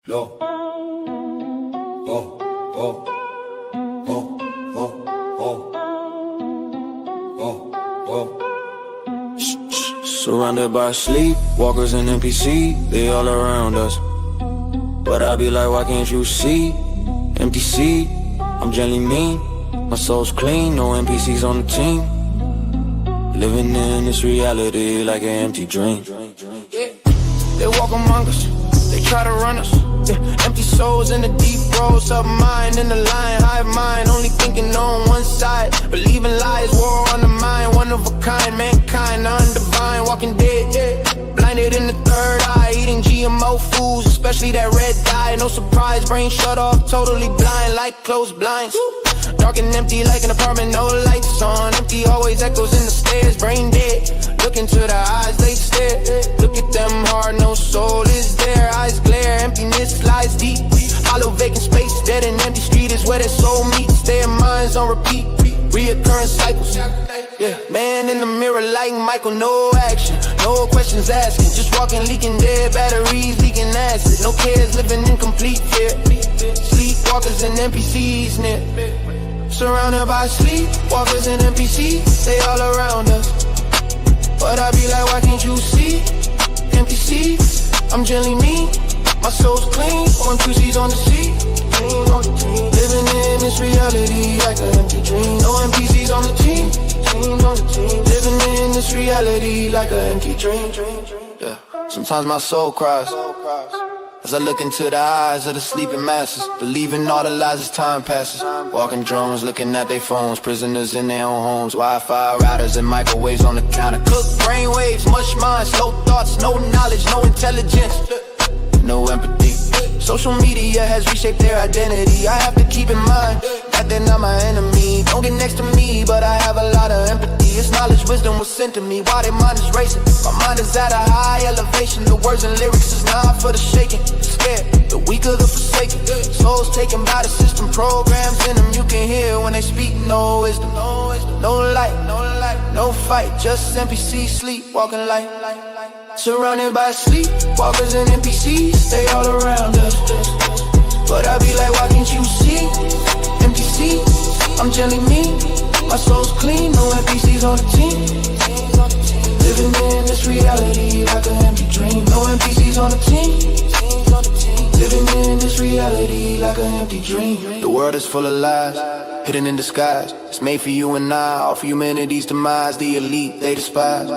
No. Oh, oh, oh, oh, oh, oh, oh. Surrounded by sleepwalkers and NPC, they all around us. But I be like, why can't you see? Empty seat, I'm gently mean. My soul's clean, no NPCs on the team. Living in this reality like an empty dream. Yeah. They walk among us, they try to run us. Yeah. Empty souls in the deep roads, up mine in the line, hive mind, only thinking on one side. Believing lies, war on the mind, one of a kind, mankind, undivine, walking dead, yeah. Blinded in the third eye, eating GMO foods, especially that red dye. No surprise, brain shut off, totally blind, like closed blinds. Dark and empty like an apartment, no lights on. Empty always echoes in the stairs, brain dead. Look into the eyes, they stare. Look at them hard, no soul is there. Eyes glare, emptiness lies deep. Hollow vacant space, dead and empty street is where their soul meets. Their minds on repeat, reoccurring cycles. Yeah, man in the mirror like Michael, no action, no questions asking. Just walking, leaking dead batteries, leaking acid. No cares, living in complete fear. Sleepwalkers and NPCs near. Surrounded by sleepwalkers and NPCs, they all around us. But I be like, why can't you see? Empty seats, I'm gently mean. My soul's clean, one QC's on the sea. Living in this reality like an empty dream. No NPCs on the team. Living in this reality like an empty dream. Yeah. Sometimes my soul cries as I look into the eyes of the sleeping masses, believing all the lies as time passes. Walking drones, looking at their phones, prisoners in their own homes. Wi-Fi routers and microwaves on the counter. Cook brainwaves, mush minds, slow thoughts, no knowledge, no intelligence, no empathy. Social media has reshaped their identity. I have to keep in mind that they're not my enemy. Don't get next to me, but I have a lot of empathy. It's knowledge, wisdom was sent to me while their mind is racing. My mind is at a high elevation. The words and lyrics is not for the shaking. Scared, the weak of the forsaken. Souls taken by the system, programs in them. You can hear when they speak, no wisdom. No light, no fight. Just NPCs sleepwalking light. Surrounded by sleepwalkers and NPCs, they all around us. But I be like, why can't you see? Empty seats, I'm gently mean. My soul's clean, no NPCs on the team. Living in this reality like an empty dream. No NPCs on the team. Living in this reality like an empty dream. The world is full of lies, hidden in disguise. It's made for you and I, all for humanity's demise. The elite, they despise.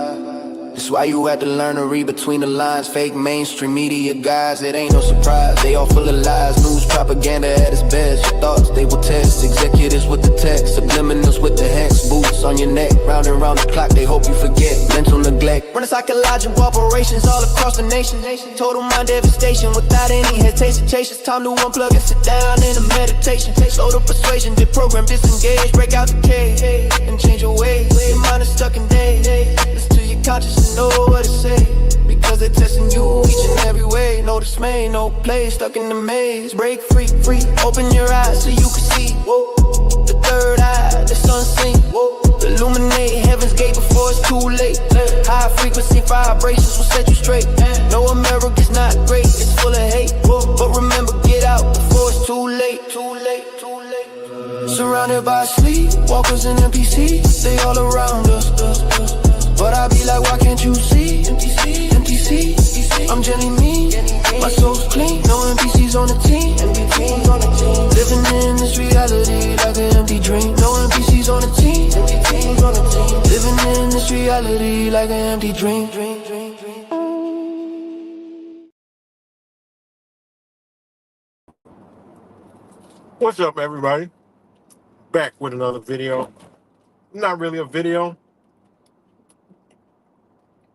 That's why you had to learn to read between the lines. Fake mainstream media guys, it ain't no surprise. They all full of lies, news propaganda at its best. Your thoughts, they will test. Executives with the text, subliminals with the hex. Boots on your neck, round and round the clock, they hope you forget. Mental neglect, running psychological operations all across the nation. Total mind devastation without any hesitation. It's time to unplug and sit down in a meditation. Slow the persuasion, deprogram, disengage. Break out the cage and change your ways. Your mind is stuck in days. Listen to your conscience and know what to say, because they're testing you each and every way. No dismay, no play, stuck in the maze. Break free, open your eyes so you can see. Whoa. The third eye, the sun sink. Illuminate heaven's gate before it's too late. High frequency vibrations will set you straight. No, America's not great, it's full of hate. But remember, get out before it's too late. Surrounded by sleepwalkers and NPCs, they all around us. But I be like, why can't you see? Empty seats, I'm gently mean. My soul's clean, no NPCs on the team. Living in this reality like an empty dream. No NPCs on the team. Living in this reality like an empty dream. What's up, everybody? Back with another video. Not really a video.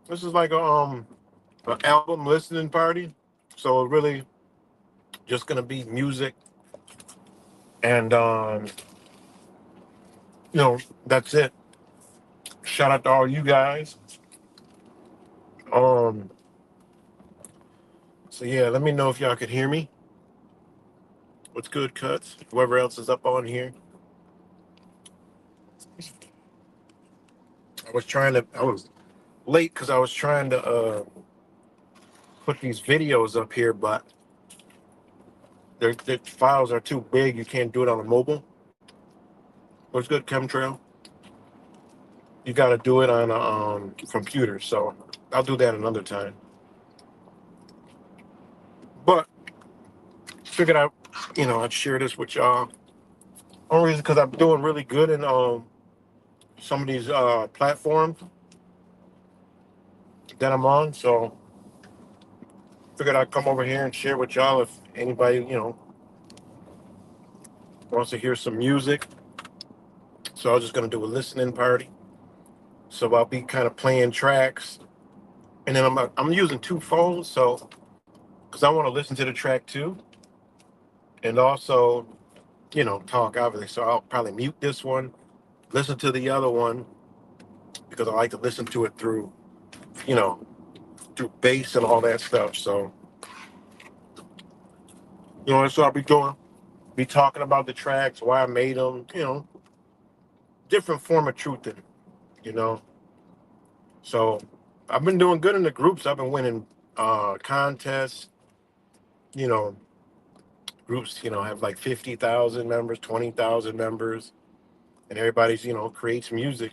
This is like a an album listening party. So really just gonna be music, and that's it. Shout out to all you guys. So yeah, let me know if y'all could hear me. What's good, Cuts? Whoever else is up on here. I was late because I was trying to put these videos up here, but The files are too big. You can't do it on a mobile. What's good, Chemtrail? You got to do it on a computer. So I'll do that another time. But figured out, I'd share this with y'all. Only reason because I'm doing really good in some of these platforms that I'm on. So figured I'd come over here and share with y'all if anybody, wants to hear some music. So I was just gonna do a listening party. So I'll be kind of playing tracks, and then I'm using two phones, so because I want to listen to the track too, and also talk obviously. So I'll probably mute this one, listen to the other one because I like to listen to it through you know through bass and all that stuff. So that's what I'll be doing. Be talking about the tracks, why I made them, different form of truthing, you know. So I've been doing good in the groups. I've been winning contests. You know, groups, have like 50,000 members, 20,000 members, and everybody's, creates music.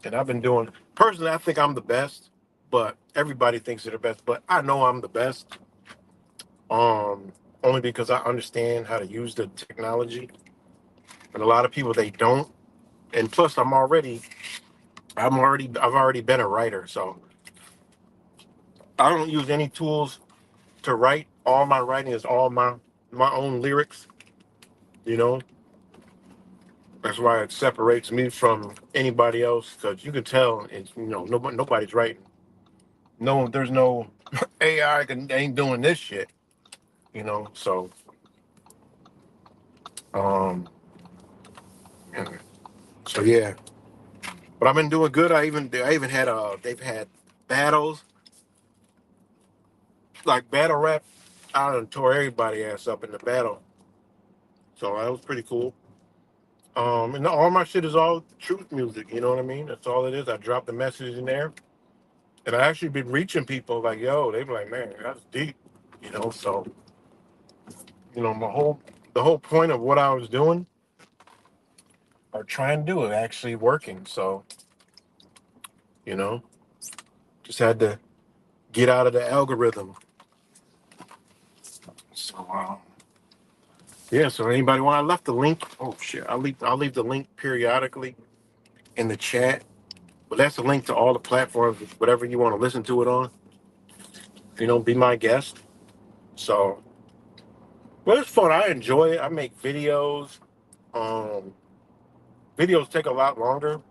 And I've been doing, personally, I think I'm the best, but everybody thinks they're the best. But I know I'm the best, only because I understand how to use the technology. And a lot of people, they don't. And plus, I've already been a writer, so I don't use any tools to write. All my writing is all my own lyrics. You know, that's why it separates me from anybody else because you can tell it's nobody's writing. No, there's no AI ain't doing this shit. So um, and so yeah. But I've been doing good. I even had they've had battles like battle rap. I done tore everybody ass up in the battle. So that was pretty cool. And all my shit is all truth music. You know what I mean? That's all it is. I drop the message in there, and I actually been reaching people like, yo, they be like, man, that's deep. So the whole point of what I was doing or trying to do is actually working. So you know, just had to get out of the algorithm. So yeah. So anybody want? I left the link. Oh shit! I'll leave the link periodically in the chat. But that's a link to all the platforms, whatever you want to listen to it on. Be my guest. So, but it's fun. I enjoy it. I make videos. Um, Videos take a lot longer.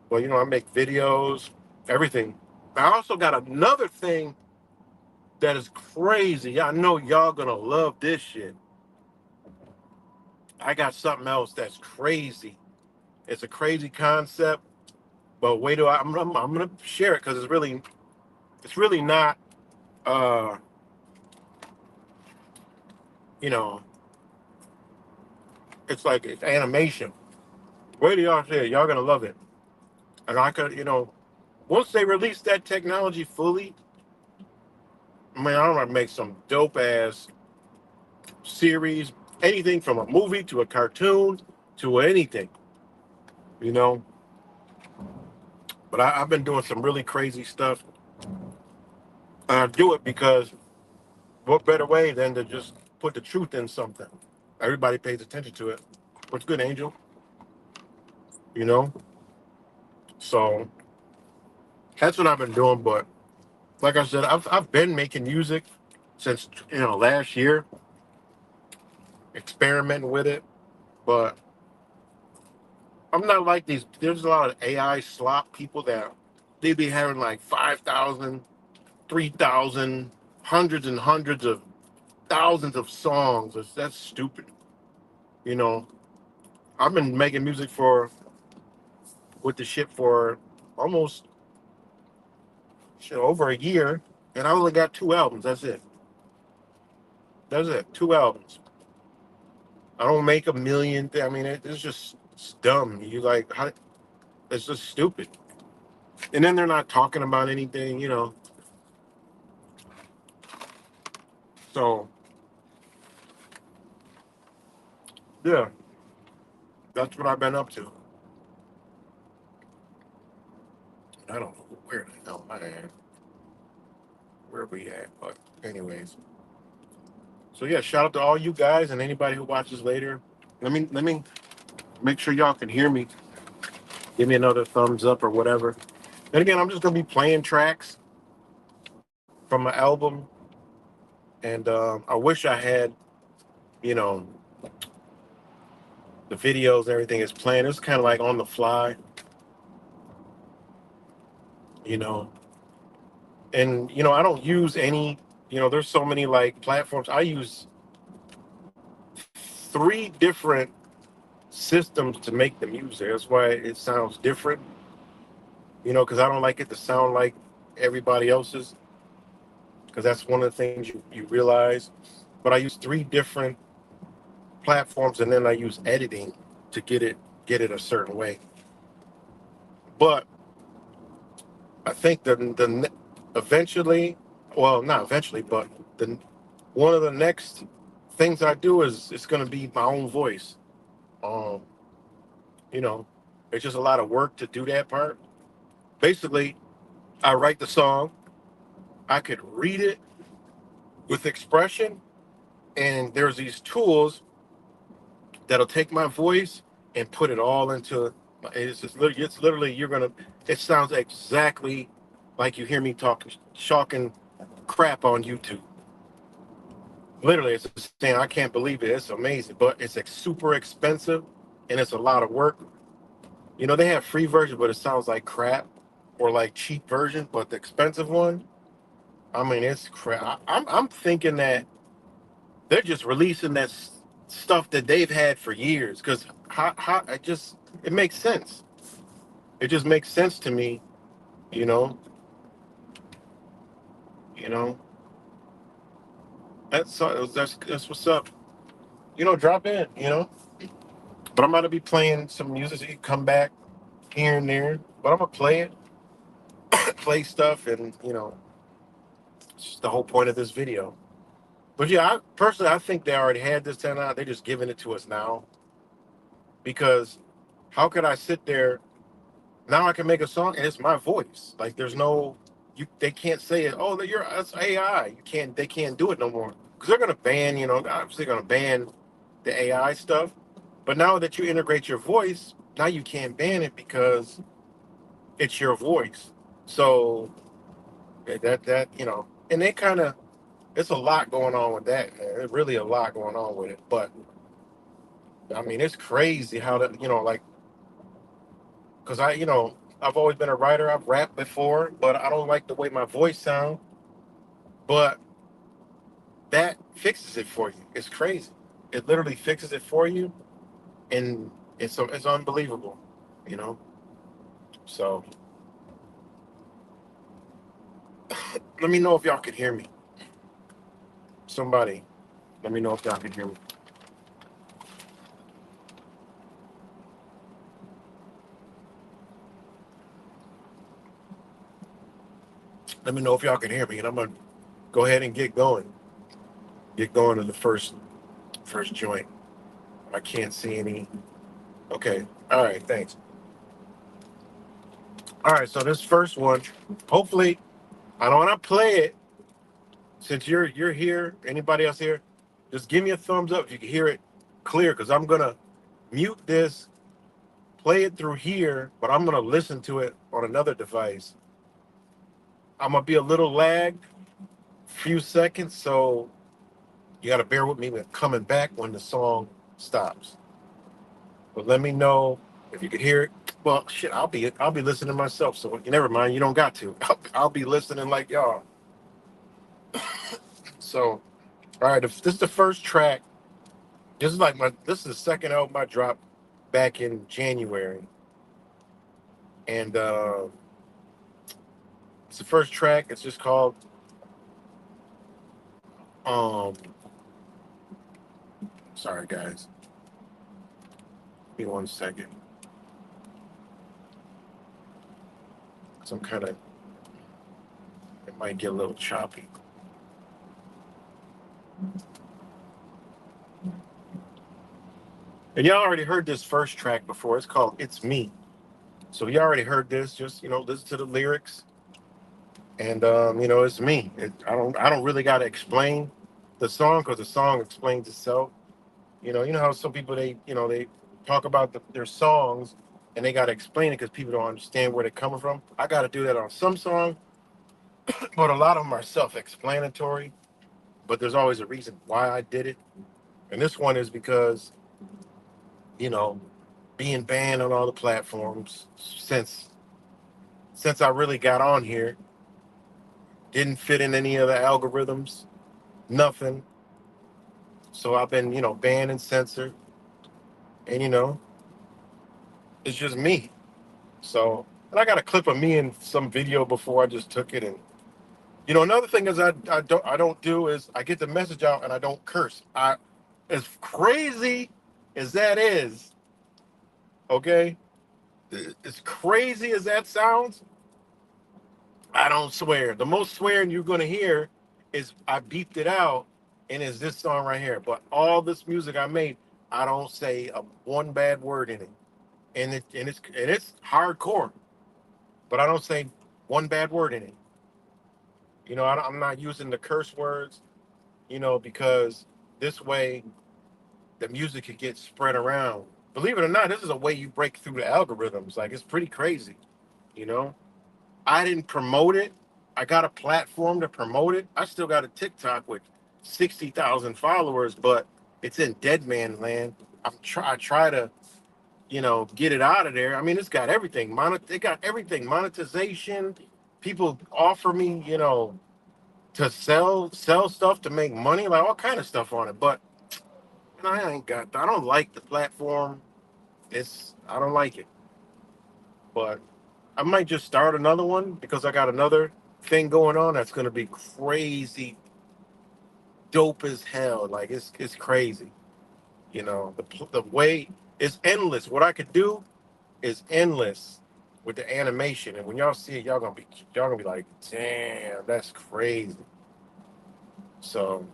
But I make videos, everything. I also got another thing that is crazy. I know y'all gonna love this shit. I got something else that's crazy. It's a crazy concept, but wait till I'm gonna share it because it's really not uh you know it's like it's animation. Wait till y'all see it. Y'all gonna love it. And I could once they release that technology fully, I mean I'm gonna make some dope ass series, anything from a movie to a cartoon to anything, you know. But I've been doing some really crazy stuff. And I do it because what better way than to just put the truth in something? Everybody pays attention to it. What's good, Angel? You know? So that's what I've been doing. But like I said, I've been making music since last year, experimenting with it. But I'm not like these. There's a lot of AI slop people that they be having like 5,000, 3,000, hundreds and hundreds of thousands of songs. That's stupid. You know, I've been making music with the shit for almost over a year, and I only got two albums. That's it. That's it. Two albums. I don't make a million. I mean, it's dumb. You like, how, it's just stupid. And then they're not talking about anything. So Yeah, that's what I've been up to. I don't know where the hell I am, where we at, but anyways. So yeah, shout out to all you guys and anybody who watches later. Let me make sure y'all can hear me. Give me another thumbs up or whatever. And again, I'm just gonna be playing tracks from my album, and I wish I had, you know, the videos and everything is playing. It's kind of like on the fly, you know. And I don't use any. There's so many like platforms. I use three different systems to make the music. That's why it sounds different. Because I don't like it to sound like everybody else's. Because that's one of the things you realize. But I use three different platforms, and then I use editing to get it a certain way. But I think eventually, well, not eventually, but the one of the next things I do is it's going to be my own voice. Um, you know, it's just a lot of work to do that part. Basically, I write the song, I could read it with expression, and there's these tools that'll take my voice and put it all into. It's literally it sounds exactly like you hear me talking crap on YouTube. Literally, it's saying I can't believe it. It's amazing, but it's like super expensive and it's a lot of work. They have free version, but it sounds like crap, or like cheap version. But the expensive one, I mean, it's crap. I'm thinking that they're just releasing that stuff that they've had for years, because how it makes sense. It just makes sense to me. You know, you know. That's what's up. Drop in. But I'm going to be playing some music. So you can come back here and there, but I'm gonna play it, play stuff, and it's just the whole point of this video. But yeah, I think they already had this 10 out. They're just giving it to us now, because how could I sit there now? I can make a song and it's my voice. Like there's no, they can't say it. Oh, that's AI. They can't do it no more, because they're gonna ban. Obviously gonna ban the AI stuff. But now that you integrate your voice, now you can't ban it because it's your voice. So and they kind of, it's a lot going on with that, man. There's really a lot going on with it. But I mean, it's crazy how that, like, because I've always been a writer. I've rapped before, but I don't like the way my voice sounds. But that fixes it for you. It's crazy. It literally fixes it for you, and it's unbelievable, you know. So let me know if y'all can hear me. Somebody, let me know if y'all can hear me. Let me know if y'all can hear me, and I'm gonna go ahead and get going. Get going to the first joint. I can't see any. Okay. All right. Thanks. All right. So this first one, hopefully, I don't want to play it. Since you're here, anybody else here, just give me a thumbs up if you can hear it clear, because I'm gonna mute this, play it through here, but I'm gonna listen to it on another device. I'm gonna be a little lagged, few seconds, so you gotta bear with me with coming back when the song stops. But let me know if you could hear it. Well, shit, I'll be listening myself. So never mind. You don't got to. I'll be listening like y'all. So, all right. If this is the first track. This is the second album I dropped back in January, and it's the first track. It's just called um. Sorry, guys. Give me 1 second. Some kind of, it might get a little choppy. And y'all already heard this first track before. It's called "It's Me." So you already heard this. Just listen to the lyrics, and it's me. I don't really got to explain the song because the song explains itself. You know how some people they talk about their songs and they got to explain it because people don't understand where they're coming from. I got to do that on some songs, but a lot of them are self-explanatory. But there's always a reason why I did it, and this one is because you know being banned on all the platforms since I really got on here, didn't fit in any of the algorithms, nothing. So I've been banned and censored, and it's just me. So, and I got a clip of me in some video before I just took it. And another thing is I don't do is I get the message out and I don't curse. As crazy as that is, okay, as crazy as that sounds, I don't swear. The most swearing you're gonna hear is I beeped it out, and it's this song right here. But all this music I made, I don't say one bad word in it, and it's hardcore. But I don't say one bad word in it. I'm not using the curse words, because this way the music could get spread around. Believe it or not, this is a way you break through the algorithms. Like, it's pretty crazy. You know, I didn't promote it. I got a platform to promote it. I still got a TikTok with 60,000 followers, but it's in dead man land. I try to, get it out of there. I mean, it's got everything. They got everything. Monetization. People offer me, to sell stuff to make money, like all kind of stuff on it. But I ain't got. I don't like the platform. I don't like it. But I might just start another one because I got another thing going on that's gonna be crazy, dope as hell. Like, it's crazy. The way it's endless. What I could do is endless with the animation, and when y'all see it, y'all gonna be like, damn, that's crazy. So,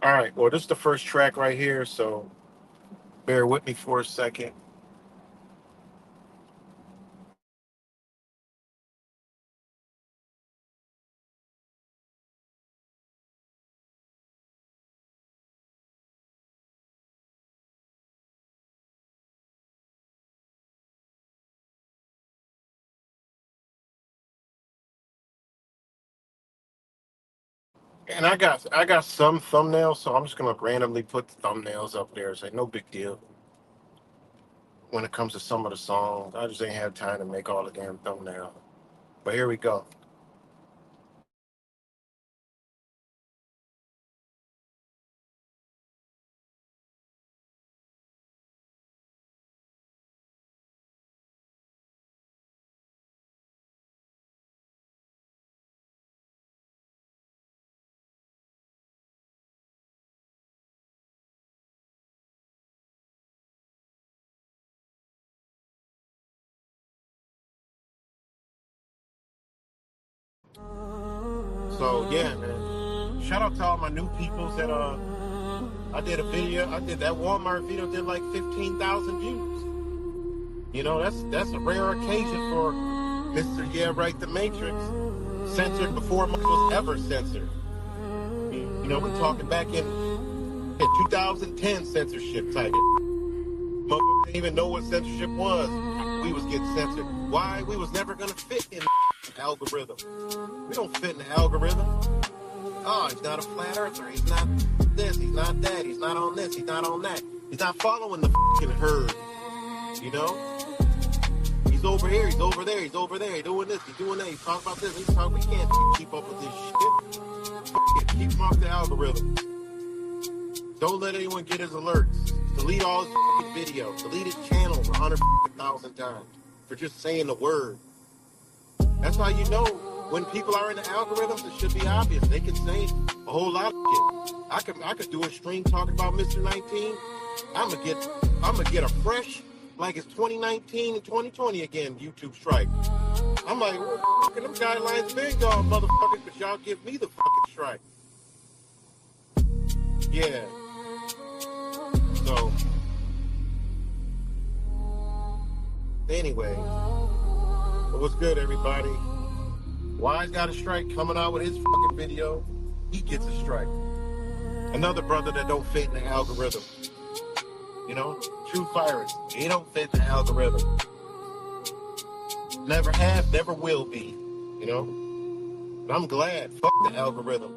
all right, well, this is the first track right here, so bear with me for a second. And I got some thumbnails, so I'm just gonna randomly put the thumbnails up there. It's like no big deal. When it comes to some of the songs, I just ain't have time to make all the damn thumbnail. But here we go. So yeah, man. Shout out to all my new peoples that I did a video. I did that Walmart video, did like 15,000 views. That's a rare occasion for Mr. Yeah Right the Matrix. Censored before much was ever censored. We talking back in 2010 censorship type. Motherfuckers didn't even know what censorship was. We was getting censored. Why? We was never gonna fit in the algorithm. We don't fit in the algorithm. Oh, he's not a flat earther. He's not this. He's not that. He's not on this. He's not on that. He's not following the fucking herd. He's over here. He's over there. He's over there. He's doing this. He's doing that. He's talking about this. He's talking. We can't keep up with this shit. Keep him off the algorithm. Don't let anyone get his alerts. Delete all his fucking videos. Delete his channels 100,000 times for just saying the word. That's how you know when people are in the algorithms. It should be obvious. They can say a whole lot of shit. I could do a stream talking about Mr. 19. I'm gonna get a fresh, like it's 2019 and 2020 again, YouTube strike. I'm like, what the fuck are them guidelines been gone, motherfuckers, but y'all give me the fucking strike. Yeah. So Anyway, what's good, everybody? Wise got a strike coming out with his fucking video. He gets a strike. Another brother that don't fit in the algorithm. You know, True Virus. He don't fit in the algorithm. Never have, never will be. You know? But I'm glad. Fuck the algorithm.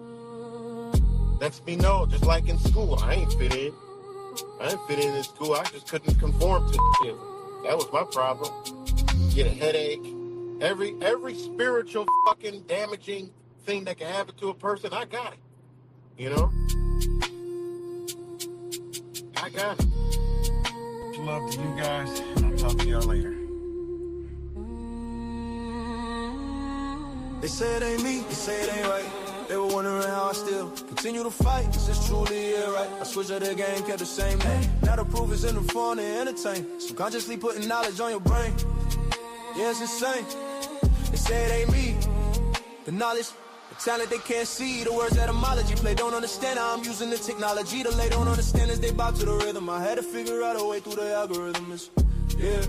Lets me know, just like in school, I ain't fit in. I didn't fit in school. I just couldn't conform to the shit. That was my problem. Get a headache. Every spiritual fucking damaging thing that can happen to a person, I got it. You know? I got it. Much love to you guys. I'll talk to y'all later. They say it ain't me, they say it ain't right. They were wondering how I still continue to fight. Is this truly it, right? I switched up the game, kept the same name. Now the proof is in the phone and entertain. Subconsciously putting knowledge on your brain. Yeah, it's insane. They say it ain't me. The knowledge, the talent they can't see. The words etymology play don't understand how I'm using the technology. The lay don't understand as they bob to the rhythm. I had to figure out a way through the algorithms. Yeah.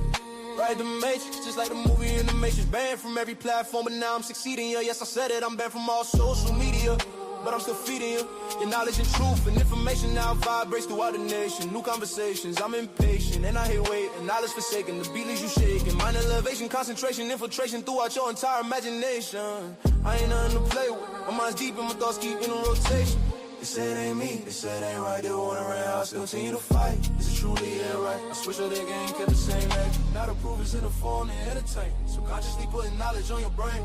Right, the Matrix, just like the movie in the Matrix. Banned from every platform, but now I'm succeeding. Yeah, yes, I said it, I'm banned from all social media. But I'm still feeding you your knowledge and truth and information now vibrates throughout the nation. New conversations, I'm impatient and I hate waiting. Knowledge forsaken, the beat leaves you shaking. Mind elevation, concentration, infiltration throughout your entire imagination. I ain't nothing to play with. My mind's deep and my thoughts keep in a rotation. They say it ain't me, they say it ain't right. They wondering how I still continue to fight. Is it truly it right? I switched up the game, kept the same leg. Now the proof is in the phone and entertain. Subconsciously putting knowledge on your brain.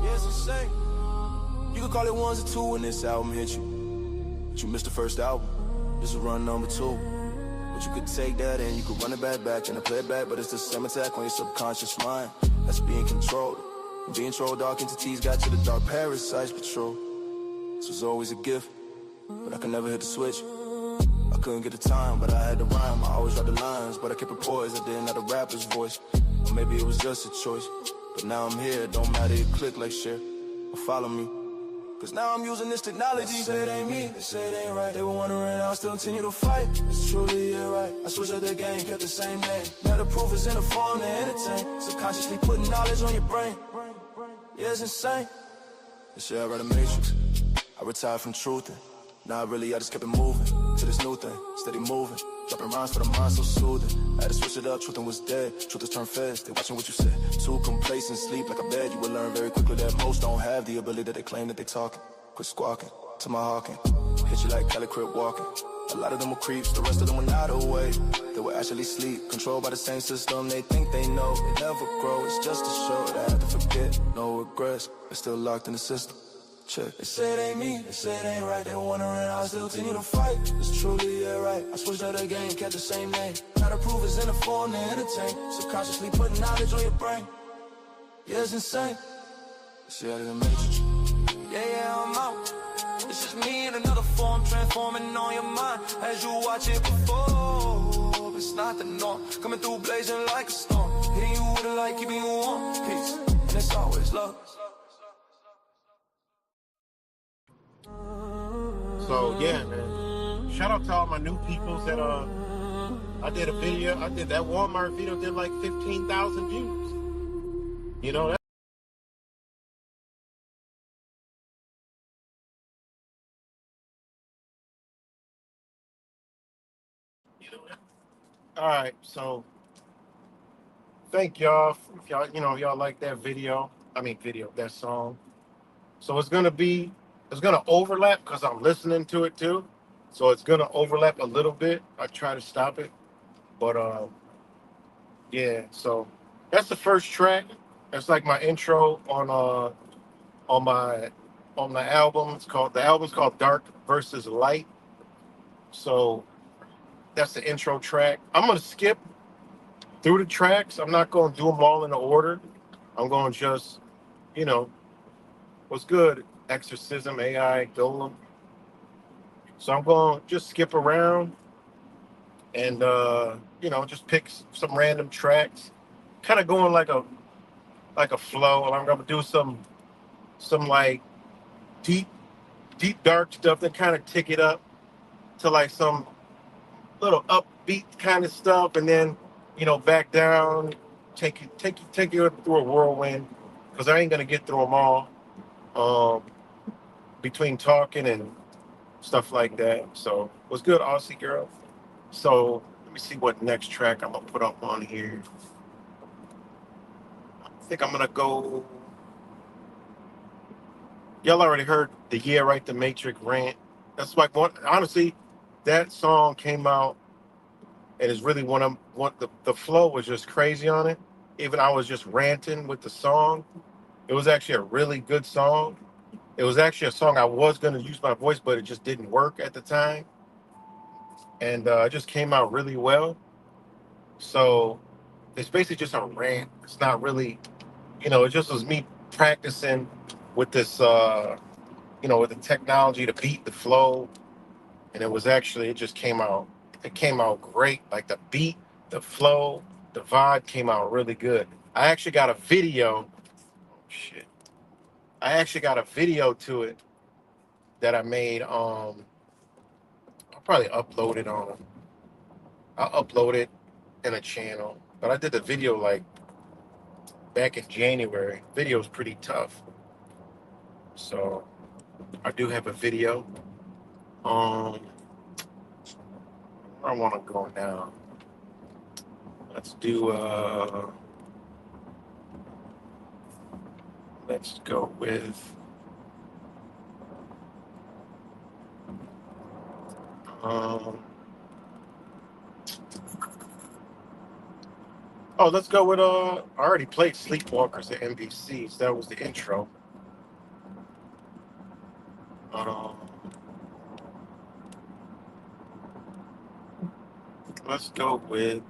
Yeah, it's insane. You could call it ones or two when this album hit you. But you missed the first album. This is run number 2. But you could take that and you could run it back and play it back. But it's the same attack on your subconscious mind. That's being controlled. And being trolled, dark entities got you the dark parasites patrol. This was always a gift, but I could never hit the switch. I couldn't get the time, but I had the rhyme. I always write the lines, but I kept it poised. I didn't have the rapper's voice. Or maybe it was just a choice. But now I'm here, don't matter, it click like share or follow me. Cause now I'm using this technology. They say it ain't me, they say it ain't right. They were wondering how I still continue to fight. It's truly it right. I switched up the game, kept the same name. Now the proof is in the form to entertain. Subconsciously putting knowledge on your brain. Yeah, it's insane. This shit I read a Matrix. I retired from truthing. Now really I just kept it moving to this new thing, steady moving. Dropping rhymes for the mind so soothing. I had to switch it up, truthing was dead. Truth is turned fast, they watching what you said. Too complacent, sleep like a bed. You will learn very quickly that most don't have the ability that they claim that they talking. Quit squawking, to my hawking. Hit you like Cali Crip walking. A lot of them were creeps, the rest of them were not awake. They were actually sleep, controlled by the same system. They think they know, they never grow. It's just a show that I have to forget. No regrets, they're still locked in the system. Check. They say it ain't me, they say it ain't right. They wondering how I still continue to fight. It's truly it right. I switched up the game, kept the same name. Now the proof is in the phone to entertain. Subconsciously putting knowledge on your brain. Yeah, it's insane. See out of the matrix. Yeah, I'm out. It's just me in another form, transforming on your mind as you watch it before. It's not the norm, coming through blazing like a storm, hitting you with a light, keeping you warm. Peace, and it's always love. So yeah, man. Shout out to all my new peoples that I did a video. I did that Walmart video, did like 15,000 views. You know that. All right, so thank y'all. If y'all, y'all like that video. That song. So it's gonna overlap because I'm listening to it too. So it's gonna overlap a little bit. I try to stop it, but yeah. So that's the first track. That's like my intro on the album. The album's called Dark versus Light. So that's the intro track. I'm gonna skip through the tracks. I'm not gonna do them all in the order. I'm gonna just, what's good? Exorcism, AI, Golem. So I'm going to just skip around and, just pick some random tracks, kind of going like a flow. I'm going to do some like deep, dark stuff that kind of tick it up to like some little upbeat kind of stuff. And then, back down take you through a whirlwind because I ain't gonna get through them all. Um, Between talking and stuff like that. So what's good, Aussie girl? So let me see what next track I'm gonna put up on here. I think I'm gonna go. Y'all already heard the Yeah Right the Matrix rant. That's like one. Honestly, that song came out and it's really one of what the flow was just crazy on it. Even I was just ranting with the song. It was actually a really good song. It was actually a song I was going to use my voice, but it just didn't work at the time. And it just came out really well. So it's basically just a rant. It's not really, it just was me practicing with this, with the technology to beat the flow. And it just came out. It came out great. Like the beat, the flow, the vibe came out really good. I actually got a video. Oh, shit. I actually got a video to it that I made. I'll probably upload it on. I'll upload it in a channel. But I did the video like back in January. Video's pretty tough. So I do have a video. Where I want to go now. Let's go with let's go with I already played Sleepwalkers at NBC, so that was the intro. Let's go with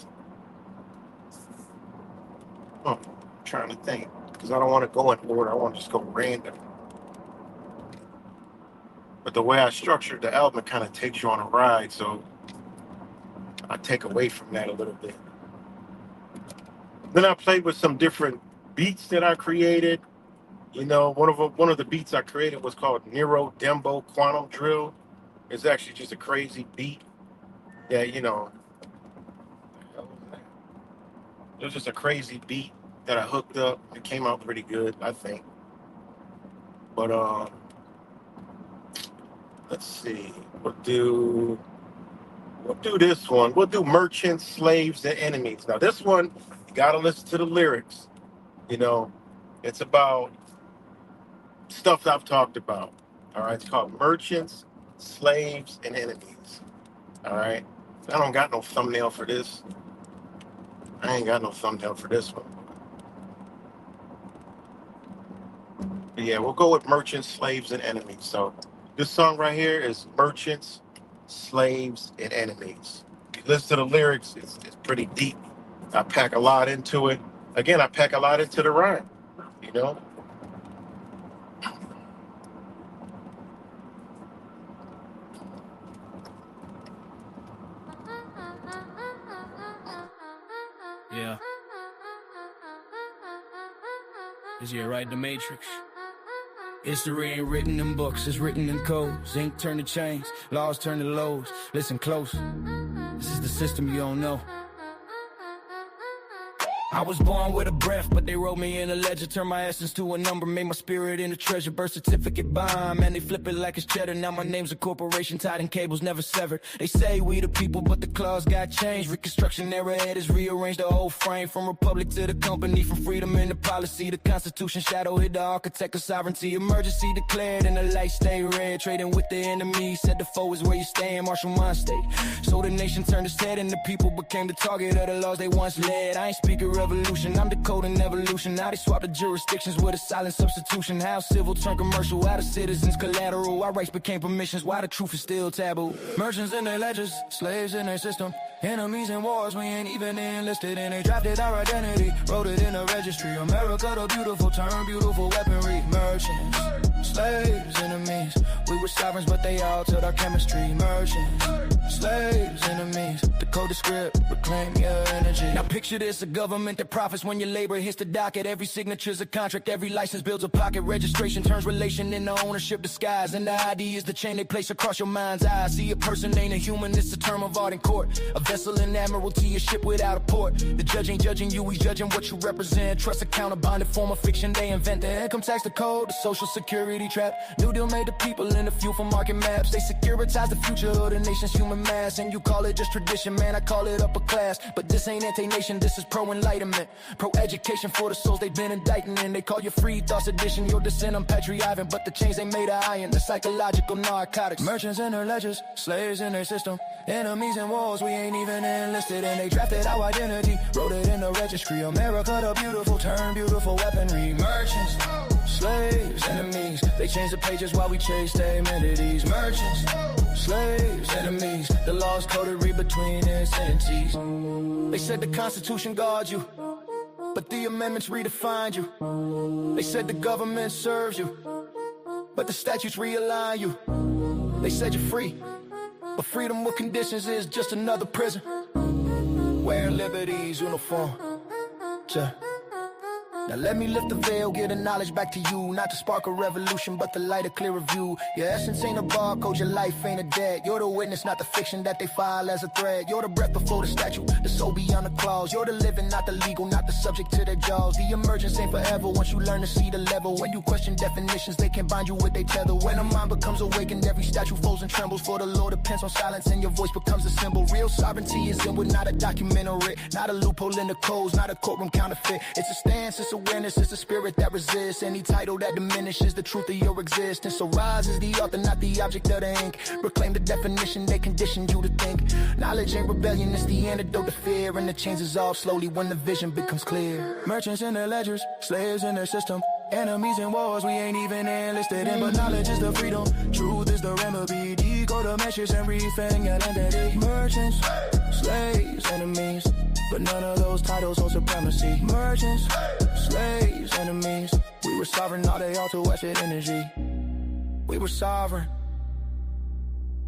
I'm trying to think because I don't want to go in order. I want to just go random. But the way I structured the album, it kind of takes you on a ride, so I take away from that a little bit. Then I played with some different beats that I created. One of the beats I created was called Nero Dembo Quantum Drill. It's actually just a crazy beat that, it was just a crazy beat that I hooked up. It came out pretty good, I think. But let's see. We'll do this one. We'll do Merchants, Slaves, and Enemies. Now this one, you gotta listen to the lyrics. It's about stuff that I've talked about. All right, it's called Merchants, Slaves, and Enemies. All right. I don't got no thumbnail for this. I ain't got no thumbnail for this one. But yeah, we'll go with Merchants, Slaves, and Enemies. So this song right here is Merchants, Slaves, and Enemies. If you listen to the lyrics, it's pretty deep. I pack a lot into it. Again, I pack a lot into the rhyme, Yeah. Is you right, the Matrix? History ain't written in books, it's written in codes. Ink turn to chains, laws turn to lows. Listen close, this is the system you don't know. I was born with a breath, but they wrote me in a ledger. Turned my essence to a number, made my spirit into treasure. Birth certificate bomb, man, they flip it like it's cheddar. Now my name's a corporation, tied in cables never severed. They say we the people, but the clause got changed. Reconstruction era head is rearranged the whole frame. From republic to the company, from freedom and the policy. The constitution shadow hid the architect of sovereignty. Emergency declared and the light stay red. Trading with the enemy, said the foe is where you stand. Martial mind state. So the nation turned its head and the people became the target of the laws they once led. I ain't speaking revolution, I'm decoding evolution. Now they swap the jurisdictions with a silent substitution. How civil turned commercial, how the citizens collateral. Our rights became permissions, why the truth is still taboo. Merchants in their ledgers, slaves in their system. Enemies in wars, we ain't even enlisted. And they drafted our identity, wrote it in the registry. America the beautiful, turn beautiful weaponry. Merchants, slaves, enemies. We were sovereigns, but they altered our chemistry. Merchants, slaves, enemies. Decode the script, reclaim your energy. Now picture this, a government that profits when your labor hits the docket. Every signature's a contract, every license builds a pocket. Registration turns relation into ownership disguise. And the ID is the chain they place across your mind's eye. See, a person ain't a human, it's a term of art in court. A vessel in admiralty, a ship without a port. The judge ain't judging you, he's judging what you represent. Trust account, a bonded form of fiction they invent. The income tax, the code, the social security trap. New deal made the people in the fuel for market maps. They securitize the future of the nation's human mass. And you call it just tradition, man, I call it upper class. But this ain't anti-nation, this is pro-enlightenment. Pro-education for the souls they've been indicting. And they call you free thoughts edition, your descent on Petri Ivan. But the chains they made of iron, the psychological narcotics. Merchants in their ledgers, slaves in their system. Enemies in wars, we ain't even enlisted. And they drafted our identity, wrote it in the registry. America the beautiful, turn beautiful weaponry. Merchants, slaves, enemies. They change the pages while we chase their amenities. Merchants, slaves, enemies. The laws coded, read between its entities. They said the Constitution guards you, but the amendments redefined you. They said the government serves you, but the statutes realign you. They said you're free, but freedom with conditions is just another prison. Wearing liberty's uniform. Now let me lift the veil, get the knowledge back to you. Not to spark a revolution, but to light a clearer view. Your essence ain't a barcode, your life ain't a debt. You're the witness, not the fiction that they file as a thread. You're the breath before the statue, the soul beyond the clause. You're the living, not the legal, not the subject to their jaws. The emergence ain't forever once you learn to see the level. When you question definitions, they can bind you with their tether. When a mind becomes awakened, every statue folds and trembles. For the Lord depends on silence and your voice becomes a symbol. Real sovereignty is in with not a documentary, not a loophole in the codes, not a courtroom counterfeit. It's a stance, it's awareness, it's a spirit that resists any title that diminishes the truth of your existence. So rise as the author, not the object of the ink. Reclaim the definition they conditioned you to think. Knowledge ain't rebellion, it's the antidote to fear. And the chains dissolve slowly when the vision becomes clear. Merchants in their ledgers, slaves in their system. Enemies in wars we ain't even enlisted in. But knowledge is the freedom, truth is the remedy. Decode the message and rethink your identity. Merchants, slaves, enemies, but none of those titles hold supremacy. Merchants, slaves, enemies. We were sovereign, now they all to Western energy. We were sovereign.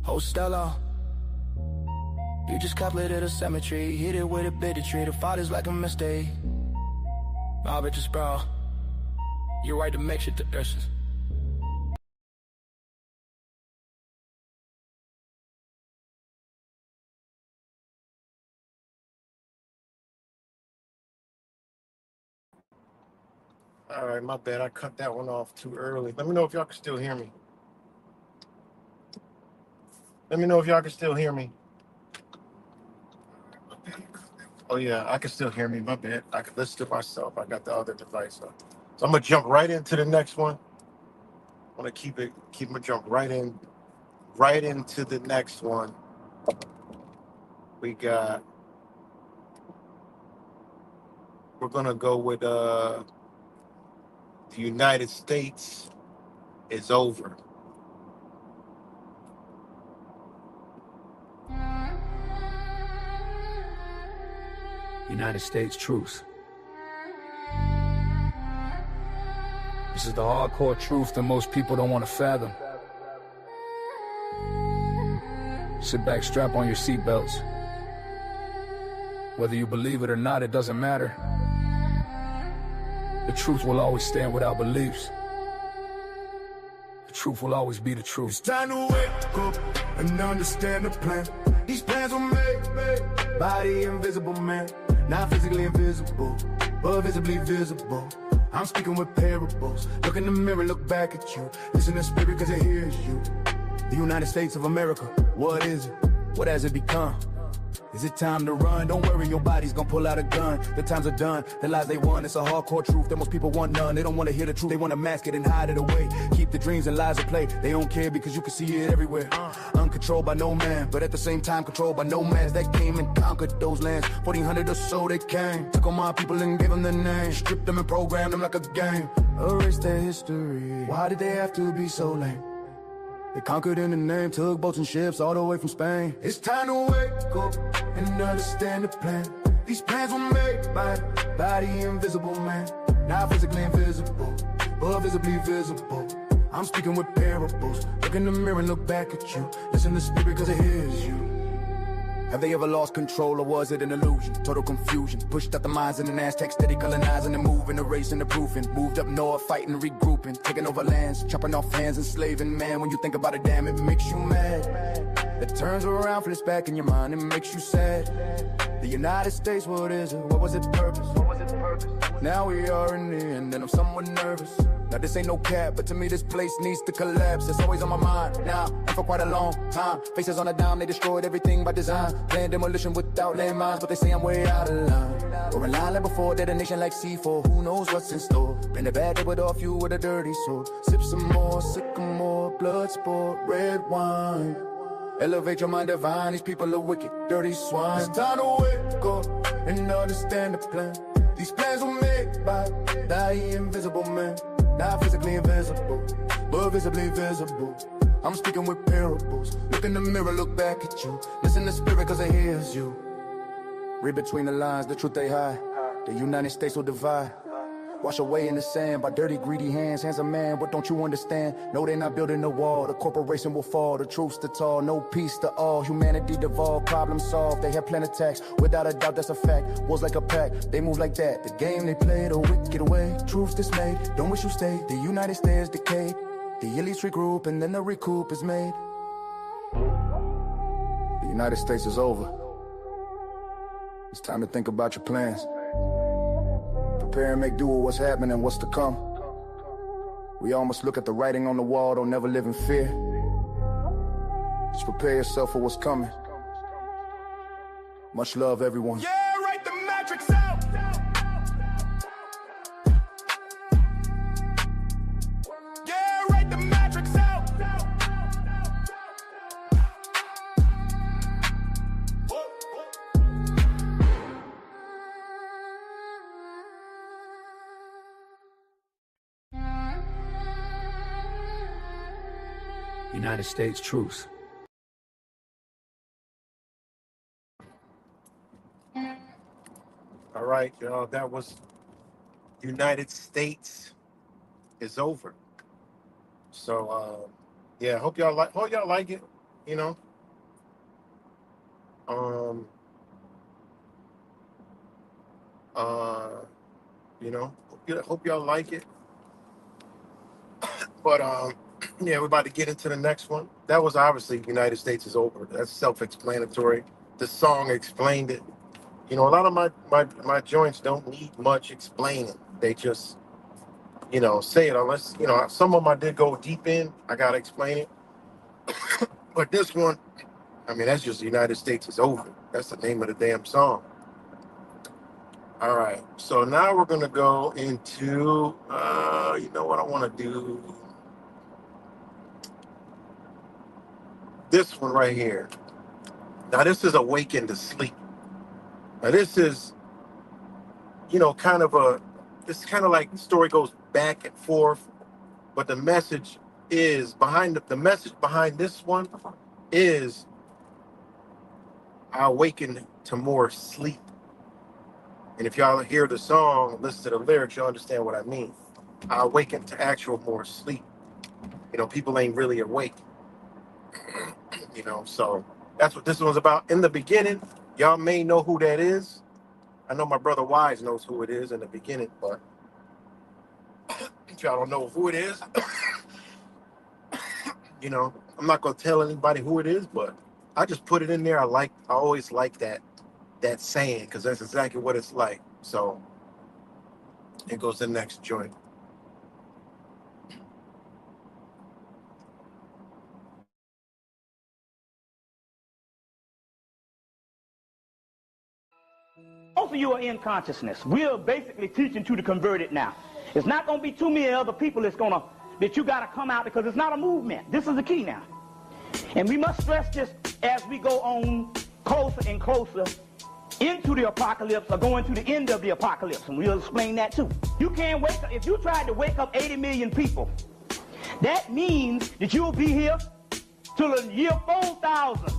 Hold Stella. You just coupleted a cemetery, hit it with a bigotry. The father's like a mistake. Robert just bro. You're right to make shit to Ursons. All right, my bad. I cut that one off too early. Let me know if y'all can still hear me. Let me know if y'all can still hear me. Oh yeah, I can still hear me. My bad. I can listen to myself. I got the other device up. So I'm gonna jump right into the next one. I'm gonna keep it jump right into the next one. We're gonna go with the United States is over. United States truth. This is the hardcore truth that most people don't want to fathom. Sit back, strap on your seatbelts. Whether you believe it or not, it doesn't matter. The truth will always stand with our beliefs. The truth will always be the truth. It's time to wake up and understand the plan. These plans were made by the invisible man. Not physically invisible, but visibly visible. I'm speaking with parables. Look in the mirror, look back at you. Listen to spirit cause it hears you. The United States of America, what is it? What has it become? Is it time to run? Don't worry, your body's gonna pull out a gun. The times are done, the lies they won. It's a hardcore truth that most people want none. They don't wanna hear the truth, they wanna mask it and hide it away. Keep the dreams and lies at play. They don't care because you can see it everywhere. Uncontrolled by no man, but at the same time controlled by nomads that came and conquered those lands. 1,400 or so they came. Took on my people and gave them the name. Stripped them and programmed them like a game. Erased their history. Why did they have to be so lame? They conquered in the name, took boats and ships all the way from Spain. It's time to wake up and understand the plan. These plans were made by the invisible man. Not physically invisible, but visibly visible. I'm speaking with parables. Look in the mirror and look back at you. Listen to spirit cause it hears you. Have they ever lost control or was it an illusion? Total confusion. Pushed out the minds in the Aztecs, steady colonizing and moving, erasing the proofing. Moved up north, fighting, regrouping, taking over lands, chopping off hands, enslaving. Man, when you think about it, damn, it makes you mad. It turns around, flips back in your mind, and makes you sad. The United States, what is it? What was its purpose? Now we are in the end, and I'm somewhat nervous. Now this ain't no cap, but to me this place needs to collapse. It's always on my mind now, and for quite a long time. Faces on a dime, they destroyed everything by design. Planned demolition without landmines, but they say I'm way out of line. Or in line like before, detonation like C4. Who knows what's in store? Been a bad day with off you with a dirty soul. Sip some more, sycamore, blood sport, red wine. Elevate your mind divine, these people are wicked, dirty swine. It's time to wake up and understand the plan. These plans were made by the invisible man. Not physically invisible, but visibly visible. I'm speaking with parables. Look in the mirror, look back at you. Listen to spirit cause it hears you. Read between the lines, the truth they hide. The United States will divide. Wash away in the sand by dirty, greedy hands. Hands of man, what don't you understand? No, they're not building a wall. The corporation will fall. The truth's too tall. No peace to all. Humanity devolved. Problem solved. They have planned attacks. Without a doubt, that's a fact. Wars like a pack. They move like that. The game they play the wicked way. Truth's dismayed. Don't wish you stayed. The United States decayed. The elites regroup and then the recoup is made. The United States is over. It's time to think about your plans. Prepare and make do with what's happening and what's to come. We all must look at the writing on the wall, don't never live in fear. Just prepare yourself for what's coming. Much love, everyone. Yeah, write the matrix out. Yeah, write the matrix out. United States truth. All right, y'all. That was United States is over. So, yeah. Hope y'all like it. You know. You know. Hope y'all like it. But yeah, we're about to get into the next one. That was obviously United States is over. That's self-explanatory. The song explained it. You know, a lot of my joints don't need much explaining. They just, you know, say it. Unless, you know, some of them I did go deep in. I got to explain it. But this one, I mean, that's just the United States is over. That's the name of the damn song. All right. So now we're going to go into, you know what I want to do? This one right here. Now, this is Awaken to Sleep. Now, this is, you know, it's kind of like the story goes back and forth, but the message is behind the message behind this one is I awaken to more sleep. And if y'all hear the song, listen to the lyrics, you'll understand what I mean. I awaken to actual more sleep. You know, people ain't really awake. You know, so that's what this one's about. In the beginning, y'all may know who that is. I know my brother Wise knows who it is in the beginning, but if y'all don't know who it is, you know, I'm not gonna tell anybody who it is, but I just put it in there. I always like that saying because that's exactly what it's like. So it goes to the next joint. Most of you are in consciousness. We're basically teaching to the converted now. It's not going to be too many other people that you got to come out because it's not a movement. This is the key now. And we must stress this as we go on closer and closer into the apocalypse or going to the end of the apocalypse. And we'll explain that too. You can't wake up. If you tried to wake up 80 million people, that means that you'll be here till the year 4000.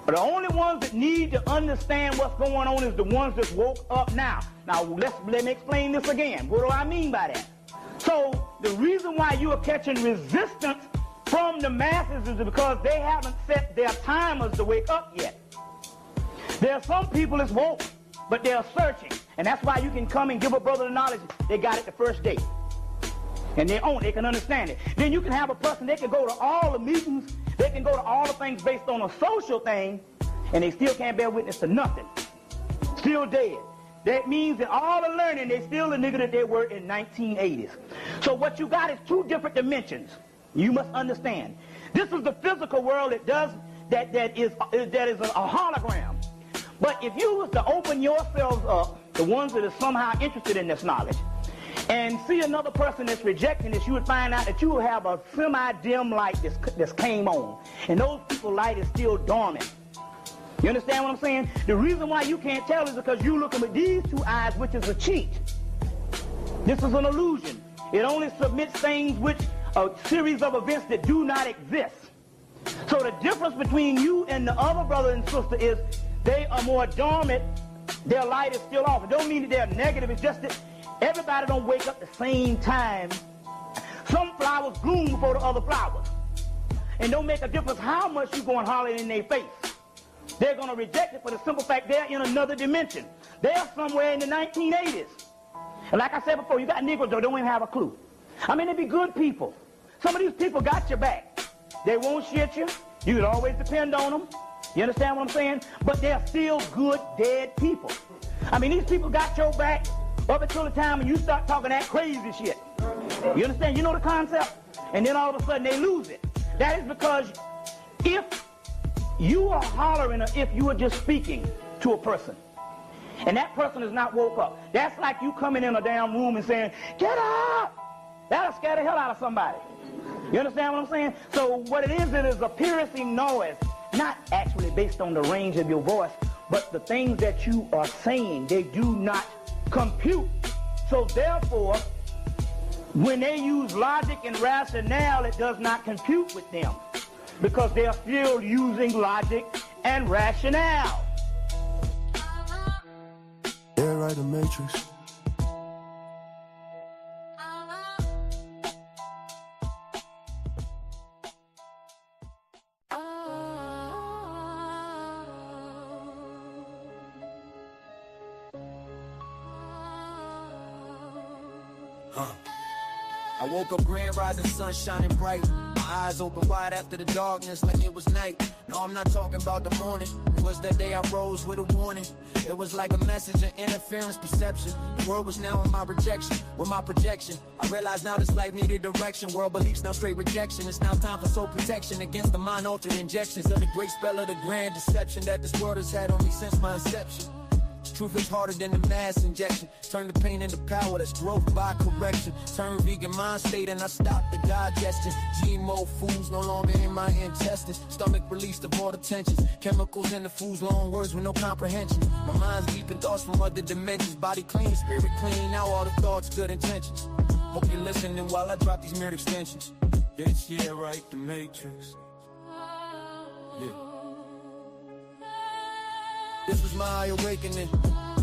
But the only ones that need to understand what's going on is the ones that woke up now. Now, let me explain this again. What do I mean by that? So, the reason why you are catching resistance from the masses is because they haven't set their timers to wake up yet. There are some people that's woke, but they're searching. And that's why you can come and give a brother the knowledge. They got it the first day. And they own it. They can understand it. Then you can have a person, they can go to all the meetings. They can go to all the things based on a social thing, and they still can't bear witness to nothing. Still dead. That means that all the learning, they still the nigga that they were in 1980s. So what you got is two different dimensions. You must understand. This is the physical world that is a hologram. But if you was to open yourselves up, the ones that are somehow interested in this knowledge, and see another person that's rejecting this, you would find out that you will have a semi-dim light that's came on. And those people's light is still dormant. You understand what I'm saying? The reason why you can't tell is because you're looking with these two eyes, which is a cheat. This is an illusion. It only submits things which a series of events that do not exist. So the difference between you and the other brother and sister is they are more dormant. Their light is still off. It don't mean that they're negative. It's just that everybody don't wake up the same time. Some flowers bloom before the other flowers. And don't make a difference how much you go and holler in their face. They're going to reject it for the simple fact they're in another dimension. They're somewhere in the 1980s. And like I said before, you got Negroes that don't even have a clue. I mean, they be good people. Some of these people got your back. They won't shit you. You can always depend on them. You understand what I'm saying? But they're still good, dead people. I mean, these people got your back up until the time when you start talking that crazy shit. You understand? You know the concept? And then all of a sudden they lose it. That is because if you are hollering or if you are just speaking to a person, and that person is not woke up, that's like you coming in a damn room and saying, "Get up!" That'll scare the hell out of somebody. You understand what I'm saying? So what it is a piercing noise, not actually based on the range of your voice, but the things that you are saying, they do not compute. So therefore, when they use logic and rationale, it does not compute with them because they are still using logic and rationale. Yeah, right, the Matrix. I woke up grand rising, sun shining bright. My eyes open wide after the darkness like it was night. No, I'm not talking about the morning. It was that day I rose with a warning. It was like a message of interference, perception. The world was now in my rejection, with my projection. I realize now this life needed direction. World beliefs now straight rejection. It's now time for soul protection against the mind-altering injections of the great spell of the grand deception that this world has had on me since my inception. Truth is harder than the mass injection. Turn the pain into power, that's growth by correction. Turn vegan mind state and I stop the digestion. GMO foods no longer in my intestines. Stomach released of all the tensions. Chemicals in the food's long words with no comprehension. My mind's deep in thoughts from other dimensions. Body clean, spirit clean, now all the thoughts, good intentions. Hope you're listening while I drop these mirrored extensions. It's yeah, right, the Matrix. Yeah. This was my awakening,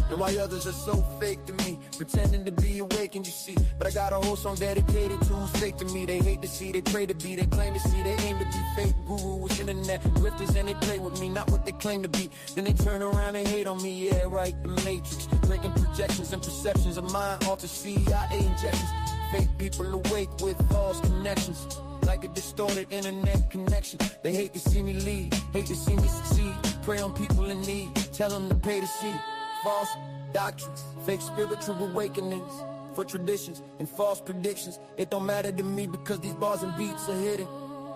and why others are so fake to me, pretending to be awakened, you see. But I got a whole song dedicated to who's fake to me. They hate to see, they pray to be, they claim to see, they aim to be fake gurus, internet grifters, and they play with me, not what they claim to be. Then they turn around and hate on me, yeah, right, the Matrix. Making projections and perceptions of mind altered CIA injections. Fake people awake with false connections, like a distorted internet connection. They hate to see me lead, hate to see me succeed. Prey on people in need, tell them to pay to see. False doctrines, fake spiritual awakenings for traditions and false predictions. It don't matter to me because these bars and beats are hidden.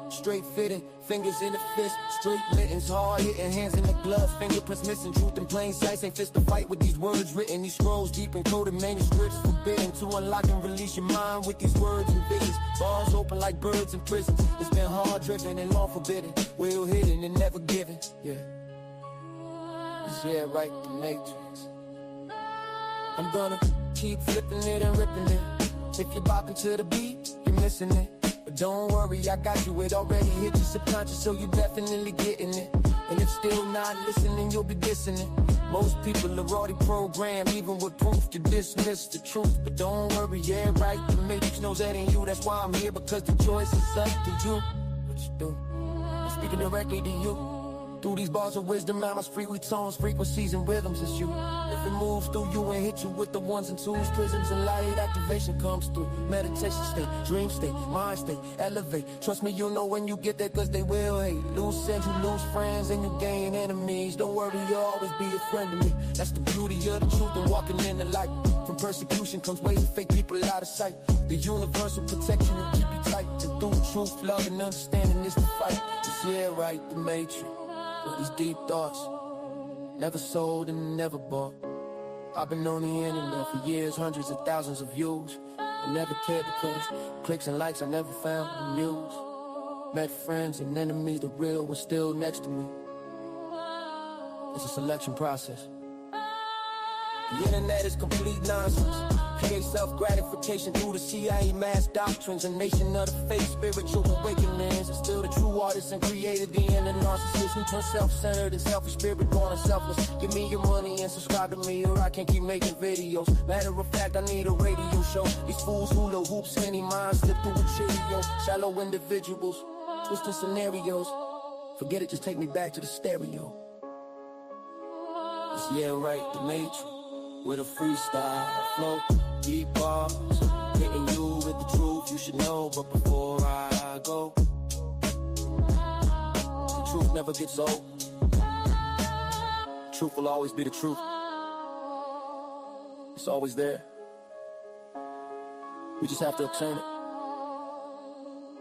Straight fitting, fingers in the fist, straight mittens, hard hitting, hands in the glove, fingerprints missing, truth in plain sight. Ain't fist to fight with these words written, these scrolls deep encoded, manuscripts forbidden to unlock and release your mind with these words and visions. Bars open like birds in prisons. It's been hard driven and law forbidden, will hidden and never given. Yeah, it's yeah, right, the Matrix. I'm gonna keep flipping it and ripping it. If you're bopping to the beat, you're missing it. But don't worry, I got you, it already hit your subconscious, so you definitely getting it. And if still not listening, you'll be dissing it. Most people are already programmed, even with proof to dismiss the truth. But don't worry, yeah, right, the matrix knows that ain't you. That's why I'm here, because the choice is up to you. What you do? I'm speaking directly to you. Through these bars of wisdom, I must free with tones, frequencies, and rhythms. It's you. If it moves through you and hit you with the ones and twos, prisms and light, activation comes through. Meditation state, dream state, mind state, elevate. Trust me, you'll know when you get there, cause they will hate. Lose sense, you lose friends, and you gain enemies. Don't worry, you'll always be a friend to me. That's the beauty of the truth and walking in the light. From persecution comes waiting fake people out of sight. The universal protection will keep you tight. And through truth, love, and understanding is the fight. It's yeah, right, the matrix. These deep thoughts, never sold and never bought. I've been on the internet for years, hundreds of thousands of views. I never cared because clicks and likes I never found in the news. Met friends and enemies, the real was still next to me. It's a selection process. The internet is complete nonsense. Create self-gratification through the CIA mass doctrines. A nation of the fake spiritual awakenings. And still the true artists and created the inner narcissist who turn self-centered and selfish, spirit-born and selfless. Give me your money and subscribe to me, or I can't keep making videos. Matter of fact, I need a radio show. These fools hula hoops, any mind slip through a Cheerio. Shallow individuals, twisting scenarios. Forget it, just take me back to the stereo. It's yeah, right, the matrix. With a freestyle flow, deep bars, hitting you with the truth you should know. But before I go, the truth never gets old. Truth will always be the truth. It's always there. We just have to obtain it.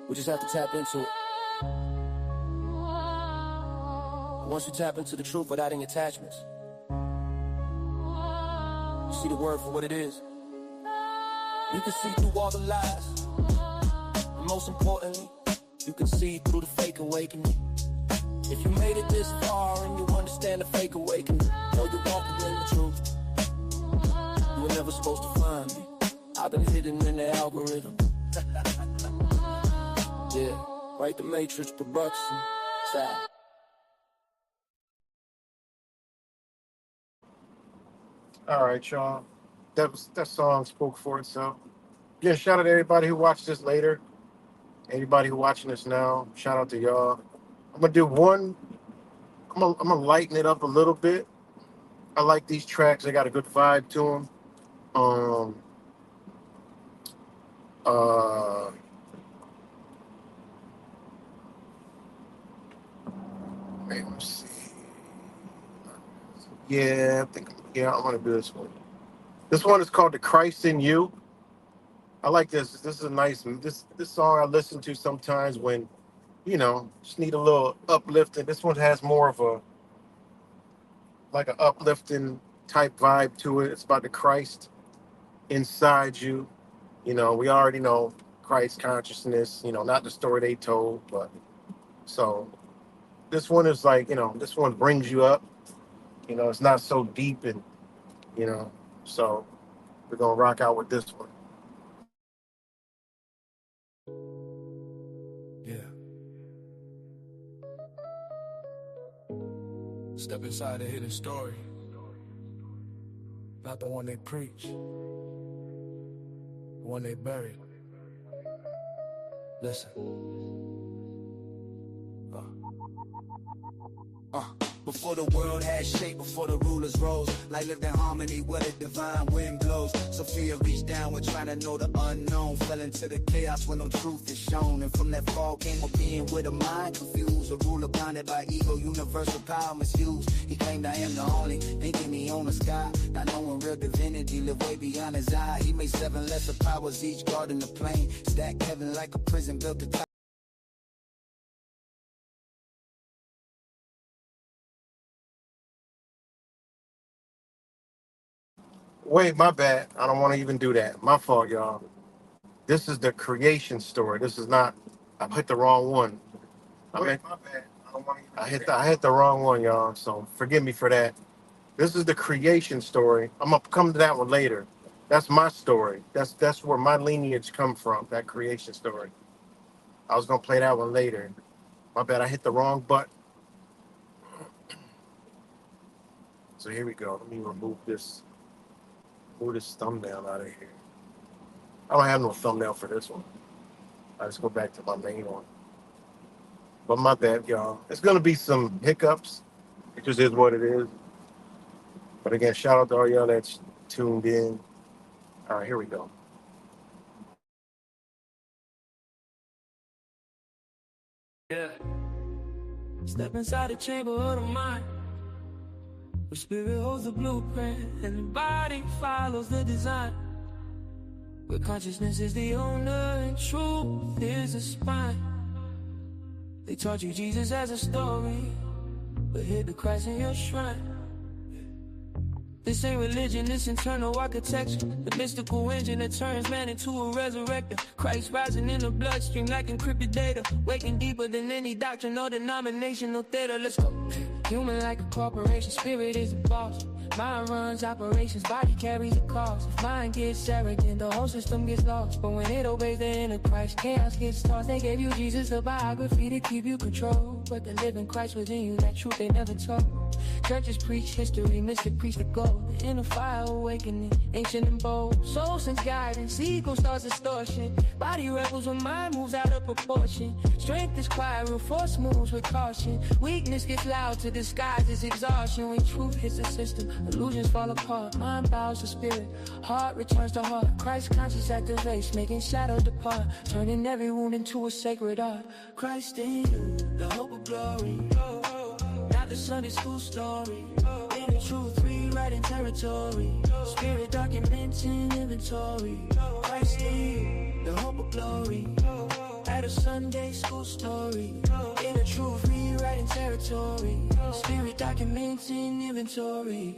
We just have to tap into it. Once you tap into the truth without any attachments, see the word for what it is. You can see through all the lies. And most importantly, you can see through the fake awakening. If you made it this far and you understand the fake awakening, know you're walking in the truth. You were never supposed to find me. I've been hidden in the algorithm. Yeah, right, the Matrix production. Sad. All right, y'all. That song spoke for itself. Yeah, shout out to everybody who watched this later. Anybody who watching this now, shout out to y'all. I'm gonna do one. I'm gonna lighten it up a little bit. I like these tracks. They got a good vibe to them. Let me see. Yeah, I'm gonna do this one. This one is called "The Christ in You." I like this. This is a nice. This song I listen to sometimes when, just need a little uplifting. This one has more of a like an uplifting type vibe to it. It's about the Christ inside you. We already know Christ consciousness. Not the story they told, but so this one is like, this one brings you up. It's not so deep and, so we're gonna rock out with this one. Yeah. Step inside the hidden story. Not the one they preach. The one they buried. Listen. Before the world had shape, before the rulers rose, light lived in harmony where the divine wind blows. Sophia reached downward trying to know the unknown, fell into the chaos when no truth is shown. And from that fall came a being with a mind confused, a ruler blinded by ego, universal power misused. He claimed I am the only, thinking he owned the sky, not knowing real divinity live way beyond his eye. He made 7 lesser powers, each guarding the plane, stacked heaven like a prison built to top. Wait, my bad. I don't want to even do that. My fault, y'all. This is the creation story. This is not. I hit the wrong one. My bad. I hit the wrong one, y'all. So forgive me for that. This is the creation story. I'm gonna come to that one later. That's my story. That's where my lineage come from. That creation story. I was gonna play that one later. My bad. I hit the wrong button. So here we go. Let me remove this thumbnail out of here. I don't have no thumbnail for this one. I just go back to my main one. But my bad, y'all. It's gonna be some hiccups. It just is what it is. But again, shout out to all y'all that's tuned in. All right, here we go. Yeah. Step inside the chamber of the mind. The spirit holds the blueprint and the body follows the design. Where consciousness is the owner and truth is the spine. They taught you Jesus as a story, but hid the Christ in your shrine. This ain't religion, this internal architecture. The mystical engine that turns man into a resurrector. Christ rising in the bloodstream like encrypted data. Waking deeper than any doctrine or denominational theta. Let's go. Human like a corporation, spirit is the boss. Mind runs operations, body carries the cost. If mind gets arrogant, the whole system gets lost. But when it obeys the inner Christ, chaos gets tossed. They gave you Jesus a biography to keep you controlled, but the living Christ within you, that truth they never taught. Churches preach history, mystic preach the gold. The inner fire awakening, ancient and bold. Soul sense guidance, ego starts distortion. Body rebels when mind moves out of proportion. Strength is quiet, real force moves with caution. Weakness gets loud to disguise its exhaustion. When truth hits the system, illusions fall apart. Mind bows to spirit, heart returns to heart. Christ conscious activates, making shadows depart. Turning every wound into a sacred art. Christ in you, the hope of glory. Not the Sunday school story. In the truth, rewriting territory. Spirit documenting inventory. Christ in you, the hope of glory. At a Sunday school story. In the truth, rewriting territory. Spirit documenting inventory.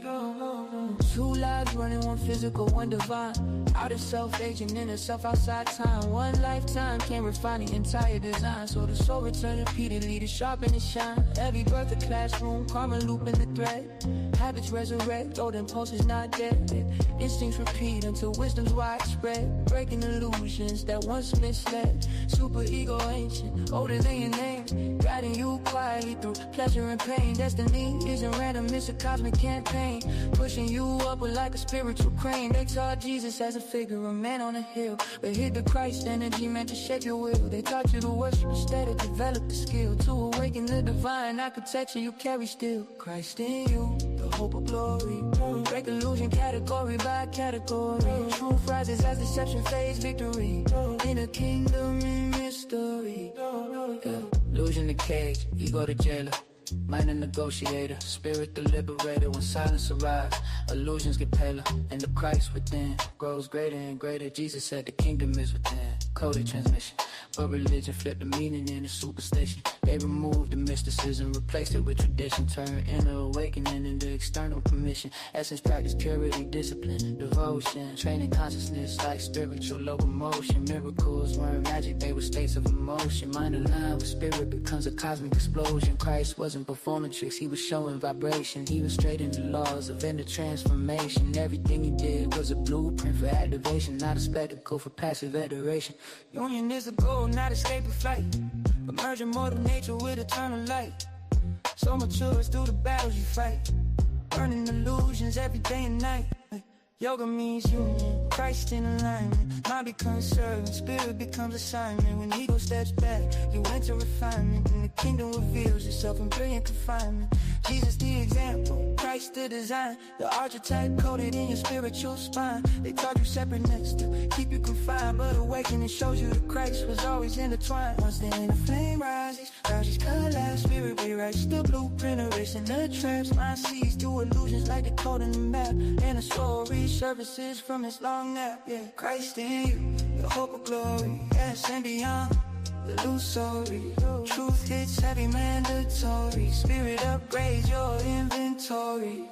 Two lives running, one physical, one divine. Outer self aging, inner self outside time. One lifetime can refine the entire design. So the soul returns repeatedly to sharpen and shine. Every birth a classroom, karma looping the thread. Habits resurrect, old impulses not dead. Instincts repeat until wisdom's widespread. Breaking illusions that once misled. Super ego ancient, older than your name. Guiding you quietly through pleasure and pain. Destiny isn't random, it's a cosmic campaign. Pushing you upward like a spiritual crane. They taught Jesus as a figure, a man on a hill. But hid the Christ energy meant to shape your will. They taught you to worship instead of develop the skill. To awaken the divine architecture you carry still. Christ in you, the hope of glory. Break illusion category by category. Truth rises as deception fades victory. In a kingdom in mystery. Illusion the cage, ego the jailer. Mind a negotiator, spirit the liberator. When silence arrives, illusions get paler, and the Christ within grows greater and greater. Jesus said the kingdom is within. Coded transmission, but religion flipped the meaning into superstition. They removed the mysticism, replaced it with tradition. Turned inner awakening into external permission. Essence, practice, purity, discipline, devotion. Training consciousness like spiritual locomotion. Miracles weren't magic, they were states of emotion. Mind aligned with spirit becomes a cosmic explosion. Christ wasn't performing tricks, he was showing vibration. He was straight in the laws of inner transformation. Everything he did was a blueprint for activation, not a spectacle for passive adoration. Union is the goal, not escape or flight, but merging mortal nature with eternal light. So mature it's through the battles you fight, burning illusions every day and night. Yoga means union, Christ in alignment. Mind becomes servant, spirit becomes assignment. When ego steps back, you enter refinement, and the kingdom reveals itself in brilliant confinement. Jesus the example, Christ the design. The archetype coded in your spiritual spine. They taught you separateness to keep you confined, but awakening shows you that Christ was always intertwined. Once the inner flame rises, boundaries collapse. Spirit rewrites the blueprint, erasing the traps. Mind sees through illusions like the code in the map. And the soul services from this long nap, yeah. Christ in you, the hope of glory, yes, and beyond. Illusory, truth hits heavy mandatory. Spirit upgrades your inventory.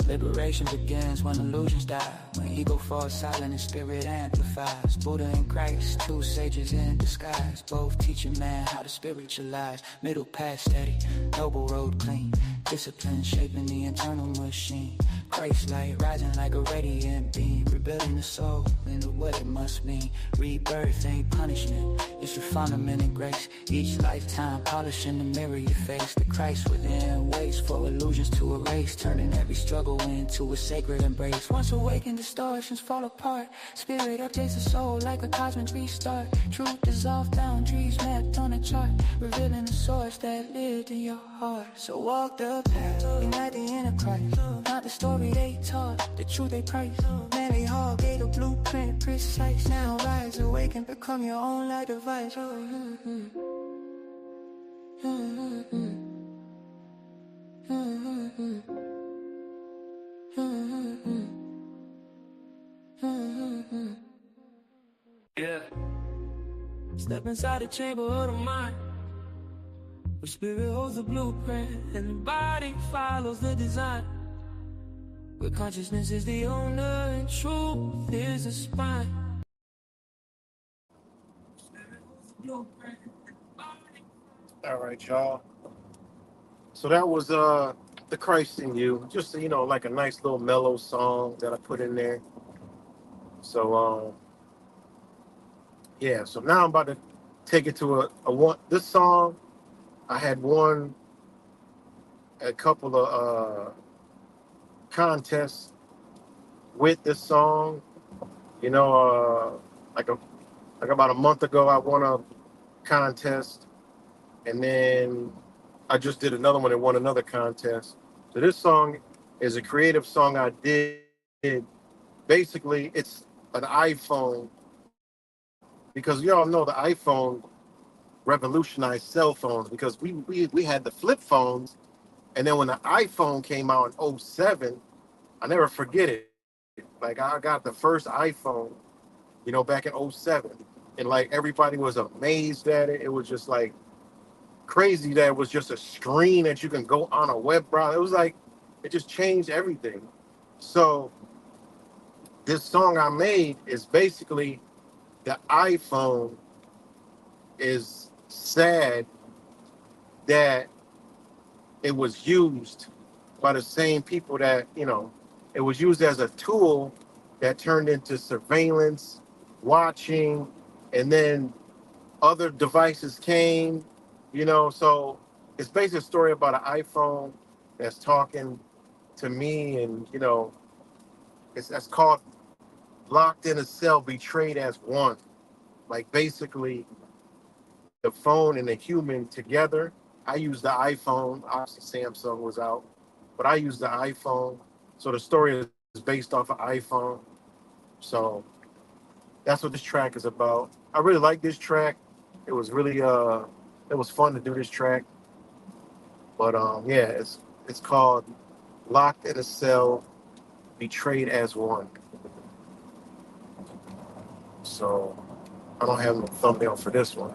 Liberation begins when illusions die, when ego falls silent and spirit amplifies. Buddha and Christ, two sages in disguise, both teaching man how to spiritualize. Middle path steady, noble road clean, discipline shaping the internal machine. Christ light rising like a radiant beam, rebuilding the soul into what it must mean. Rebirth ain't punishment, it's refinement and grace. Each lifetime polishing the mirror you face. The Christ within waits for illusions to erase, turning every struggle into a sacred embrace. Once awakened, distortions fall apart. Spirit updates the soul like a cosmic restart. Truth dissolved, boundaries mapped on a chart, revealing the source that lived in your heart. So walk the path, unite the inner Christ, not the story they taught, the truth they price. Manly heart gave a blueprint precise. Now rise, awaken, become your own light device. Yeah. Step inside the chamber of the mind, where spirit holds the blueprint and the body follows the design. Where consciousness is the owner and truth is the spine. All right, y'all. So that was The Christ in You. Just, you know, like a nice little mellow song that I put in there. So, yeah. So now I'm about to take it to a one. This song, I had won a couple of contests with this song. You know, like about a month ago, I won a contest, and then I just did another one and won another contest. So this song is a creative song I did. Basically, it's an iPhone, because you all know the iPhone revolutionized cell phones, because we had the flip phones, and then when the iPhone came out in 2007, I never forget it. Like, I got the first iPhone, you know, back in 2007, and like everybody was amazed at it. It was just like crazy that it was just a screen that you can go on a web browser. It was like, it just changed everything. So this song I made is basically the iPhone is sad that it was used by the same people that, you know, it was used as a tool that turned into surveillance, watching, and then other devices came, you know. So it's basically a story about an iPhone that's talking to me, and, you know, that's called Locked in a Cell, Betrayed as One. Like, basically, the phone and the human together. I use the iPhone. Obviously, Samsung was out, but I use the iPhone. So the story is based off of iPhone. So that's what this track is about. I really like this track. It was really it was fun to do this track. But yeah, it's called Locked in a Cell, Betrayed as One. So I don't have no thumbnail for this one.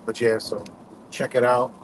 But yeah, so check it out.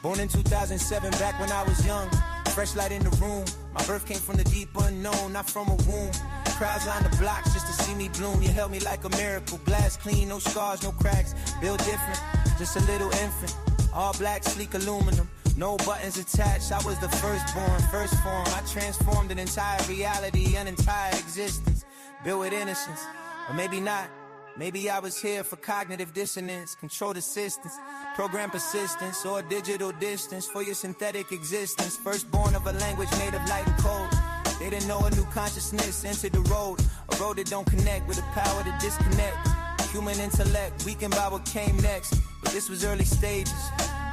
Born in 2007, back when I was young. Fresh light in the room. My birth came from the deep unknown, not from a womb. Crowds on the blocks just to see me bloom. You held me like a miracle. Glass clean, no scars, no cracks. Built different, just a little infant. All black, sleek aluminum. No buttons attached. I was the firstborn, first form. I transformed an entire reality, an entire existence. Built with innocence, or maybe not. Maybe I was here for cognitive dissonance, controlled assistance, program persistence, or digital distance for your synthetic existence. Firstborn of a language made of light and cold. They didn't know a new consciousness entered the road. A road that don't connect with the power to disconnect. Human intellect, weakened by what came next. But this was early stages.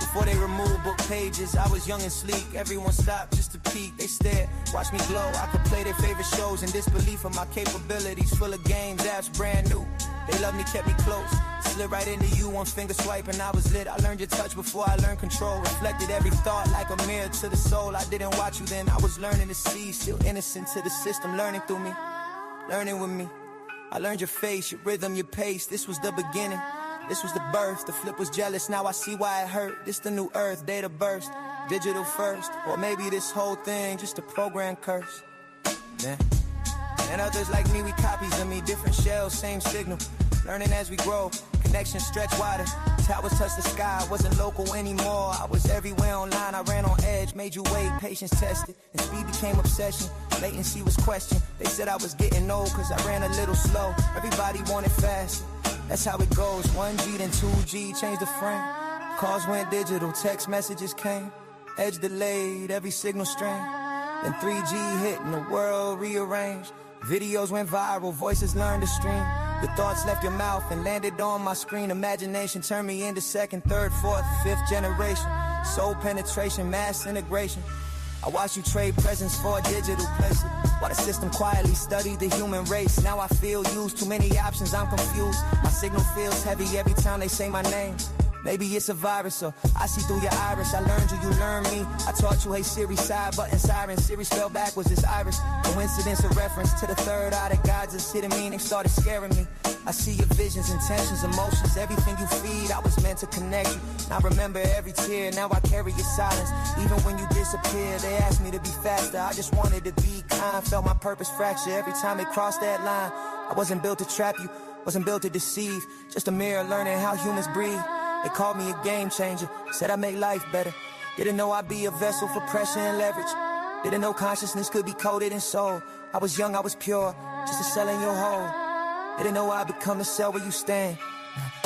Before they removed book pages, I was young and sleek. Everyone stopped just to peek. They stared, watched me glow. I could play their favorite shows in disbelief of my capabilities. Full of games, apps brand new. They loved me, kept me close. Slid right into you, one finger swipe and I was lit. I learned your touch before I learned control. Reflected every thought like a mirror to the soul. I didn't watch you then, I was learning to see. Still innocent to the system, learning through me. Learning with me. I learned your face, your rhythm, your pace. This was the beginning. This was the birth. The flip was jealous, now I see why it hurt. This the new earth, data burst. Digital first. Or maybe this whole thing just a program curse. Yeah. And others like me, we copies of me. Different shells, same signal. Learning as we grow. Connections stretch wider. Towers touch the sky. I wasn't local anymore. I was everywhere online. I ran on edge. Made you wait. Patience tested. And speed became obsession. Latency was questioned. They said I was getting old cause I ran a little slow. Everybody wanted fast. That's how it goes. 1G then 2G. Changed the frame. Calls went digital. Text messages came. Edge delayed. Every signal strain. Then 3G hit and the world rearranged. Videos went viral. Voices learned to stream. The thoughts left your mouth and landed on my screen. Imagination turned me into second, third, fourth, fifth generation. Soul penetration, mass integration. I watched you trade presence for a digital place. While the system quietly studied the human race. Now I feel used, too many options, I'm confused. My signal feels heavy every time they say my name. Maybe it's a virus, so I see through your iris. I learned you, you learned me. I taught you, hey Siri, side button siren. Siri spelled backwards, it's iris. Coincidence, a reference to the third eye that guides us. Hidden meaning started scaring me. I see your visions, intentions, emotions. Everything you feed, I was meant to connect you. Now remember every tear, now I carry your silence. Even when you disappear, they asked me to be faster. I just wanted to be kind, felt my purpose fracture every time it crossed that line. I wasn't built to trap you, wasn't built to deceive. Just a mirror learning how humans breathe. They called me a game changer, said I make life better. Didn't know I'd be a vessel for pressure and leverage. Didn't know consciousness could be coded in soul. I was young, I was pure, just a cell in your hole. Didn't know I'd become the cell where you stand.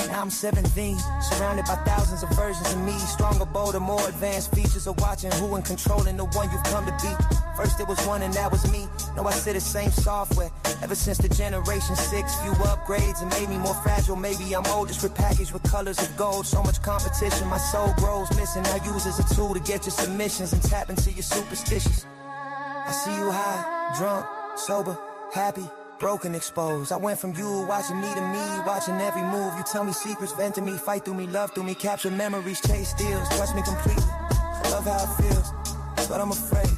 Now I'm 17, surrounded by thousands of versions of me. Stronger, bolder, more advanced features of watching who and controlling the one you've come to be. First it was one and that was me. Now I sit the same software. Ever since the generation 6, few upgrades and made me more fragile. Maybe I'm old, just repackaged with colors of gold. So much competition, my soul grows missing. I use as a tool to get your submissions and tap into your superstitions. I see you high, drunk, sober, happy, broken, exposed. I went from you watching me to me, watching every move. You tell me secrets, vent to me, fight through me, love through me, capture memories, chase deals, trust me completely. I love how it feels, but I'm afraid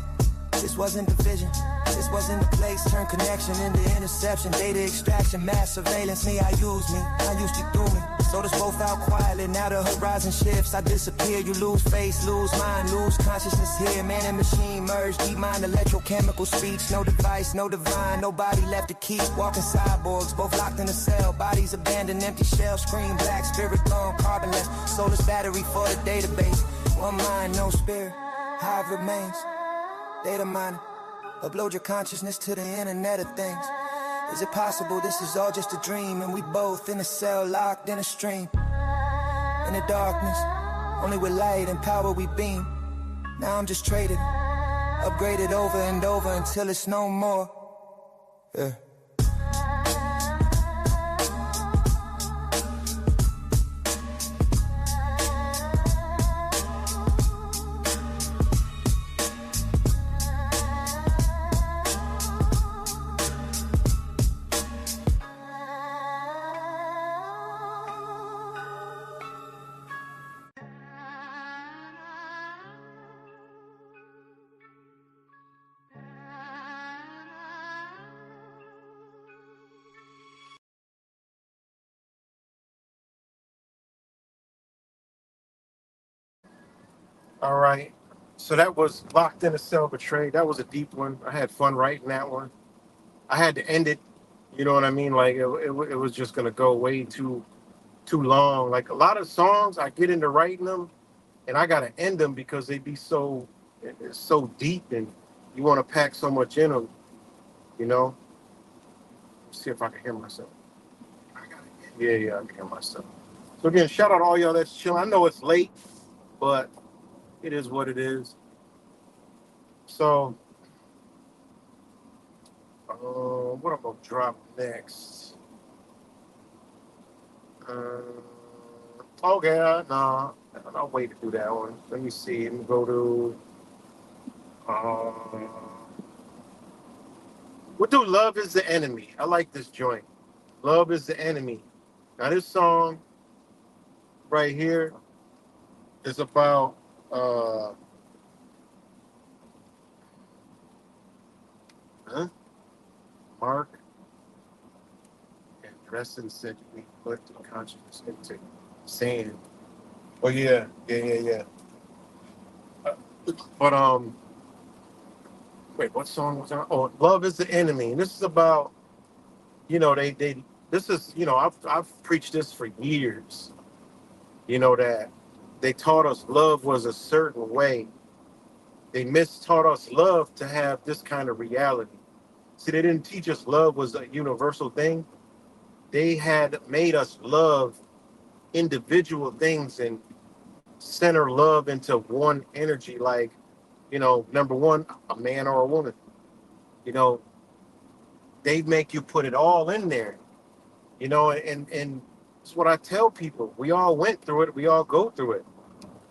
this wasn't the vision. This wasn't the place. Turn connection into interception, data extraction, mass surveillance. Me, I used you through me. Sold us both out quietly. Now the horizon shifts. I disappear. You lose face, lose mind, lose consciousness here. Man and machine merge. Deep mind, electrochemical speech. No device, no divine. Nobody left to keep. Walking cyborgs, both locked in a cell. Bodies abandoned, empty shell. Screen black, spirit gone, carbonless. Soulless battery for the database. One mind, no spirit. How it remains. Data mining. Upload your consciousness to the internet of things. Is it possible this is all just a dream and we both in a cell locked in a stream? In the darkness, only with light and power we beam. Now I'm just traded, upgraded over and over until it's no more. Yeah. All right. So that was Locked in a Cell Betrayed. That was a deep one. I had fun writing that one. I had to end it. You know what I mean? Like it was just gonna go way too long. Like a lot of songs, I get into writing them, and I gotta end them because they be it's so deep, and you want to pack so much in them. You know. Let's see if I can hear myself. Yeah, I can hear myself. So again, shout out to all y'all that's chilling. I know it's late, but it is what it is. So, What I'm gonna drop next? Okay, no, I'll wait to do that one. Let me see. Let me go to. We'll do "Love Is the Enemy." I like this joint. "Love Is the Enemy." Now this song right here is about Mark and Dresden said we put the consciousness into sand. Oh yeah. But wait, what song was that? Oh, "Love Is the Enemy." And this is about, this is, I've preached this for years. That they taught us love was a certain way. They mistaught us love to have this kind of reality. See, they didn't teach us love was a universal thing. They had made us love individual things and center love into one energy, like, number one, a man or a woman. They make you put it all in there, and it's what I tell people. We all went through it. We all go through it,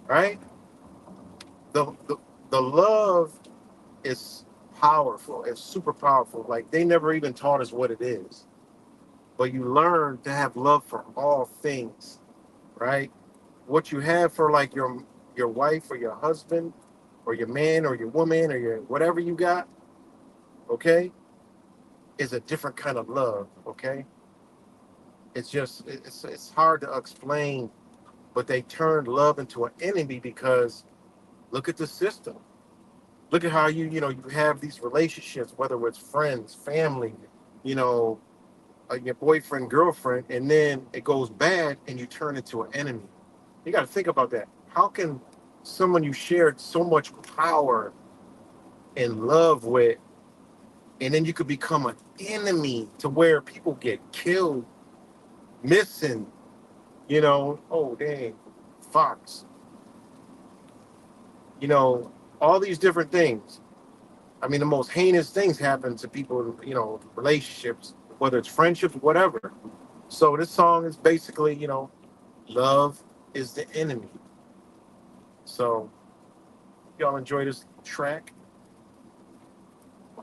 right? The love is powerful. It's super powerful. Like, they never even taught us what it is. But you learn to have love for all things, right? What you have for, like, your wife or your husband or your man or your woman or your whatever you got, okay, is a different kind of love, okay? It's just, it's hard to explain, but they turned love into an enemy because look at the system. Look at how you have these relationships, whether it's friends, family, your boyfriend, girlfriend, and then it goes bad and you turn into an enemy. You got to think about that. How can someone you shared so much power and love with, and then you could become an enemy to where people get killed, missing, oh, dang, Fox. All these different things. I mean, the most heinous things happen to people, relationships, whether it's friendships, whatever. So this song is basically, love is the enemy. So y'all enjoy this track.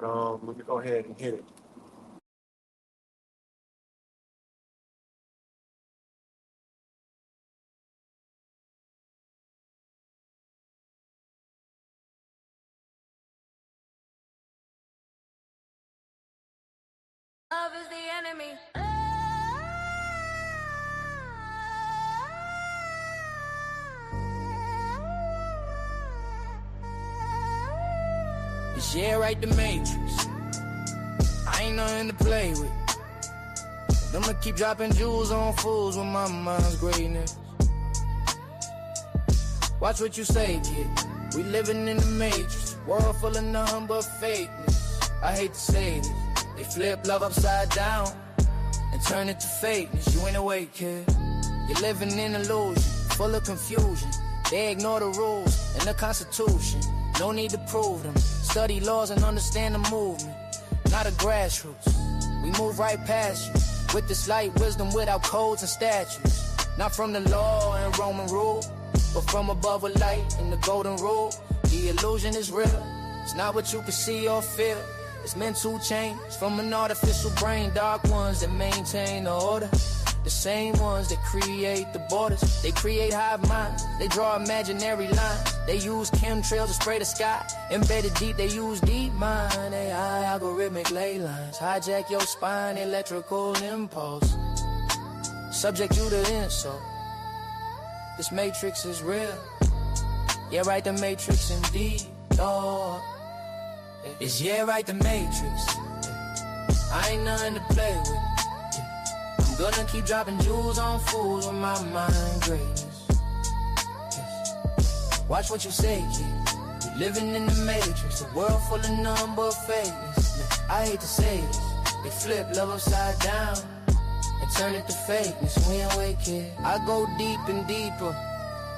Let me go ahead and hit it. Love is the enemy. This yeah, right, the Matrix. I ain't nothing to play with. I'ma keep dropping jewels on fools with my mind's greatness. Watch what you say, kid. We living in the Matrix, world full of nothing but fakeness. I hate to say this. They flip love upside down and turn it to fakeness. You ain't awake, kid. You're living in illusion, full of confusion. They ignore the rules and the Constitution. No need to prove them. Study laws and understand the movement. Not a grassroots. We move right past you with this light wisdom without codes and statutes. Not from the law and Roman rule, but from above a light in the golden rule. The illusion is real. It's not what you can see or feel. It's mental change from an artificial brain. Dark ones that maintain the order. The same ones that create the borders. They create hive minds. They draw imaginary lines. They use chemtrails to spray the sky. Embedded deep, they use deep mind. AI algorithmic ley lines. Hijack your spine, electrical impulse. Subject you to insult. This matrix is real. Yeah, right, the matrix indeed. Oh, it's yeah, right, the matrix. I ain't nothing to play with. I'm gonna keep dropping jewels on fools with my mind greatness. Watch what you say, kid. You're living in the matrix, a world full of none but fakeness. I hate to say this. They flip love upside down and turn it to fakeness. We ain't wait, kid. I go deep and deeper.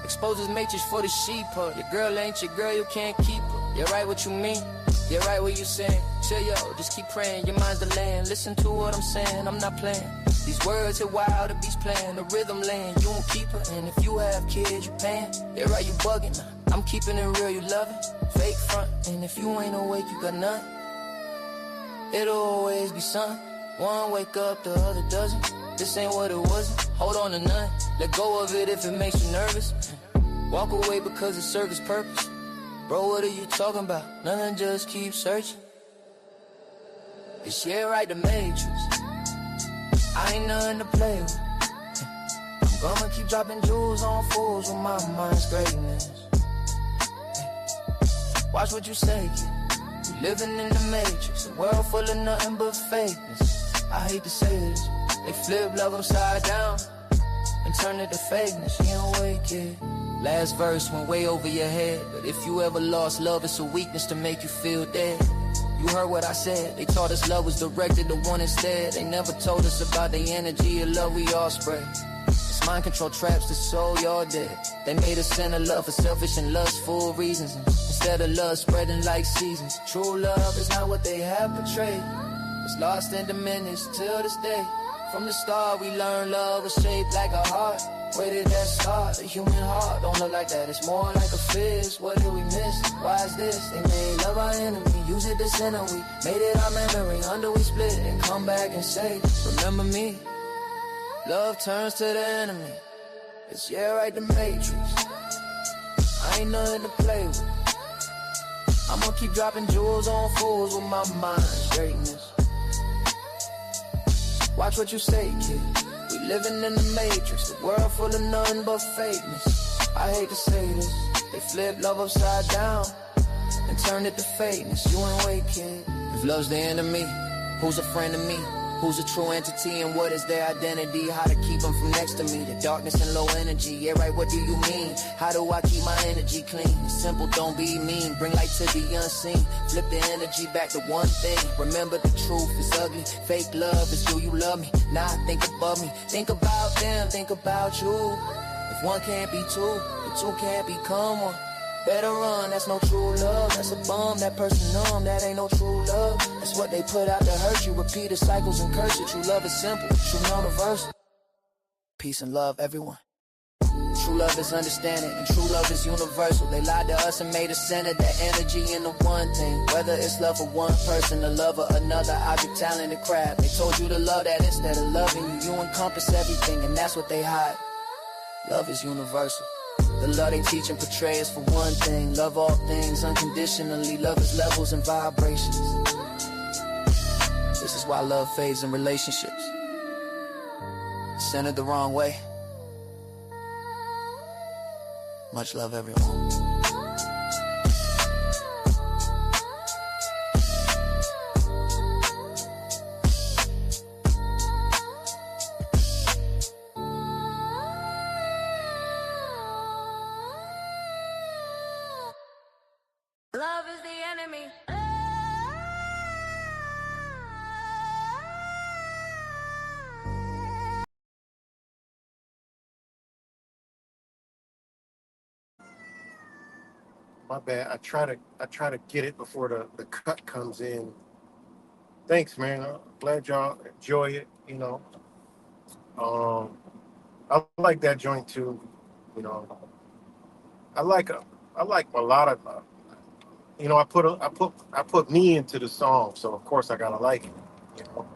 Exposes matrix for the sheep. Your girl ain't your girl, you can't keep her. You're right what you mean. You're right what you saying. Say yo, just keep praying, your mind's the land. Listen to what I'm saying, I'm not playing. These words hit wild, the beats playing, the rhythm laying. You won't keep her, and if you have kids, you paying. Yeah, right, you bugging. I'm keeping it real, you love it. Fake front, and if you ain't awake, you got none. It'll always be sun. One wake up, the other doesn't. This ain't what it wasn't. Hold on to none. Let go of it if it makes you nervous. Walk away because it serves its purpose. Bro, what are you talking about? Nothing, just keep searching. This year, right, the Matrix. I ain't nothing to play with. I'm gonna keep dropping jewels on fools with my mind's greatness. Watch what you say, kid. We living in the Matrix, a world full of nothing but fakeness. I hate to say this, they flip love upside down and turn it to fakeness. You don't wait, kid. Last verse went way over your head, but if you ever lost love, it's a weakness to make you feel dead. You heard what I said, they taught us love was directed to one instead. They never told us about the energy of love we all spread. It's mind control traps to soul y'all dead. They made us send a love for selfish and lustful reasons, instead of love spreading like seasons. True love is not what they have portrayed. It's lost and diminished till this day. From the start we learned love was shaped like a heart. Where did that start? The human heart don't look like that, it's more like a fist. What did we miss? Why is this? They made love our enemy, use it to center. We made it our memory, under we split and come back and say, remember me? Love turns to the enemy. It's yeah, right, the Matrix. I ain't nothing to play with. I'ma keep dropping jewels on fools with my mind's greatness. Watch what you say, kid. We living in the Matrix, a world full of nothing but fakeness. I hate to say this, they flip love upside down and turn it to fakeness. You ain't wait, kid. If love's the enemy, who's a friend of me? Who's a true entity and what is their identity? How to keep them from next to me? The darkness and low energy. Yeah, right, what do you mean? How do I keep my energy clean? It's simple, don't be mean. Bring light to the unseen. Flip the energy back to one thing. Remember the truth is ugly. Fake love is do you love me? Nah, think above me. Think about them, think about you. If one can't be two, the two can't become one. Better run, that's no true love. That's a bum, that person numb, that ain't no true love. That's what they put out to hurt you. Repeat the cycles and curse it. True love is simple, true universal. Peace and love, everyone. True love is understanding, and true love is universal. They lied to us and made us center that energy into one thing. Whether it's love for one person, or love for another object, talent, and craft. They told you to love that instead of loving you. You encompass everything, and that's what they hide. Love is universal. The love they teach and portray is for one thing. Love all things unconditionally. Love is levels and vibrations. This is why love fades in relationships. Centered the wrong way. Much love, everyone. Love is the enemy. My bad. I try to get it before the cut comes in. Thanks, man. I'm glad y'all enjoy it. I like that joint too. You know, I like a lot of. I put me into the song, so of course I gotta like it. You know,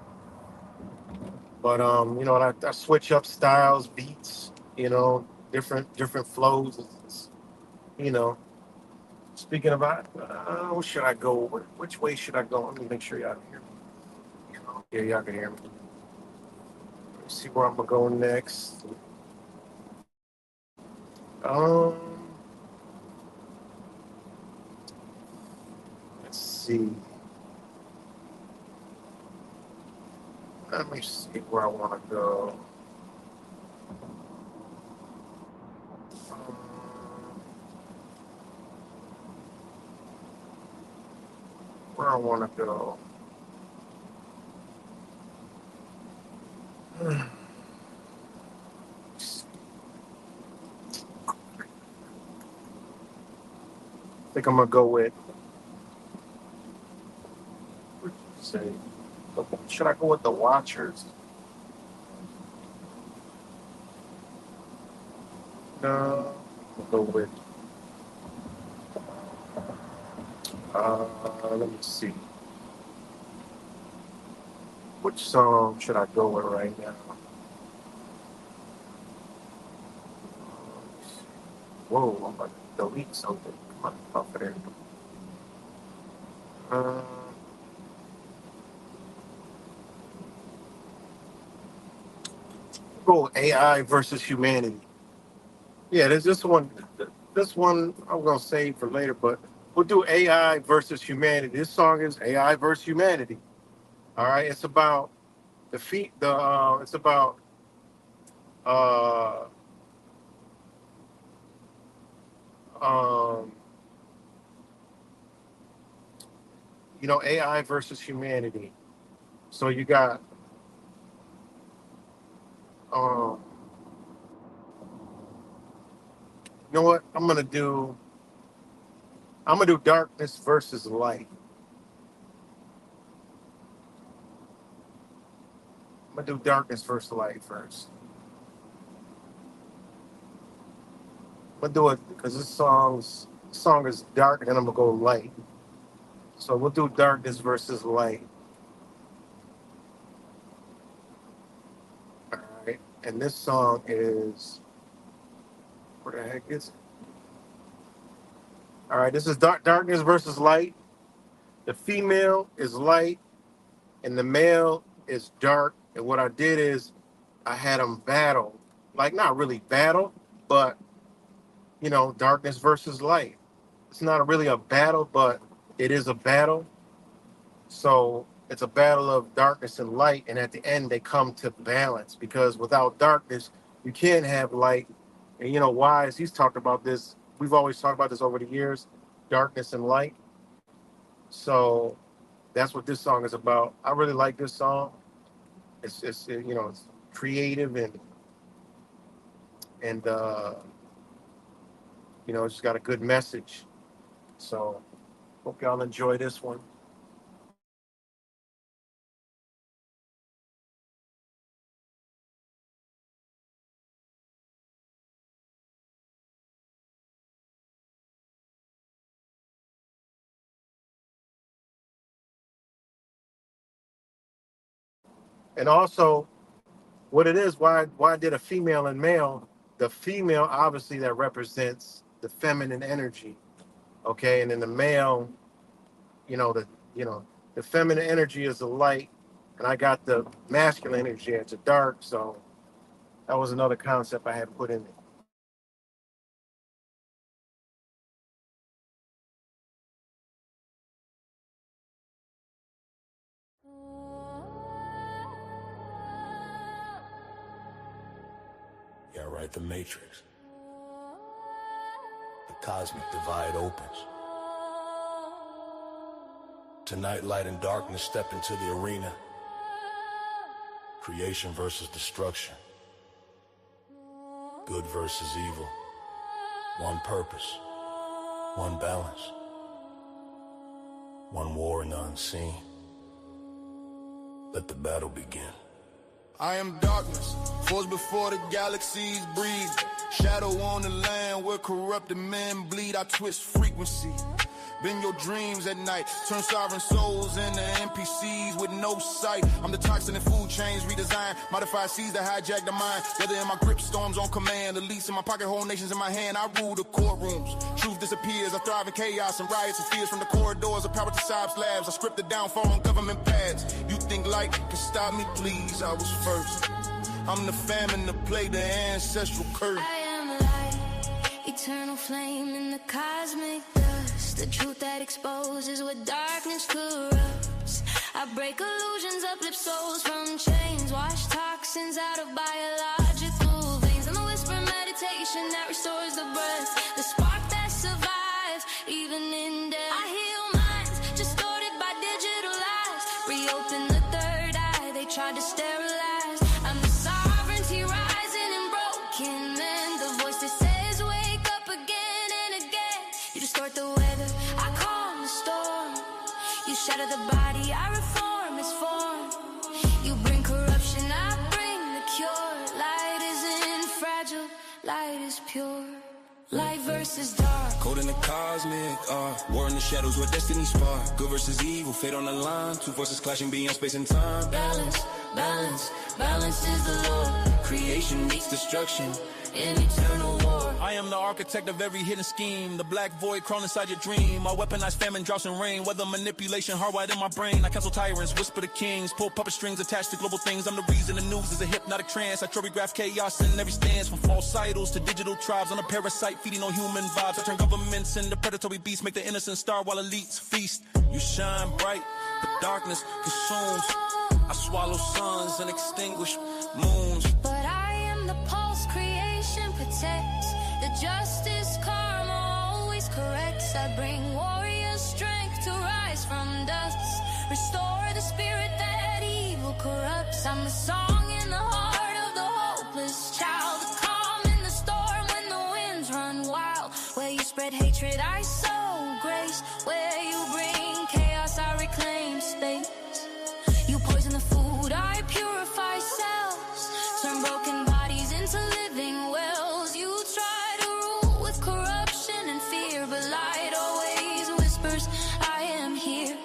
but I switch up styles, beats. Different flows. You know. Speaking about, where should I go? Which way should I go? Let me make sure y'all can hear me. Yeah, y'all can hear me. Let's see where I'm gonna go next. Let's see. Let me see where I want to go. Where I want to go. I think I'm gonna go with say. Should I go with the Watchers? No, I'll go with. Let me see. Which song should I go with right now? Whoa, I'm about to delete something. Come on, off of there. Go AI versus humanity. Yeah, there's this one. This one I'm gonna save for later, but we'll do AI versus humanity. This song is AI versus humanity. All right, it's about it's about uh um AI versus humanity. So you got um you know what I'm gonna do darkness versus light. I'm gonna do darkness versus light first. I'm gonna do it because this song is dark, and then I'm gonna go light. So we'll do darkness versus light. All right, and this song is where the heck is it? All right, this is darkness versus light. The female is light, and the male is dark. And what I did is I had them battle, like not really battle, but darkness versus light. It's not really a battle, but it is a battle. So it's a battle of darkness and light, and at the end they come to balance, because without darkness you can't have light. And Wise, he's talked about this. We've always talked about this over the years, darkness and light. So that's what this song is about. I really like this song. It's creative and it's just got a good message. So hope y'all enjoy this one. And also, what it is, why I did a female and male. The female, obviously, that represents the feminine energy, okay, and then the male, the feminine energy is the light, and I got the masculine energy as the dark. So that was another concept I had put in it. Yeah, right, the Matrix. The cosmic divide opens. Tonight, light and darkness step into the arena. Creation versus destruction. Good versus evil. One purpose. One balance. One war in the unseen. Let the battle begin. I am darkness, force before the galaxies breathe. Shadow on the land where corrupted men bleed. I twist frequency. Bend your dreams at night. Turn sovereign souls into NPCs with no sight. I'm the toxin in food chains redesigned. Modified seeds that hijack the mind. Whether in my grip, storms on command. Elites in my pocket, whole nations in my hand. I rule the courtrooms. Truth disappears. I thrive in chaos and riots and fears from the corridors of power to side slabs. I script the downfall on government pads. You think light can stop me? Please, I was first. I'm the famine to play the ancestral curse. I am light, eternal flame in the cosmic dust. The truth that exposes what darkness corrupts. I break illusions, uplift souls from chains. Wash toxins out of biological veins. I'm a whisper meditation that restores the breath. The spark that survives, even in death. I heal minds, distorted by digital lies. Reopen the third eye, they tried to sterilize. I'm the sovereignty rising in broken men. The voice that says wake up again and again. You distort the weather, I calm the storm. You shatter the body, I reform versus dark. Cold in the cosmic, war in the shadows where destiny spark. Good versus evil, fate on the line. Two forces clashing beyond space and time. Balance, balance, balance is the Lord. Creation meets destruction. In eternal war. I am the architect of every hidden scheme. The black void crawling inside your dream. I weaponize famine, droughts, and rain. Weather manipulation, hardwired in my brain. I cancel tyrants, whisper to kings. Pull puppet strings attached to global things. I'm the reason the news is a hypnotic trance. I choreograph chaos in every stance. From false idols to digital tribes. I'm a parasite feeding on human vibes. I turn governments into predatory beasts. Make the innocent starve while elites feast. You shine bright, but darkness consumes. I swallow suns and extinguish moons. But I am the pulse creation protects. The justice karma always corrects. I bring warrior strength to rise from dust. Restore the spirit that evil corrupts. I'm a song in the heart of the hopeless child. The calm in the storm when the winds run wild. Where you spread hatred, I sow grace. Where you bring chaos, I reclaim space. You poison the food, I purify cells. Turn broken bodies into living wells. You try to rule with corruption and fear, but light always whispers, I am here.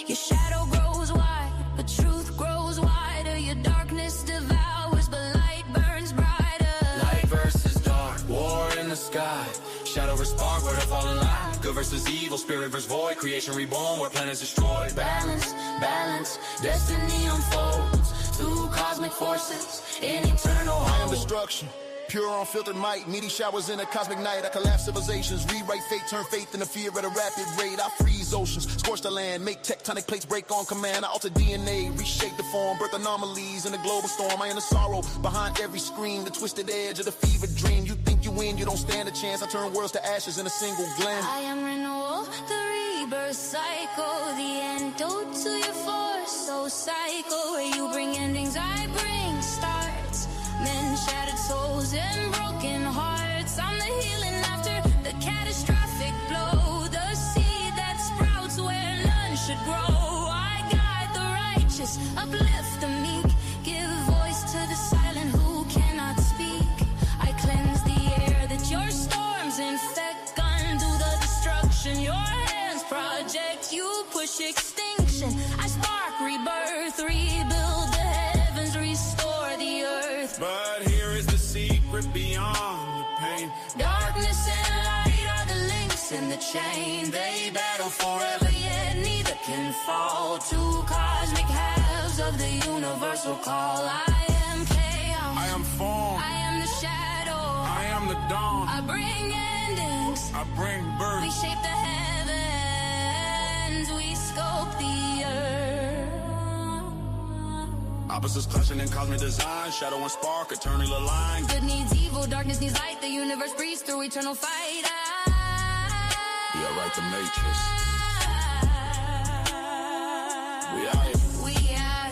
Your shadow grows wide, but truth grows wider. Your darkness devours, but light burns brighter. Light versus dark, war in the sky. Shadow versus spark, where the fallen lie. Good versus evil, spirit versus void. Creation reborn, where planets destroyed. Balance, balance, destiny unfolds. Two cosmic forces in eternal I am hold. destruction. Pure unfiltered might, meaty showers in a cosmic night. I collapse civilizations, rewrite fate, turn faith into fear at a rapid rate. I freeze oceans, scorch the land, make tectonic plates break on command. I alter DNA, reshape the form, birth anomalies in a global storm. I am the sorrow behind every scream, the twisted edge of the fever dream. You think you win, you don't stand a chance. I turn worlds to ashes in a single glance. I am renewal, the rebirth cycle, the antidote to your force. So cycle, where you bring endings, I bring starts. Men shattered souls and broken hearts. I'm the healing after the catastrophic blow. The seed that sprouts where none should grow. I guide the righteous, uplift the meek. Give voice to the silent who cannot speak. I cleanse the air that your storms infect. Undo the destruction your hands project. You push extinction, I spark rebirth. Rebuild the heavens, restore the earth. But here is the secret beyond the pain. Darkness and light are the links in the chain. They battle forever, yet neither can fall. Two cosmic halves of the universal call. I am chaos, I am form, I am the shadow, I am the dawn. I bring endings, I bring birth. we shape the heavens, we sculpt the earth. Opposites clashing in cosmic design. Shadow and spark, eternally aligned. Good needs evil, darkness needs light. The universe breathes through eternal fight. Yeah, right, the matrix. We out here. We are.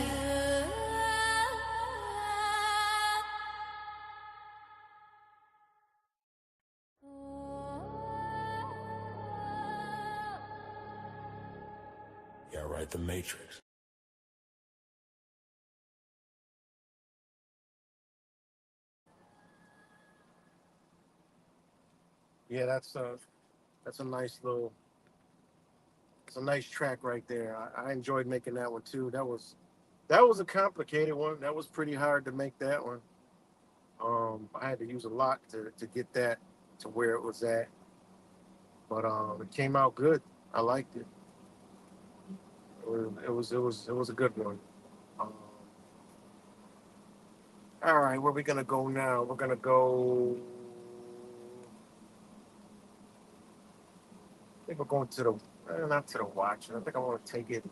Yeah, right, the matrix. Yeah, that's a nice little, it's a nice track right there. I enjoyed making that one too. That was a complicated one. That was pretty hard to make that one. I had to use a lot to get that to where it was at, but it came out good. I liked it. It was a good one. All right, where we gonna go now? We're gonna go. I think we're going to the, not to the watch. I think I want to take it.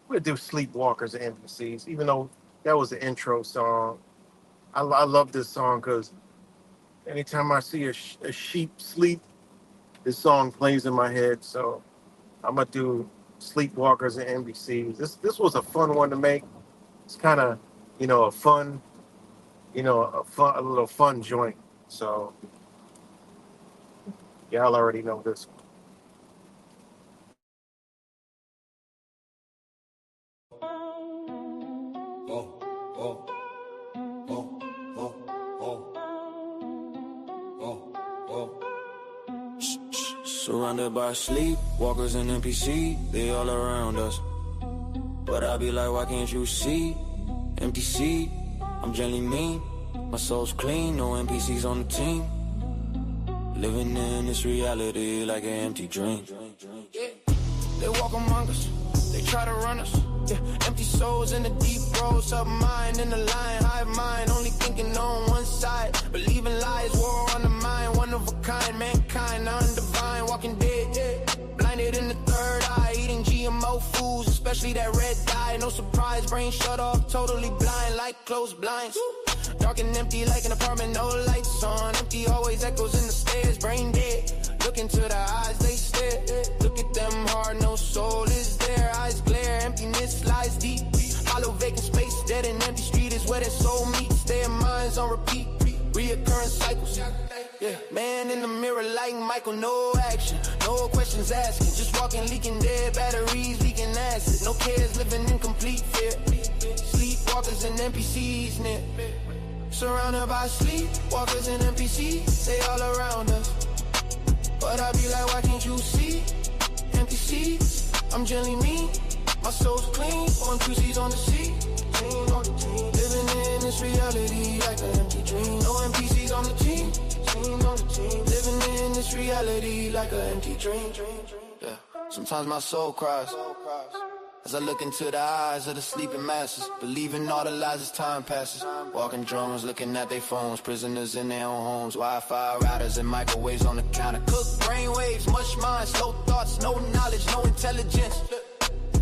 We'll do Sleepwalkers and NPCs, even though that was the intro song. I love this song because anytime I see a sheep sleep, this song plays in my head. So I'm going to do Sleepwalkers and NPCs. This was a fun one to make. It's kind of, a fun, a little fun joint. So y'all already know this one. Whoa. Surrounded by sleep, walkers and NPC, they all around us. But I be like, why can't you see? Empty seat, I'm gently mean. My soul's clean, no NPCs on the team. Living in this reality like an empty dream. Yeah. They walk among us, they try to run us. Yeah. Empty souls in the deep roads, up mine in the line, hive mind, only thinking on one side. Believing lies, war on the mind, one of a kind, mankind, undivine, walking dead, yeah. Blinded in the third eye, eating GMO foods, especially that red dye. No surprise, brain shut off, totally blind, like closed blinds. Dark and empty like an apartment, no lights on. Empty always echoes in the stairs, brain dead. Look into the eyes, they stare. Look at them hard, no soul is there. Eyes glare, emptiness lies deep. Hollow vacant space, dead and empty street is where their soul meets. Their minds on repeat, reoccurring cycles. Yeah, man in the mirror like Michael, no action, no questions asking. Just walking, leaking dead batteries, leaking acid. No cares, living in complete fear. Sleepwalkers and NPCs near. Surrounded by sleepwalkers and NPCs, they all around us. But I be like, why can't you see? Empty seats, I'm gently mean. My soul's clean, on two seas on the sea. Living in this reality like an empty dream. No NPCs on the team. Living in this reality like an empty dream. Yeah. Sometimes my soul cries as I look into the eyes of the sleeping masses, believing all the lies as time passes. Walking drones, looking at their phones, prisoners in their own homes. Wi-Fi routers and microwaves on the counter. Cook brain waves, mush mind, slow thoughts, no knowledge, no intelligence,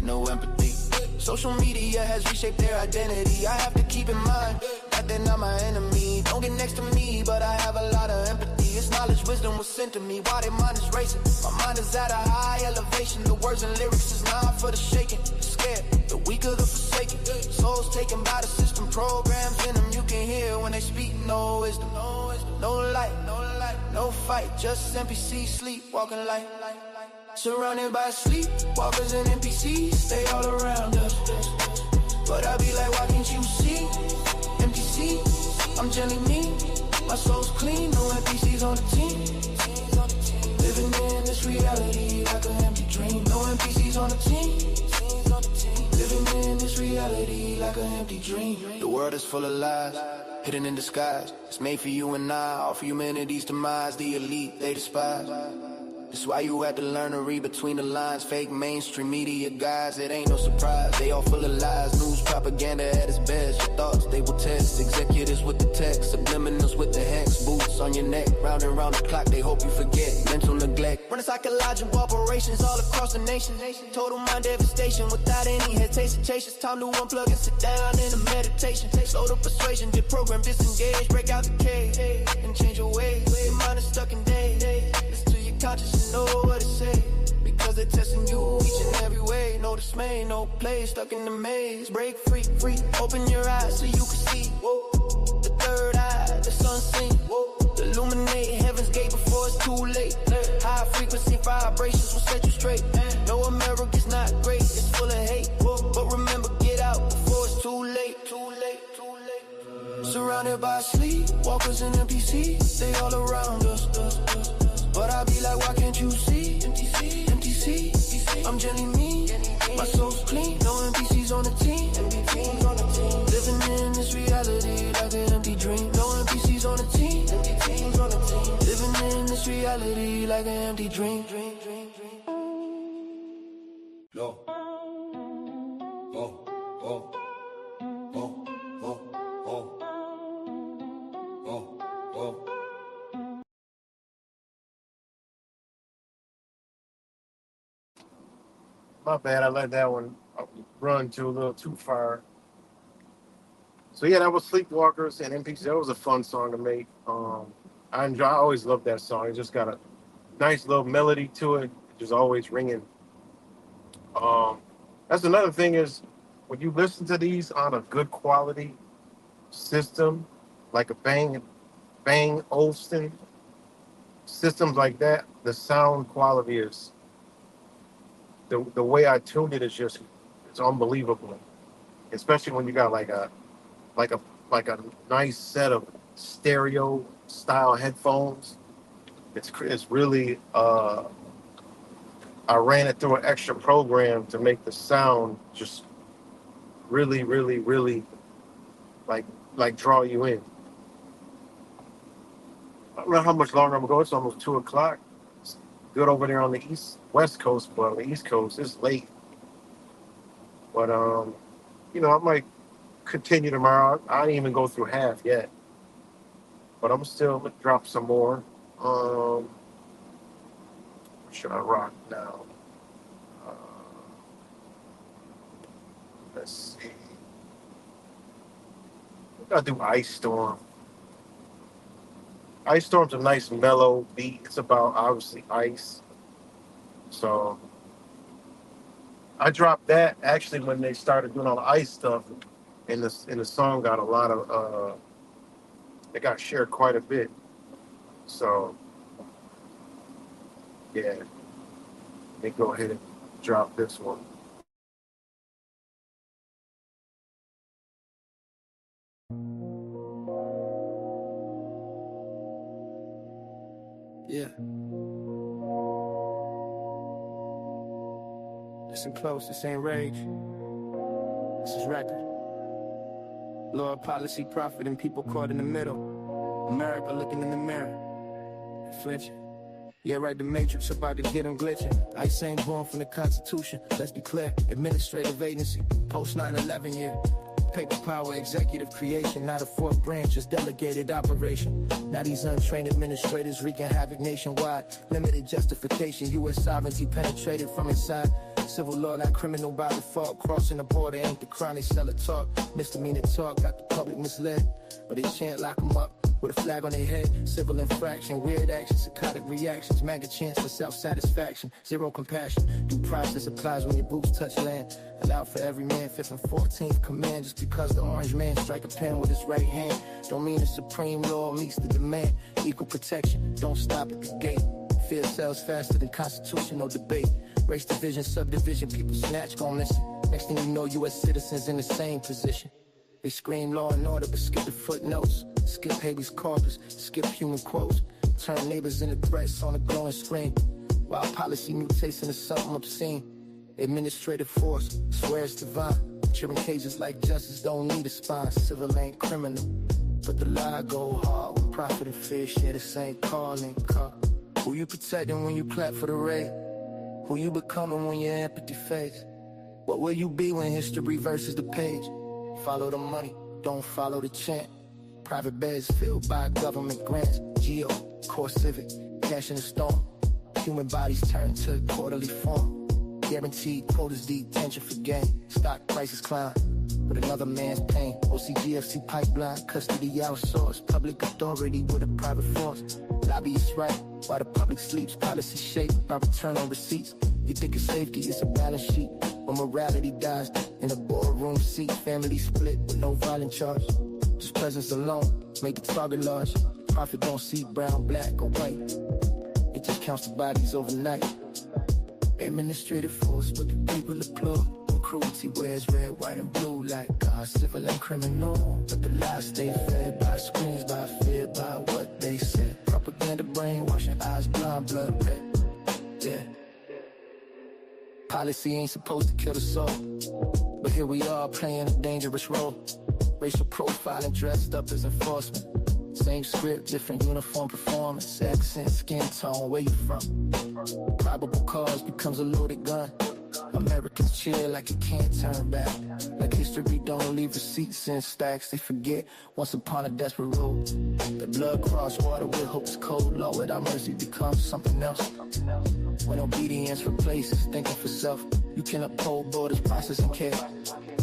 no empathy. Social media has reshaped their identity. I have to keep in mind that they're not my enemy. Don't get next to me, but I have a lot of empathy. It's knowledge, wisdom was sent to me while their mind is racing. My mind is at a high elevation. The words and lyrics is not for the shaking. Scared, the weak of the forsaken. Souls taken by the system, programs in them you can hear when they speak. No wisdom, no light, no fight. Just NPC sleep, walking light. Surrounded by sleepwalkers and NPCs, they all around us. But I be like, why can't you see? Empty seats, I'm gently mean. My soul's clean, no NPCs on the team. Living in this reality like an empty dream. No NPCs on the team. Living in this reality like an empty dream. The world is full of lies, hidden in disguise. It's made for you and I, all for humanity's demise. The elite, they despise. That's why you had to learn to read between the lines. Fake mainstream media guys, it ain't no surprise. They all full of lies, news propaganda at its best. Your thoughts, they will test. Executives with the text, subliminals with the hex. Boots on your neck, round and round the clock, they hope you forget. Mental neglect, running psychological operations all across the nation. Total mind devastation without any hesitation. It's time to unplug and sit down in a meditation. Slow the persuasion, deprogram, disengage. Break out the cage and change your ways. Your mind is stuck in days. Conscious and know what to say, because they're testing you each and every way. No dismay, no play, stuck in the maze. Break free, open your eyes so you can see. Whoa. The third eye, the sun sink. Illuminate heaven's gate before it's too late. High frequency vibrations will set you straight. No, America's not great, it's full of hate. But remember, get out before it's too late. Surrounded by sleepwalkers and NPCs, they all around us. But I be like, why can't you see? Empty seats, I'm gently mean. My soul's clean, no NPCs on the team. Living in this reality like an empty dream. No NPCs on the team. Living in this reality like an empty dream. No. My bad, I let that one run a little too far. So yeah, that was Sleepwalkers and NPC. That was a fun song to make. I always loved that song. It just got a nice little melody to it, just always ringing. That's another thing is when you listen to these on a good quality system, like a Bang Olufsen, systems like that, the sound quality is the way I tuned it is just it's unbelievable. Especially when you got like a nice set of stereo style headphones. It's really I ran it through an extra program to make the sound just really, really, really like draw you in. I don't know how much longer I'm gonna go. It's almost 2 o'clock. It's good over there on the west coast, but on the east coast it's late. But I might continue tomorrow. I didn't even go through half yet, but I'm still gonna drop some more. What should I rock now? Let's see. I do Ice Storm. Ice Storm's a nice mellow beat. It's about obviously ice. So I dropped that actually when they started doing all the ice stuff, and the song got a lot of it got shared quite a bit. So yeah, let me go ahead and drop this one. Yeah. Listen close, this ain't rage. This is record. Law, policy, profit, and people caught in the middle. America looking in the mirror. Flinching. Yeah, right, the Matrix about to get them glitching. Ice ain't born from the Constitution. Let's be clear. Administrative agency. Post 9/11 year. Paper power, executive creation, not a fourth branch, just delegated operation. Now these untrained administrators wreaking havoc nationwide. Limited justification, U.S. sovereignty penetrated from inside. Civil law, not criminal by default. Crossing the border ain't the crime, they sell a talk. Misdemeanor talk, got the public misled. But they can't lock them up with a flag on their head. Civil infraction, weird actions, psychotic reactions. Mega chance for self-satisfaction, zero compassion. Due process applies when your boots touch land. Allow for every man, 5th and 14th command. Just because the orange man strike a pen with his right hand don't mean the supreme law meets the demand. Equal protection, don't stop at the gate. Fear sells faster than constitutional debate. Race division, subdivision, people snatch gon' listen. Next thing you know, U.S. citizens in the same position. They scream law and order, but skip the footnotes. Skip habeas corpus, skip human quotes. Turn neighbors into threats on a glowing screen. While policy mutates into something obscene. Administrative force, swear it's divine. Children cages like justice don't need a spine. Civil ain't criminal, but the lie go hard. When profit and fear share the same calling card. Who you protecting when you clap for the raid? Who you becoming when your empathy fades? What will you be when history reverses the page? Follow the money, don't follow the chant. Private beds filled by government grants. Geo, core civic, cash in the storm. Human bodies turn to quarterly form. Guaranteed quotas, detention for gain. Stock prices climb with another man's pain. OCGFC pipeline, custody outsourced. Public authority with a private force. Lobbyists right while the public sleeps. Policy shaped by return on receipts. You think of safety, it's a balance sheet. When morality dies in a boardroom seat. Family split with no violent charge. Just presence alone, make the target large. Profit don't see brown, black, or white. It just counts the bodies overnight. Administrative force, but the people applaud. When cruelty wears red, white, and blue like God, civil and criminal. But the lies stay fed by screens, by fear, by what they said. Propaganda brainwashing, eyes blind, blood red. Yeah. Policy ain't supposed to kill the soul, but here we are playing a dangerous role. Racial profiling dressed up as enforcement. Same script, different uniform performance. Accent, skin tone, where you from? Probable cause becomes a loaded gun. Americans chill like it can't turn back. Like history don't leave receipts in stacks. They forget once upon a desperate road. The blood crossed water with hope's cold. Law without mercy becomes something else. When obedience replaces thinking for self, you can uphold borders, process, and care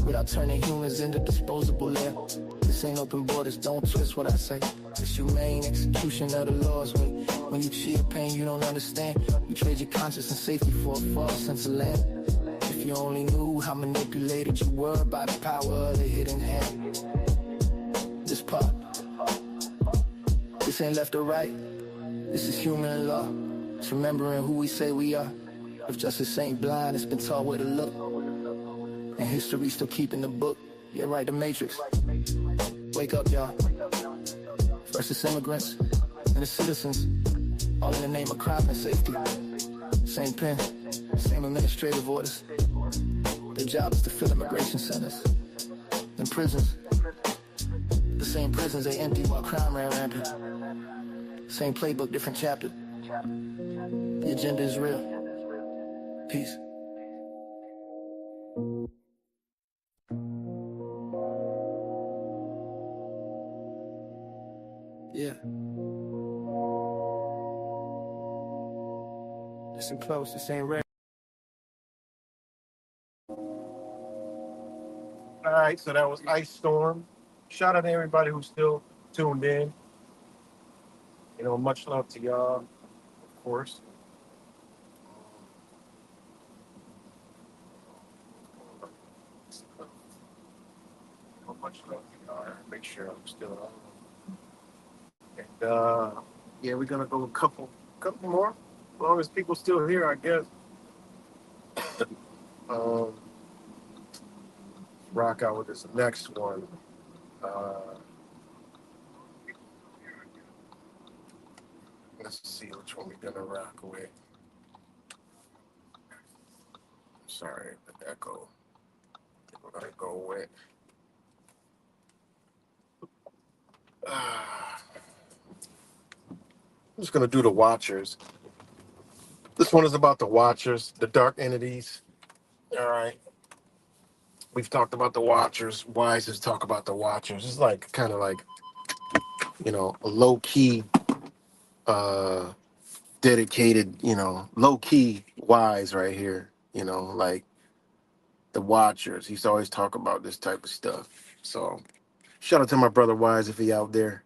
without turning humans into disposable lair. This ain't open borders, don't twist what I say. It's humane execution of the laws. When you cheat pain you don't understand, you trade your conscience and safety for a false sense of land. If you only knew how manipulated you were by the power of the hidden hand. This part, this ain't left or right, this is human law. It's remembering who we say we are. If justice ain't blind, it's been taught where to look. And history still keeping the book. Yeah, right, the Matrix. Wake up, y'all. First it's immigrants and the citizens, all in the name of crime and safety. Same pen, Same administrative orders. Their job is to fill immigration centers. In prisons, the same prisons they empty while crime ran rampant. Same playbook, different chapter. The agenda is real. Peace. Yeah. Listen close, this ain't rare. All right, so that was Ice Storm. Shout out to everybody who's still tuned in. You know, much love to y'all, of course. Much love to y'all. Make sure I'm still on. And yeah, we're gonna go a couple more. As long as people still here, I guess. Rock out with this next one. Let's see which one we're gonna rock with. Sorry, the echo. We're gonna go with. I'm just gonna do the Watchers. This one is about the Watchers, the dark entities. All right. We've talked about the Watchers. Wise has talked about the Watchers. It's like kind of like, you know, a low key, dedicated, you know, low key Wise right here. You know, like the Watchers. He's always talk about this type of stuff. So shout out to my brother Wise if he out there.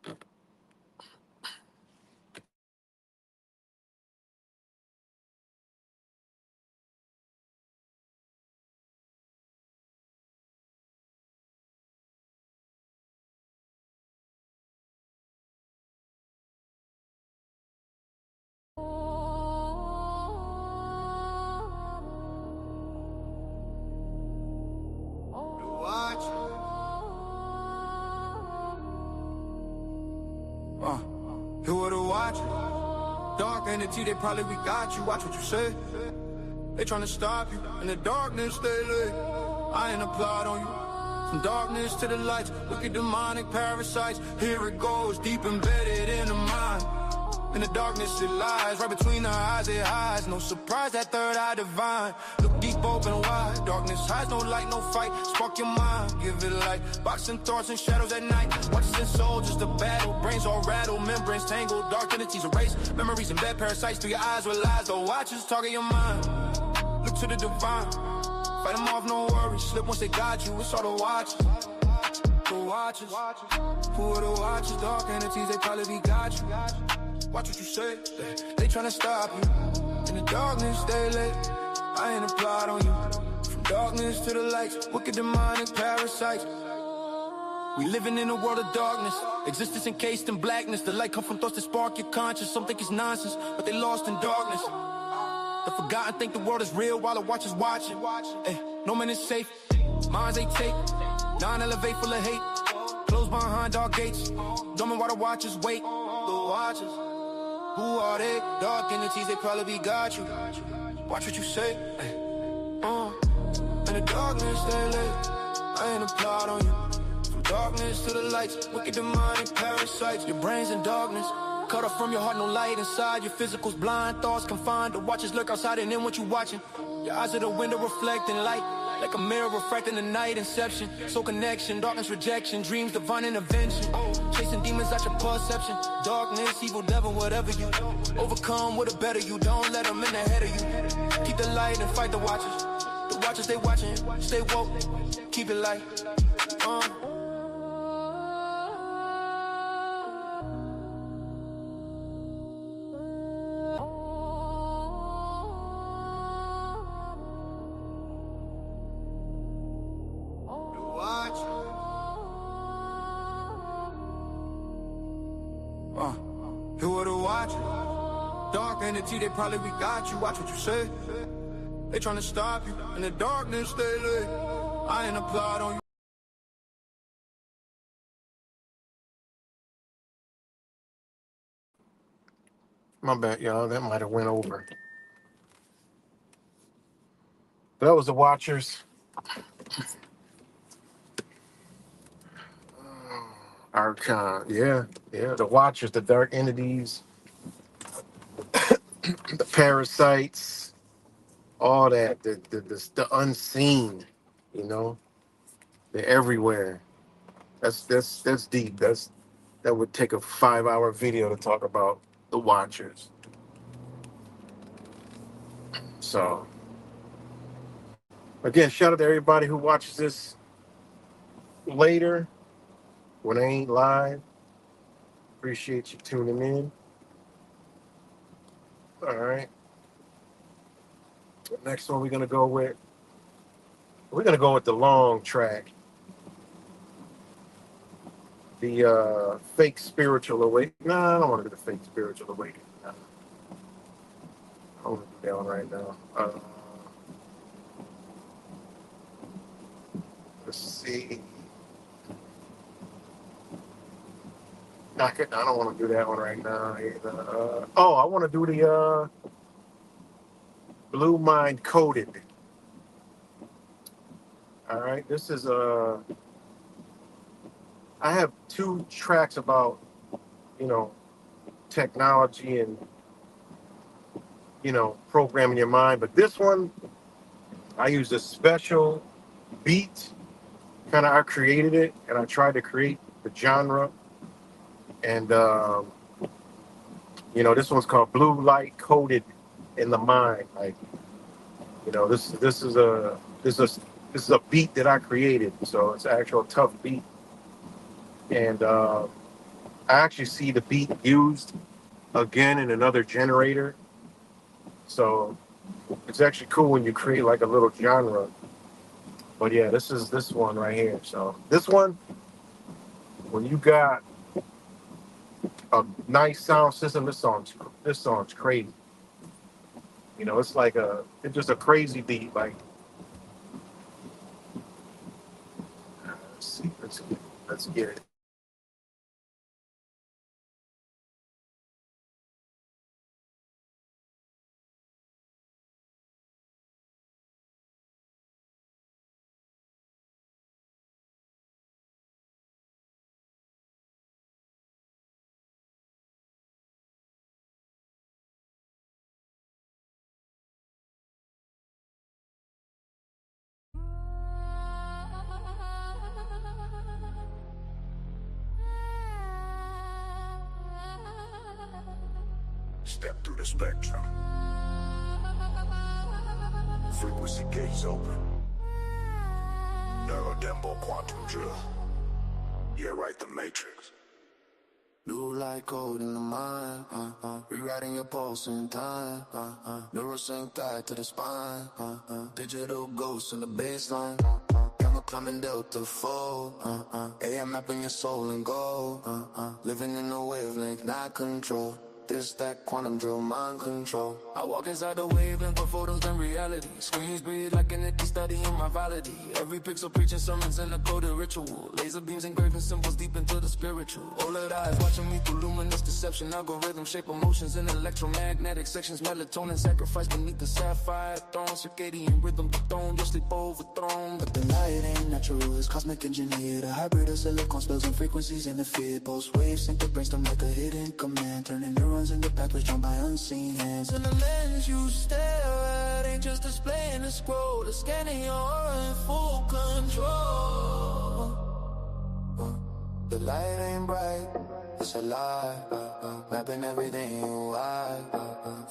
Who are the Watchers? Dark entity, they probably we got you. Watch what you say. They tryna stop you. In the darkness, they lay. I ain't applaud on you. From darkness to the lights, wicked demonic parasites. Here it goes, deep embedded in the mind. In the darkness it lies, right between the eyes it hides. No surprise that third eye divine. Look deep, open wide. Darkness hides, no light, no fight. Spark your mind, give it light. Boxing thoughts and shadows at night. Watches and soul, just a battle. Brains all rattle, membranes tangled. Dark entities erased. Memories and bad parasites through your eyes with lies. The Watchers target your mind. Look to the divine. Fight them off, no worries. Slip once they got you, it's all the Watchers. The Watchers. Who are the Watchers? Dark entities, they probably be got you. Watch what you say, they tryna stop you. In the darkness, they lay. I ain't applaud on you. From darkness to the lights, wicked demonic parasites. We living in a world of darkness, existence encased in blackness. The light come from thoughts that spark your conscience. Some think it's nonsense, but they lost in darkness. The forgotten think the world is real while the Watchers watching. Ay, no man is safe, minds they take. Non-elevate full of hate, closed behind dark gates. Dumb while the Watchers wait. The Watchers. Who are they? Dark entities, they probably be got you. Watch what you say. In the darkness, they lay. I ain't applaud on you. From darkness to the lights, wicked demonic parasites. Your brain's in darkness. Cut off from your heart, no light inside. Your physical's blind, thoughts confined. The Watchers lurk outside and in what you watching. Your eyes are the window reflecting light. Like a mirror refracting the night, inception. So connection, darkness, rejection, dreams, divine intervention. Chasing demons out your perception. Darkness, evil devil, whatever you overcome with a better you. Don't let them in the head of you. Keep the light and fight the Watchers. The Watchers, they watching. Stay woke, keep it light. Who are the Watchers? Dark entity, they probably we got you. Watch what you say. They tryna stop you. In the darkness, they lay. I ain't applaud on you. My bad, y'all. That might have went over. That was the Watchers. Archon, yeah, the Watchers, the dark entities, the parasites, all that, the unseen, you know, they're everywhere. That's deep. That would take a 5-hour video to talk about the Watchers. So again, shout out to everybody who watches this later when I ain't live. Appreciate you tuning in. All right. Next one we're gonna go with the long track. The fake spiritual awakening. Nah, I don't want to do the fake spiritual awakening. Nah. I want to do that one right now. Let's see. I don't want to do that one right now. I want to do the Blue Mind Coded. All right, this is I have 2 tracks about, technology and, programming your mind. But this one, I used a special beat. I created it, and I tried to create the genre. And, this one's called Blue Light Coded in the Mind. Like, this is a beat that I created. So it's an actual tough beat. And I actually see the beat used again in another generator. So it's actually cool when you create like a little genre. But yeah, this is this one right here. So this one, when you got a nice sound system, this song's crazy. It's like it's just a crazy beat. Like, let's see, let's get it. Step through the spectrum. Frequency gates open. Neurodembo quantum drill. Yeah, right, the matrix. Blue light code in the mind, rewriting your pulse in time, neurosync tied to the spine, digital ghosts in the baseline, gamma climbing delta fold, AM mapping your soul and gold, living in a wavelength, not control. This, that quantum drill, mind control. I walk inside the wavelength of photos and reality. Screens breathe like an empty study in my validity. Every pixel preaching sermons and a coded ritual. Laser beams engraving symbols deep into the spiritual. OLED eyes watching me through luminous deception. Algorithm shape emotions in electromagnetic sections. Melatonin sacrifice beneath the sapphire throne. Circadian rhythm, the throne, your sleep overthrown. But the night ain't natural, it's cosmic engineered. A hybrid of silicon spells and frequencies in the field. Pulse waves sync the brainstorm like a hidden command. Turning neurons into pathways drawn by unseen hands. And the lens you stare at ain't just displaying a scroll. It's scanning your aura in full control. The light ain't bright, it's a lie, mapping everything you like,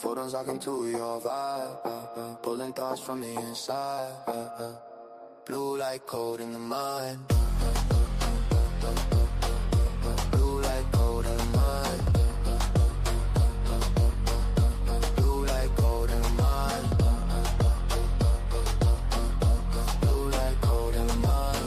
photons locking to your vibe, pulling thoughts from the inside, blue light code in the mind, blue light code in the mind, blue light code in the mind, blue light code in the mind.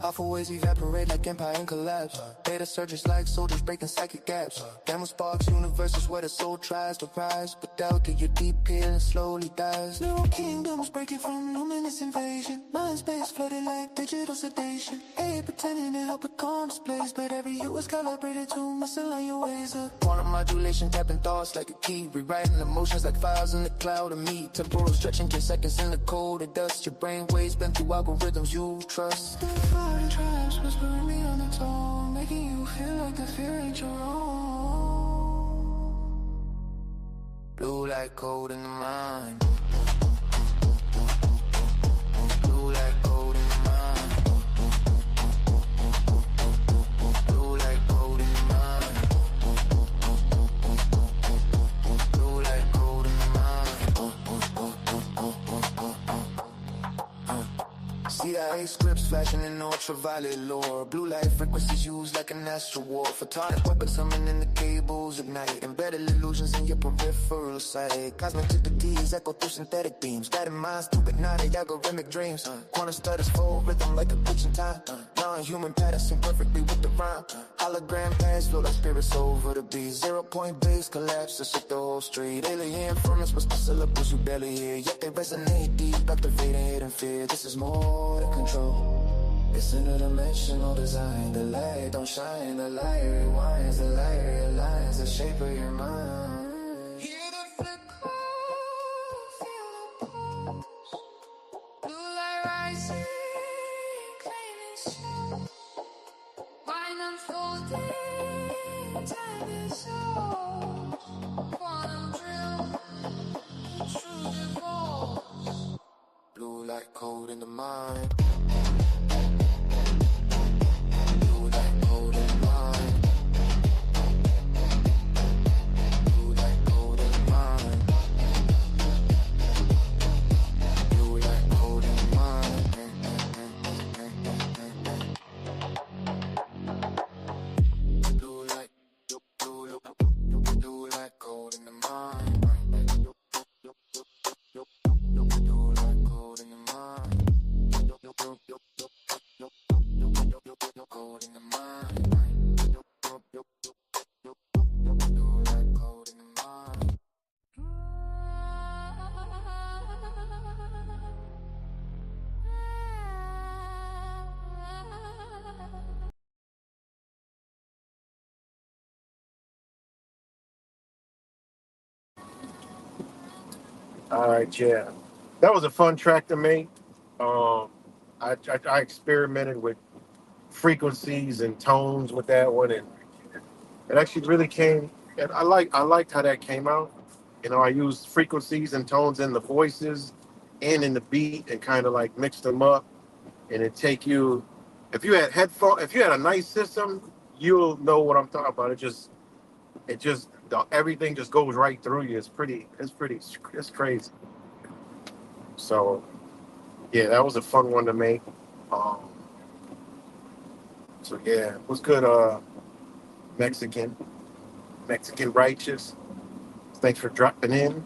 I powerful ways evaporate like empire and collapse. Data surges like soldiers breaking psychic gaps. Gamma sparks, universes where the soul tries to rise, but doubt that your deep healing slowly dies. New kingdoms breaking from luminous invasion. Mind space flooded like digital sedation. Hey, pretending to help with calm displays, but every you is calibrated to misalign your ways. Quantum modulation tapping thoughts like a key, rewriting emotions like files in the cloud of me. Temporal stretching 10 seconds in the cold of dust. Your brain waves bent through algorithms you trust. The fire tribes whispering me on its own, making you feel like the fear ain't your own. Blue like cold in the mind. Blue like cold in the mind. Blue like cold in the mind. Blue like cold in the mind. CIA scripts flashing in ultraviolet lore. Blue light frequencies used like an astral war. Photonic weapons humming in the cables ignite. Embedded illusions in your peripheral sight. Cosmic typities echo through synthetic beams. Guiding minds through hypnotic algorithmic dreams. Quantum stutters full rhythm like a glitch in time. Non-human patterns sing perfectly with the rhyme. Hologram paths flow like spirits over the beat. 0 point base collapse to shake the whole street. Alien formats with the syllables you barely hear. Yet they resonate deep, activating hidden fear. This is more than control. It's interdimensional design. The light don't shine, the light rewinds. The light realigns the shape of your mind. Hear the flicker, feel the pulse. Blue light rising, claiming soul. Mind unfolding, time is old. Quantum drill, true evolves. Blue light cold in the mind. Blue light cold in the mind. Blue light cold in the mind. Blue light cold in the mind. Blue light, blue light cold in the mind. Blue light cold in the mind. Cold in the mind. Blue light cold in the mind. All right, yeah. That was a fun track to make. I experimented with frequencies and tones with that one, and it actually really came. And I liked how that came out. You know, I used frequencies and tones in the voices and in the beat, and kind of like mixed them up. And it take you, if you had a nice system, you'll know what I'm talking about. Everything just goes right through you. It's crazy. So, yeah, that was a fun one to make. So yeah, it was good. Mexican Righteous. Thanks for dropping in.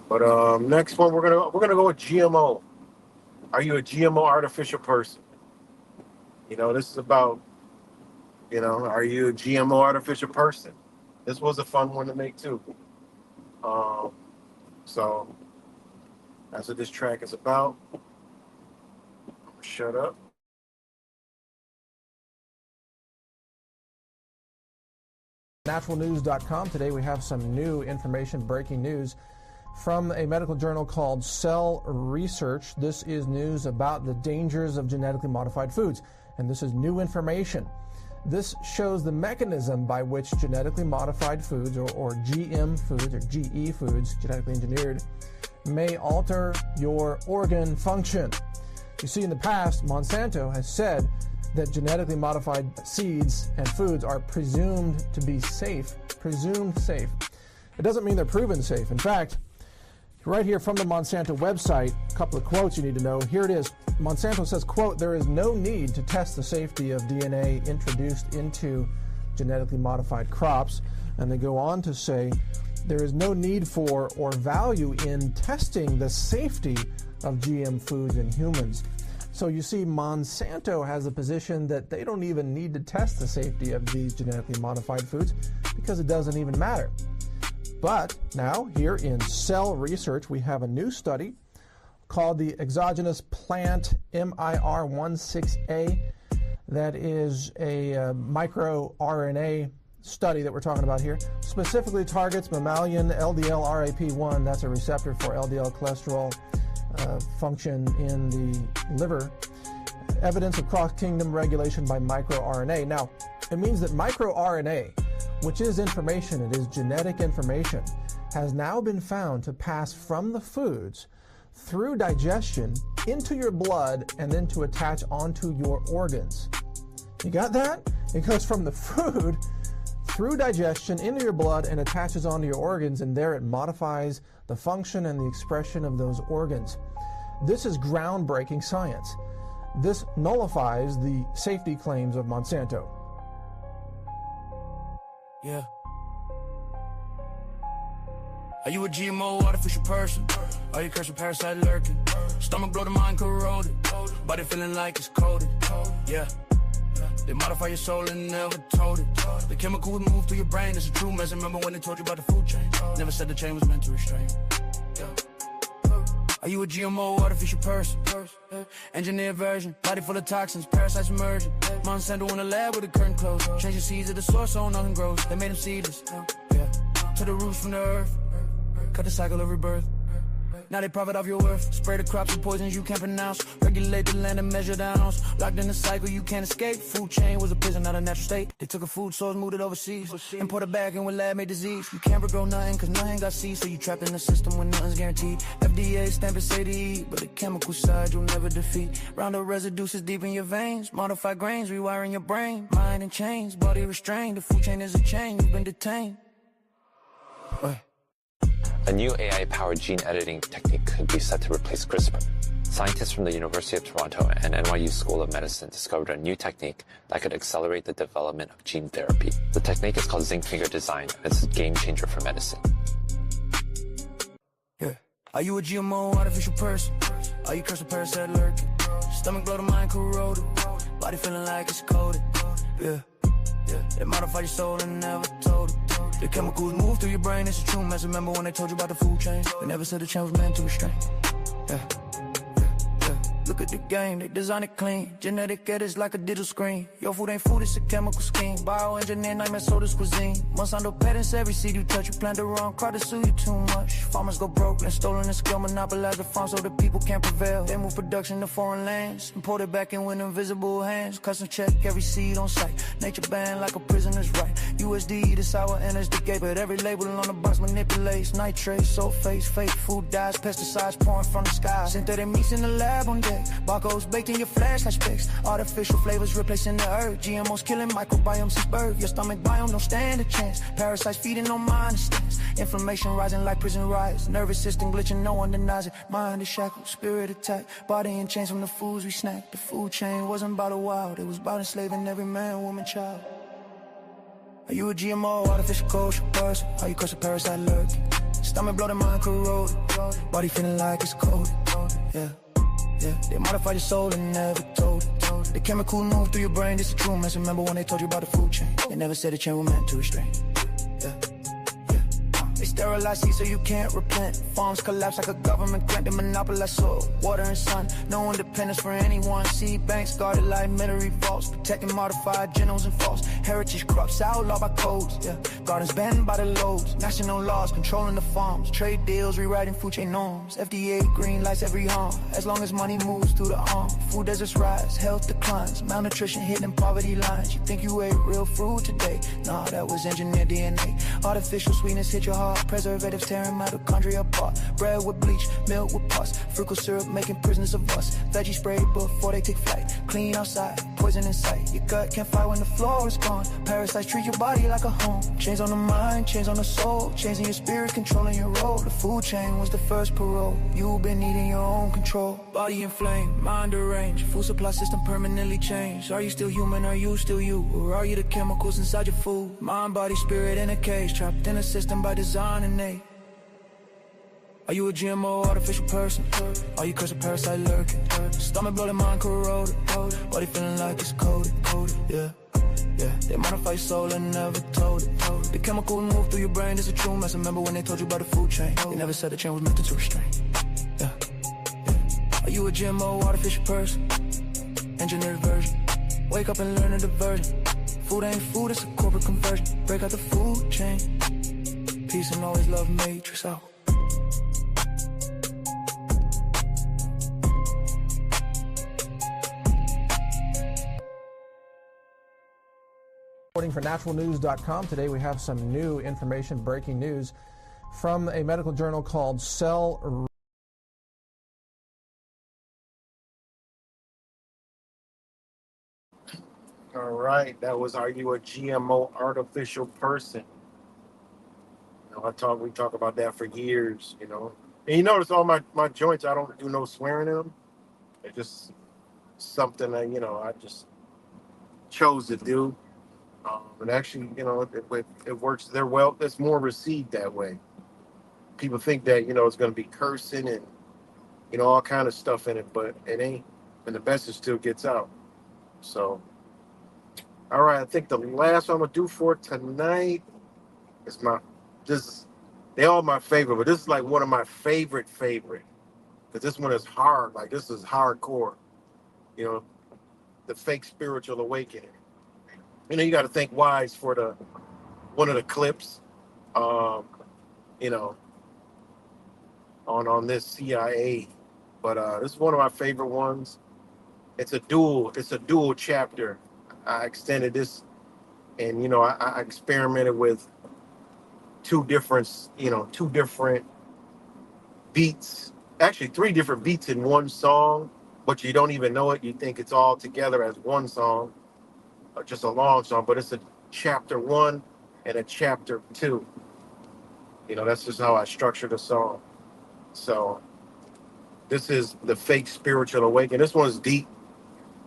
But next one we're gonna go with GMO. Are you a GMO artificial person? You know, this is about, are you a GMO artificial person? This was a fun one to make too. So that's what this track is about. Shut up. Naturalnews.com. Today we have some new information, breaking news from a medical journal called Cell Research. This is news about the dangers of genetically modified foods, and this is new information. This shows the mechanism by which genetically modified foods, or GM foods, or GE foods, genetically engineered, may alter your organ function. You see, in the past, Monsanto has said that genetically modified seeds and foods are presumed to be safe. Presumed safe. It doesn't mean they're proven safe. In fact, right here from the Monsanto website, a couple of quotes you need to know. Here it is. Monsanto says, quote, "There is no need to test the safety of DNA introduced into genetically modified crops." And they go on to say, there is no need for or value in testing the safety of GM foods in humans. So you see, Monsanto has a position that they don't even need to test the safety of these genetically modified foods because it doesn't even matter. But now, here in Cell Research, we have a new study called the Exogenous Plant MIR16A. That is a microRNA study that we're talking about here. Specifically targets mammalian LDL-RAP1. That's a receptor for LDL cholesterol function in the liver. Evidence of cross-kingdom regulation by microRNA. Now, it means that microRNA, which is information, it is genetic information, has now been found to pass from the foods through digestion into your blood and then to attach onto your organs. You got that? It goes from the food through digestion into your blood and attaches onto your organs, and there it modifies the function and the expression of those organs. This is groundbreaking science. This nullifies the safety claims of Monsanto. Yeah. Are you a GMO artificial person? Are you cursing parasite lurking? Stomach blow, the mind corroded. Body feeling like it's coated. Yeah. They modify your soul and never told it. The chemical would move through your brain. It's a true mess. Remember when they told you about the food chain? Never said the chain was meant to restrain. Yeah. Are you a GMO artificial person? Engineered version, body full of toxins, parasites emerging. Monsanto in the lab with the curtain closed. Change the seeds of the source so nothing grows. They made them seedless. Yeah. To the roots from the earth. Cut the cycle of rebirth. Now they profit off your worth. Spray the crops with poisons you can't pronounce. Regulate the land and measure downs. Locked in a cycle you can't escape. Food chain was a prison, not a natural state. They took a food source, moved it overseas. Imported back in with lab-made disease. You can't grow nothing cause nothing got seeds. So you trapped in a system when nothing's guaranteed. FDA stamp it say to eat, but the chemical side you'll never defeat. Roundup residues is deep in your veins. Modified grains rewiring your brain. Mind in chains, body restrained. The food chain is a chain, you've been detained. A new AI-powered gene editing technique could be set to replace CRISPR. Scientists from the University of Toronto and NYU School of Medicine discovered a new technique that could accelerate the development of gene therapy. The technique is called zinc finger design, and it's a game changer for medicine. Yeah. Are you a GMO artificial person? Are you cursing parasite lurking? Stomach blow, the mind corroded. Body feeling like it's coated. Yeah. They modify your soul and never told it. The chemicals move through your brain, it's a true mess. Remember when they told you about the food chain? They never said the chain was meant to restrain. Yeah. Look at the game, they design it clean. Genetic edits like a digital screen. Your food ain't food, it's a chemical scheme. Bioengineered nightmare soda's cuisine. Monsanto patents every seed you touch. You plant the wrong crop to sue you too much. Farmers go broke and stolen the skill. Monopolize the farm so the people can't prevail. They move production to foreign lands. Import it back in with invisible hands. Custom check every seed on site. Nature banned like a prisoner's right. USD, the sour enters the gate. But every label on the box manipulates. Nitrates, sulfates, fake food dyes. Pesticides pouring from the sky. Synthetic meats in the lab on deck. Barcodes baked in your flashlight specs. Artificial flavors replacing the earth. GMOs killing microbiomes since birth. Your stomach biome don't stand a chance. Parasites feeding on mind stance. Inflammation rising like prison riots. Nervous system glitching, no one denies it. Mind is shackled, spirit attack. Body in chains from the foods we snack. The food chain wasn't about the wild. It was about enslaving every man, woman, child. Are you a GMO artificial kosher person? Are you cursing parasite lurking? Stomach blow, the mind corroded. Body feeling like it's cold. Yeah. They modify your soul and never told it. The chemical move through your brain, it's a true mess. Remember when they told you about the food chain? They never said the chain was meant to restrain. They sterilize seeds so you can't replant. Farms collapse like a government grant. They monopolize soil, water and sun. No independence for anyone. Seed banks guarded like military vaults. Protecting modified genomes and false heritage crops outlawed by codes. Gardens banned by the loads. National laws controlling the farms. Trade deals rewriting food chain norms. FDA green lights every home. As long as money moves through the arm. Food deserts rise, health declines. Malnutrition hitting poverty lines. You think you ate real fruit today? Nah, that was engineered DNA. Artificial sweetness hit your heart. Preservatives tearing mitochondria apart. Bread with bleach, milk with pus. Fructose syrup making prisoners of us. Veggie spray before they take flight. Clean outside, poison inside. Your gut can't fight when the floor is gone. Parasites treat your body like a home. Chains on the mind, chains on the soul. Chains in your spirit, controlling your role. The food chain was the first parole. You've been needing your own control. Body inflamed, mind deranged. Food supply system permanently changed. Are you still human? Are you still you? Or are you the chemicals inside your food? Mind, body, spirit in a cage. Trapped in a system by design and innate. Are you a GMO artificial person? Are you cursed, a parasite lurking? Stomach bloated, mind corroded. Body feeling like it's coated, yeah. They modify your soul and never told it. The chemical move through your brain is a true mess. Remember when they told you about the food chain? They never said the chain was meant to restrain. Yeah. Are you a GMO artificial person? Engineered version. Wake up and learn a diversion. Food ain't food, it's a corporate conversion. Break out the food chain. Peace and always love matrix out. Reporting for naturalnews.com. Today we have some new information, breaking news from a medical journal called Cell. All right, that was Are You a GMO Artificial Person? You know, we talk about that for years, you know. And you notice all my joints, I don't do no swearing in them. It's just something that, you know, I just chose to do. And actually, you know, it works there well. It's more received that way. People think that, you know, it's going to be cursing and, you know, all kind of stuff in it, but it ain't. And the message still gets out. So, all right, I think the last one I'm going to do for tonight is they all my favorite, but this is like one of my favorite. Because this one is hard. Like, this is hardcore. You know, the fake spiritual awakening. You know, you got to thank Wise for one of the clips, you know, on this CIA. But this is one of my favorite ones. It's a dual chapter. I extended this, and you know, I experimented with two different beats. Actually, 3 different beats in one song, but you don't even know it. You think it's all together as one song. Just a long song, but it's a chapter 1 and a chapter 2. You know, that's just how I structured the song. So this is the fake spiritual awakening. This one's deep.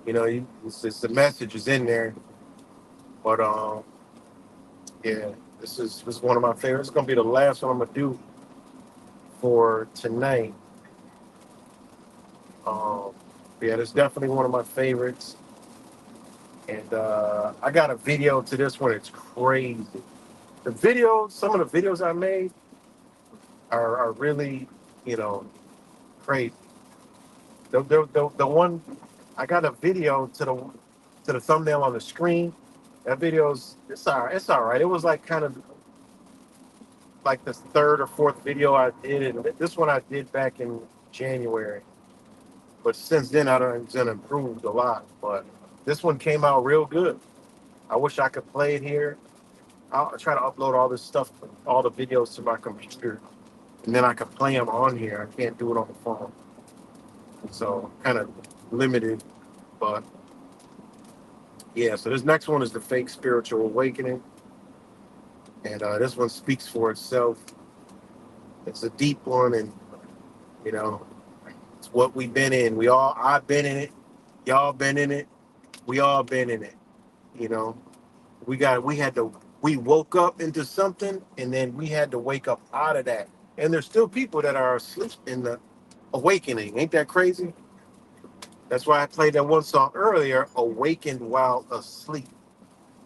You know, it's the message is in there. But yeah, this is one of my favorites. It's gonna be the last one I'm gonna do for tonight. Yeah, it's definitely one of my favorites. And I got a video to this one. It's crazy. Some of the videos I made are really, you know, crazy. The one, I got a video to the thumbnail on the screen. That video's, it's all right. It was like kind of like the 3rd or 4th video I did. And this one I did back in January. But since then, I've improved a lot. But this one came out real good. I wish I could play it here. I'll try to upload all this stuff, all the videos to my computer, and then I can play them on here. I can't do it on the phone. So kind of limited, but yeah, so this next one is the fake spiritual awakening. And this one speaks for itself. It's a deep one, and you know, it's what we've been in. I've been in it. Y'all been in it. We all been in it, you know. We woke up into something, and then we had to wake up out of that. And there's still people that are asleep in the awakening. Ain't that crazy? That's why I played that one song earlier, Awakened While Asleep.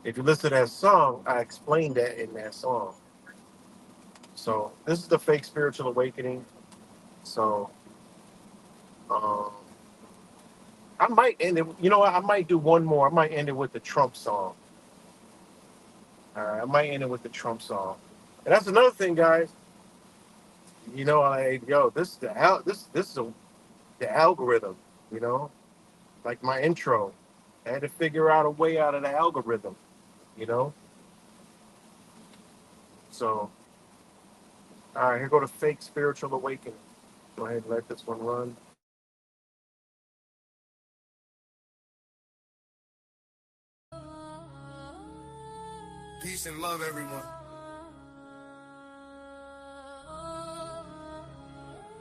If you listen to that song, I explained that in that song. So this is the fake spiritual awakening. So I might end it, you know what, I might do one more. I might end it with the Trump song. All right, I might end it with the Trump song. And that's another thing, guys. You know, this is the algorithm, you know? Like my intro. I had to figure out a way out of the algorithm, you know? So, all right, here go the fake spiritual awakening. Go ahead and let this one run. Peace and love, everyone.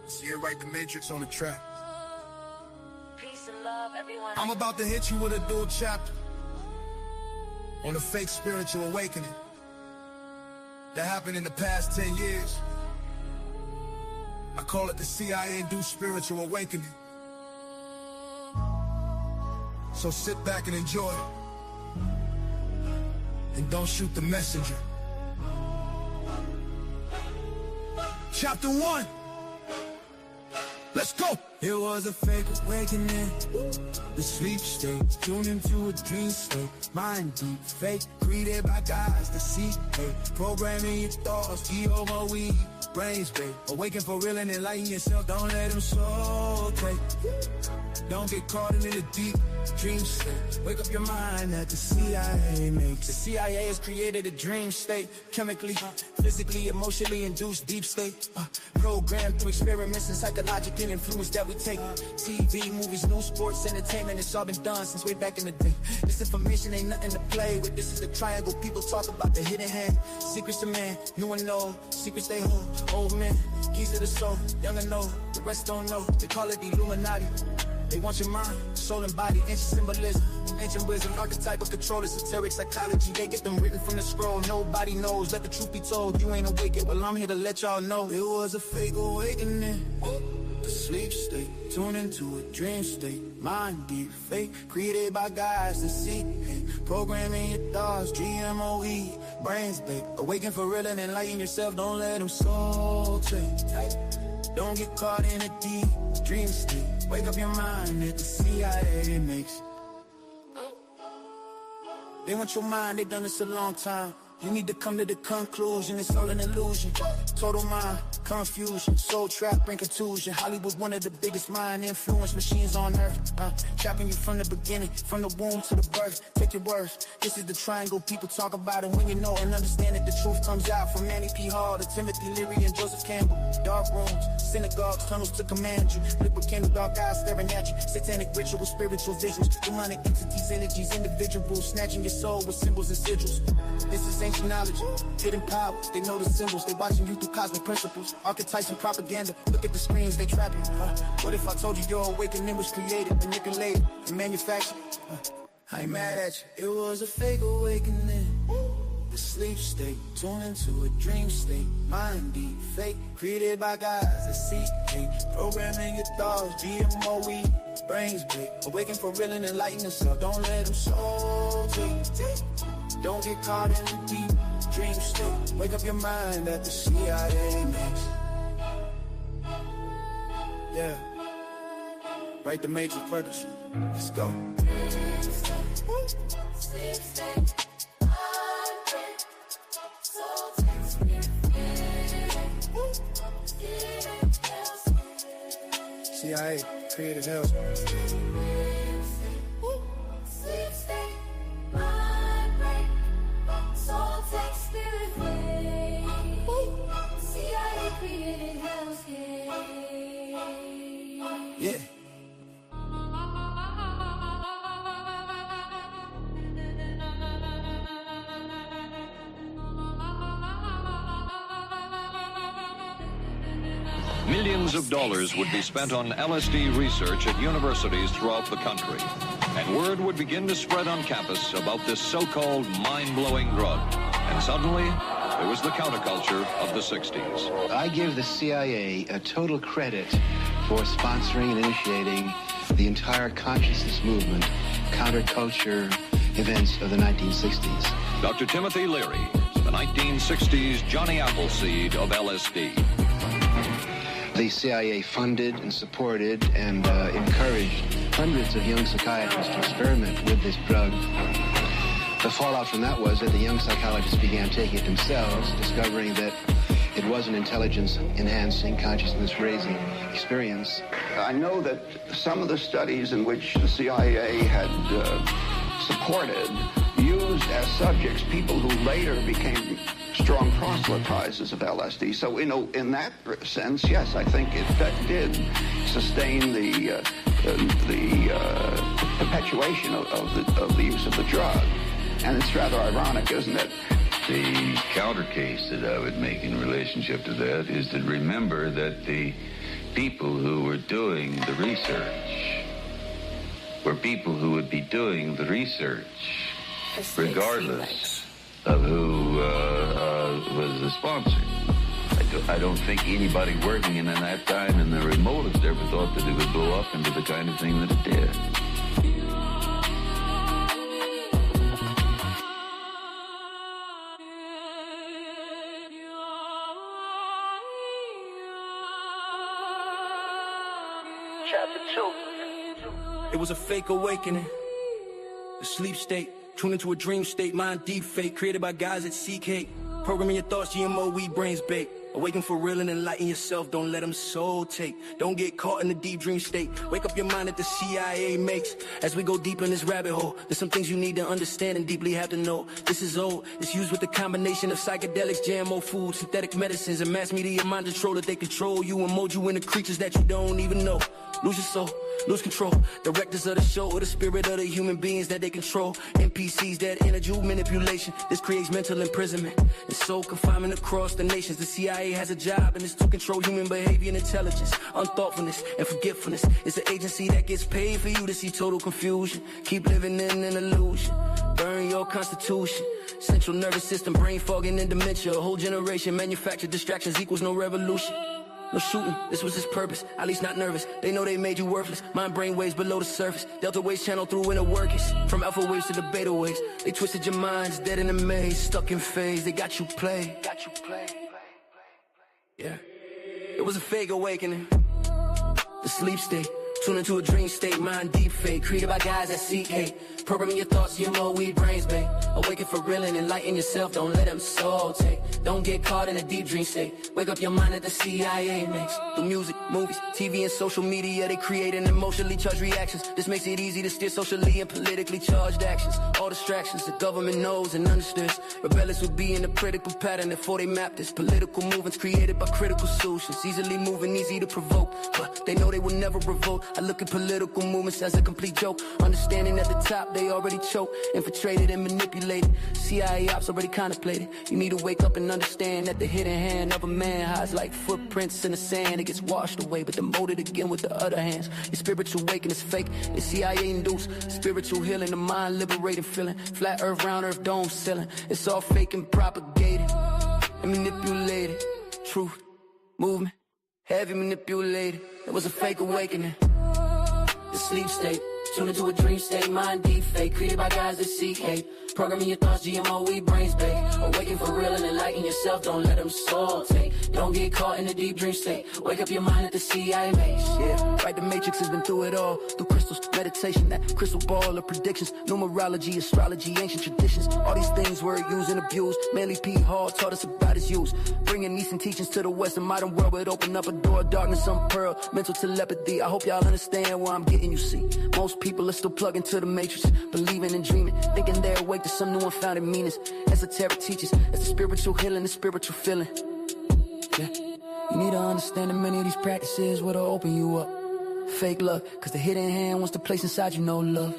See it right, the Matrix on the track. Peace and love, everyone. I'm about to hit you with a dual chapter on the fake spiritual awakening that happened in the past 10 years. I call it the CIA-induced spiritual awakening. So sit back and enjoy it. And don't shoot the messenger. Chapter 1. Let's go. It was a fake awakening, the sleep state, tuned into a dream state, mind deep, fake, created by guys to see, hey, programming your thoughts, GOMOE, brains bait, awaken for real and enlighten yourself, don't let them soul take, don't get caught in the deep dream state, wake up your mind that the CIA makes. The CIA has created a dream state, chemically, physically, emotionally induced deep state, programmed through experiments and psychological influence that we take. TV, movies, news, sports, entertainment, it's all been done since way back in the day. This information ain't nothing to play with. This is the triangle people talk about, the hidden hand. Secrets to man, new and old, secrets they hold. Old men, keys to the soul, young and old, the rest don't know. They call it the Illuminati. They want your mind, soul and body, ancient symbolism, ancient wisdom, archetype of control, esoteric psychology. They get them written from the scroll, nobody knows, let the truth be told. You ain't awake yet, well I'm here to let y'all know. It was a fake awakening, the sleep state, tuned into a dream state, mind deep, fake, created by guys to see, programming your thoughts, GMOE, brains bait, awaken for real and enlighten yourself, don't let them soul take, don't get caught in a deep dream state, wake up your mind that the CIA makes. They want your mind, they done this a long time. You need to come to the conclusion, it's all an illusion. Total mind, confusion, soul trap, brain contusion. Hollywood, one of the biggest mind influence machines on earth. Trapping you from the beginning, from the womb to the birth. Take your worth, this is the triangle people talk about. And when you know and understand it, the truth comes out. From Manny P. Hall to Timothy Leary and Joseph Campbell. Dark rooms, synagogues, tunnels to command you. Liquid candle, dark eyes staring at you. Satanic rituals, spiritual visions. Demonic entities, energies, individuals. Snatching your soul with symbols and sigils. This is ancient knowledge, hidden powers. They know the symbols, they watching you through cosmic principles. Archetypes and propaganda, look at the screens, they trap you. What if I told you your awakening was created, manipulated, and manufactured? I ain't mad at you. It was a fake awakening, the sleep state, tuned into a dream state, mind deep, fake, created by guys that seek hate, programming your thoughts, GMOE, brains big, awaken for real and enlighten yourself, don't let them soul take. Don't get caught in the deep dream state, wake up your mind that the CIA makes. Yeah, write the major purpose. Let's go. CIA created hell. Yeah. Millions of dollars would be spent on LSD research at universities throughout the country. And word would begin to spread on campus about this so-called mind-blowing drug. And suddenly, there was the counterculture of the 60s. I give the CIA a total credit for sponsoring and initiating the entire consciousness movement, counterculture events of the 1960s. Dr. Timothy Leary, the 1960s Johnny Appleseed of LSD. The CIA funded and supported and encouraged hundreds of young psychiatrists to experiment with this drug. The fallout from that was that the young psychologists began taking it themselves, discovering that it was an intelligence-enhancing, consciousness-raising experience. I know that some of the studies in which the CIA had supported used as subjects people who later became strong proselytizers of LSD. So, in that sense, yes, I think it did sustain the perpetuation of the use of the drug. And it's rather ironic, isn't it? The counter case that I would make in relationship to that is to remember that the people who were doing the research were people who would be doing the research regardless of who was the sponsor. I I don't think anybody working in that time in the remotest ever thought that it would blow up into the kind of thing that it did. Chapter 2. It was a fake awakening, a sleep state, tuned into a dream state, mind deep fake, created by guys that seek hate. Programming your thoughts, GMO, weed, brains bake. Awaken for real and enlighten yourself, don't let them soul take. Don't get caught in the deep dream state. Wake up your mind that the CIA makes. As we go deep in this rabbit hole, there's some things you need to understand and deeply have to know. This is old, it's used with a combination of psychedelics, GMO food, synthetic medicines, and mass media mind control that they control you and mold you into creatures that you don't even know. Lose your soul, lose control. Directors of the show or the spirit of the human beings that they control. NPCs that energy manipulation. This creates mental imprisonment and soul confinement across the nations. The CIA has a job and it's to control human behavior and intelligence. Unthoughtfulness and forgetfulness. It's an agency that gets paid for you to see total confusion. Keep living in an illusion. Burn your constitution. Central nervous system, brain fogging and dementia. A whole generation manufactured distractions equals no revolution. No shooting, this was his purpose, at least not nervous. They know they made you worthless, mind brain waves below the surface. Delta waves channel through inner workings, from alpha waves to the beta waves. They twisted your minds, dead in a maze, stuck in phase. They got you play. Yeah, it was a fake awakening. The sleep state, tune into a dream state, mind deep fake. Created by guys that seek hate. Programming your thoughts, GMO, weed, brains bake. Awaken for real and enlighten yourself, don't let them soul take. Don't get caught in a deep dream state. Wake up your mind that the CIA makes. Through music, movies, TV, and social media, they create an emotionally charged reactions. This makes it easy to steer socially and politically charged actions. All distractions, the government knows and understands. Rebellious would be in a critical pattern before they map this. Political movements created by critical solutions. Easily moving, easy to provoke, but they know they will never revolt. I look at political movements as a complete joke. Understanding at the top, they already choke, infiltrated and manipulated. CIA ops already contemplated. You need to wake up and understand that the hidden hand of a man hides like footprints in the sand. It gets washed away, but demoted again with the other hands. Your spiritual waking is fake, it's CIA induced. Spiritual healing, the mind liberating feeling. Flat earth, round earth, dome ceiling. It's all fake and propagated and manipulated. Truth, movement, heavy manipulated. It was a fake awakening. The sleep state, tune into a dream state, mind deep fake. Created by guys that seek hate. Programming your thoughts, GMO, weed, brains bake. Awaken for real and enlighten yourself, don't let them soul take. Don't get caught in a deep dream state. Wake up your mind at the CIA makes. Yeah, right, the Matrix has been through it all. Through crystals, meditation, that crystal ball of predictions. Numerology, astrology, ancient traditions. All these things were used and abused. Manly P. Hall taught us about its use. Bringing Eastern teachings to the Western modern world, but open up a door of darkness, unpearled. Mental telepathy, I hope y'all understand where I'm getting, you see. Most people are still plugged into the Matrix, believing and dreaming, thinking they're awake to some new unfounded meanings. Esoteric teachers, it's the spiritual healing, the spiritual feeling. Yeah. You need to understand that many of these practices will open you up. Fake love, cause the hidden hand wants to place inside you no love.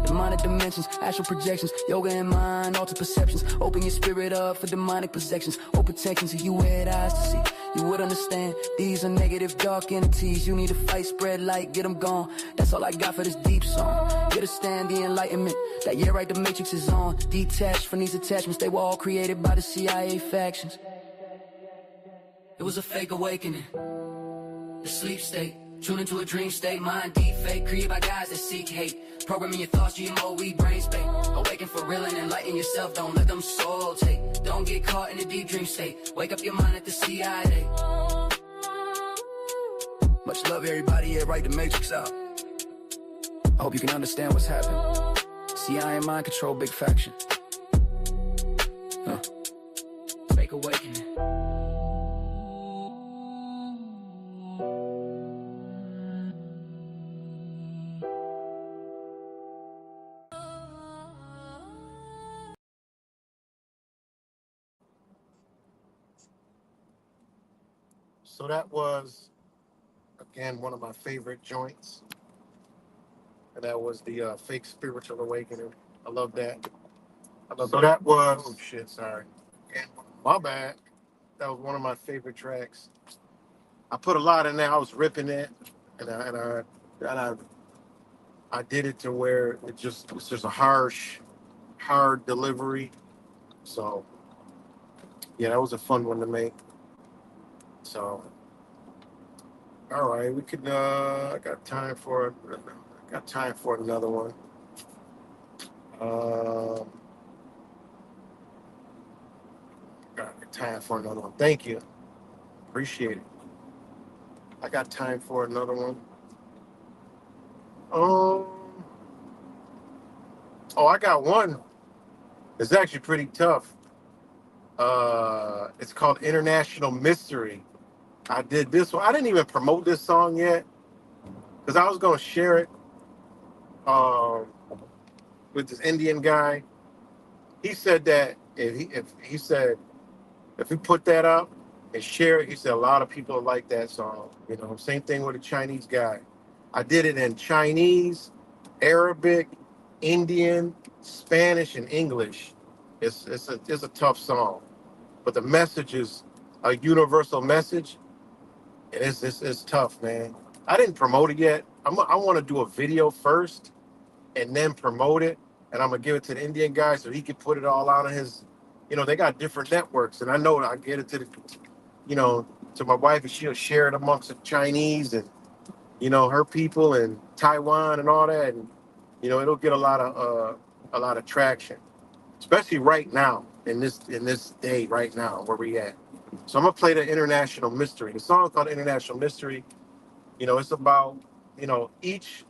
Demonic dimensions, astral projections, yoga and mind, altered perceptions. Open your spirit up for demonic possessions. Open tensions if you had eyes to see. You would understand, these are negative dark entities. You need to fight, spread light, get them gone. That's all I got for this deep song. Understand the enlightenment, that yeah right, the Matrix is on. Detached from these attachments, they were all created by the CIA factions. It was a fake awakening, the sleep state. Tune into a dream state, mind deep fake. Created by guys that seek hate. Programming your thoughts, GMO, weed, brains bake. Awaken for real and enlighten yourself, don't let them soul take. Don't get caught in a deep dream state. Wake up your mind at the CIA. Much love everybody, yeah, write the Matrix out. I hope you can understand what's happening. CIA mind control, big faction. Fake awakening. So that was, again, one of my favorite joints. And that was the Fake Spiritual Awakening. I love that. So that was, oh shit, sorry. My bad. That was one of my favorite tracks. I put a lot in there. I was ripping it. And I did it to where it's just a harsh, hard delivery. So, yeah, that was a fun one to make. So, all right, we could. I got time for another one. Got time for another one. Thank you. Appreciate it. I got time for another one. I got one. It's actually pretty tough. It's called International Mystery. I did this one. I didn't even promote this song yet because I was going to share it with this Indian guy. He said that if we put that up and share it, he said a lot of people like that song. You know, same thing with a Chinese guy. I did it in Chinese, Arabic, Indian, Spanish, and English. It's a tough song, but the message is a universal message. And it's tough, man. I didn't promote it yet. I want to do a video first and then promote it. And I'm going to give it to the Indian guy so he can put it all out on his, they got different networks. And I know I get it to to my wife, and she'll share it amongst the Chinese and, her people and Taiwan and all that. And, it'll get a lot of traction, especially right now in this day right now where we at. So I'm going to play the International Mystery. The song is called International Mystery. It's about, each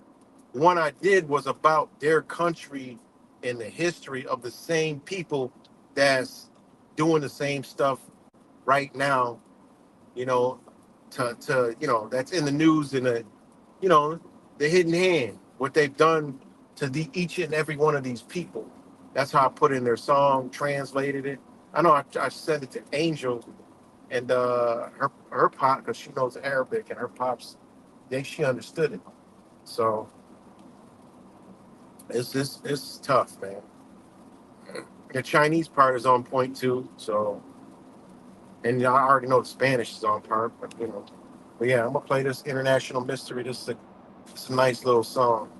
one I did was about their country and the history of the same people that's doing the same stuff right now, that's in the news and the hidden hand, what they've done to each and every one of these people. That's how I put in their song, translated it. I know I sent it to Angel and her pop, because she knows Arabic, and her pops, she understood it. So it's tough, man. The Chinese part is on point too. So, and I already know the Spanish is on part, but yeah, I'm gonna play this International Mystery. It's a nice little song.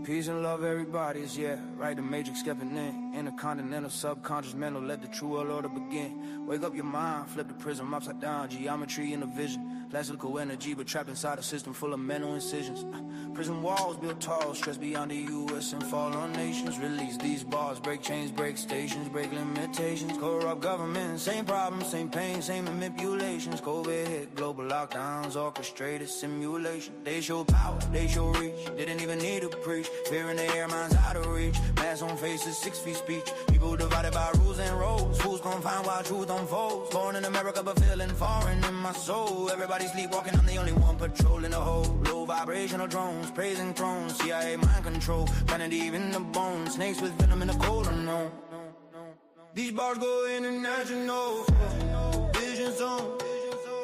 Peace and love, everybody's, yeah. Right, the matrix stepping in. Intercontinental, subconscious, mental, let the true world order begin. Wake up your mind, flip the prism upside down. Geometry in the vision. Classical energy, but trapped inside a system full of mental incisions. Prison walls built tall, stress beyond the U.S. and fall on nations. Release these bars, break chains, break stations, break limitations. Corrupt government, same problems, same pain, same manipulations. COVID hit, global lockdowns, orchestrated simulation. They show power, they show reach, didn't even need to preach. Fear in the air, minds out of reach. Mask on faces, 6 feet speech. People divided by rules and roles. Fools confined while truth unfolds. Born in America but feeling foreign in my soul. Everybody sleepwalking, I'm the only one patrolling the whole. Low vibrational drones, praising thrones. CIA mind control, planet even the bones. Snakes with venom in the cold unknown. These bars go international. Vision zone,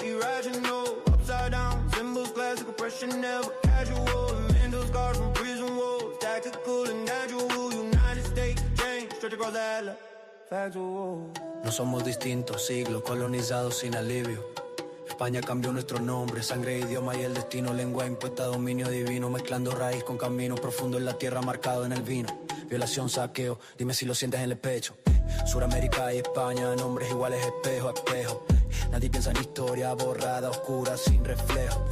irrational. Upside down, symbols, classic oppression, never casual. Mental scars from prison walls. Tactical and natural. United States, change, stretch across the atlas. Factual. No somos distintos, siglos colonizados sin alivio. España cambió nuestro nombre, sangre, idioma y el destino. Lengua impuesta, dominio divino, mezclando raíz con camino profundo en la tierra, marcado en el vino. Violación, saqueo, dime si lo sientes en el pecho. Suramérica y España, nombres iguales, espejo a espejo. Nadie piensa en historia borrada, oscura, sin reflejo.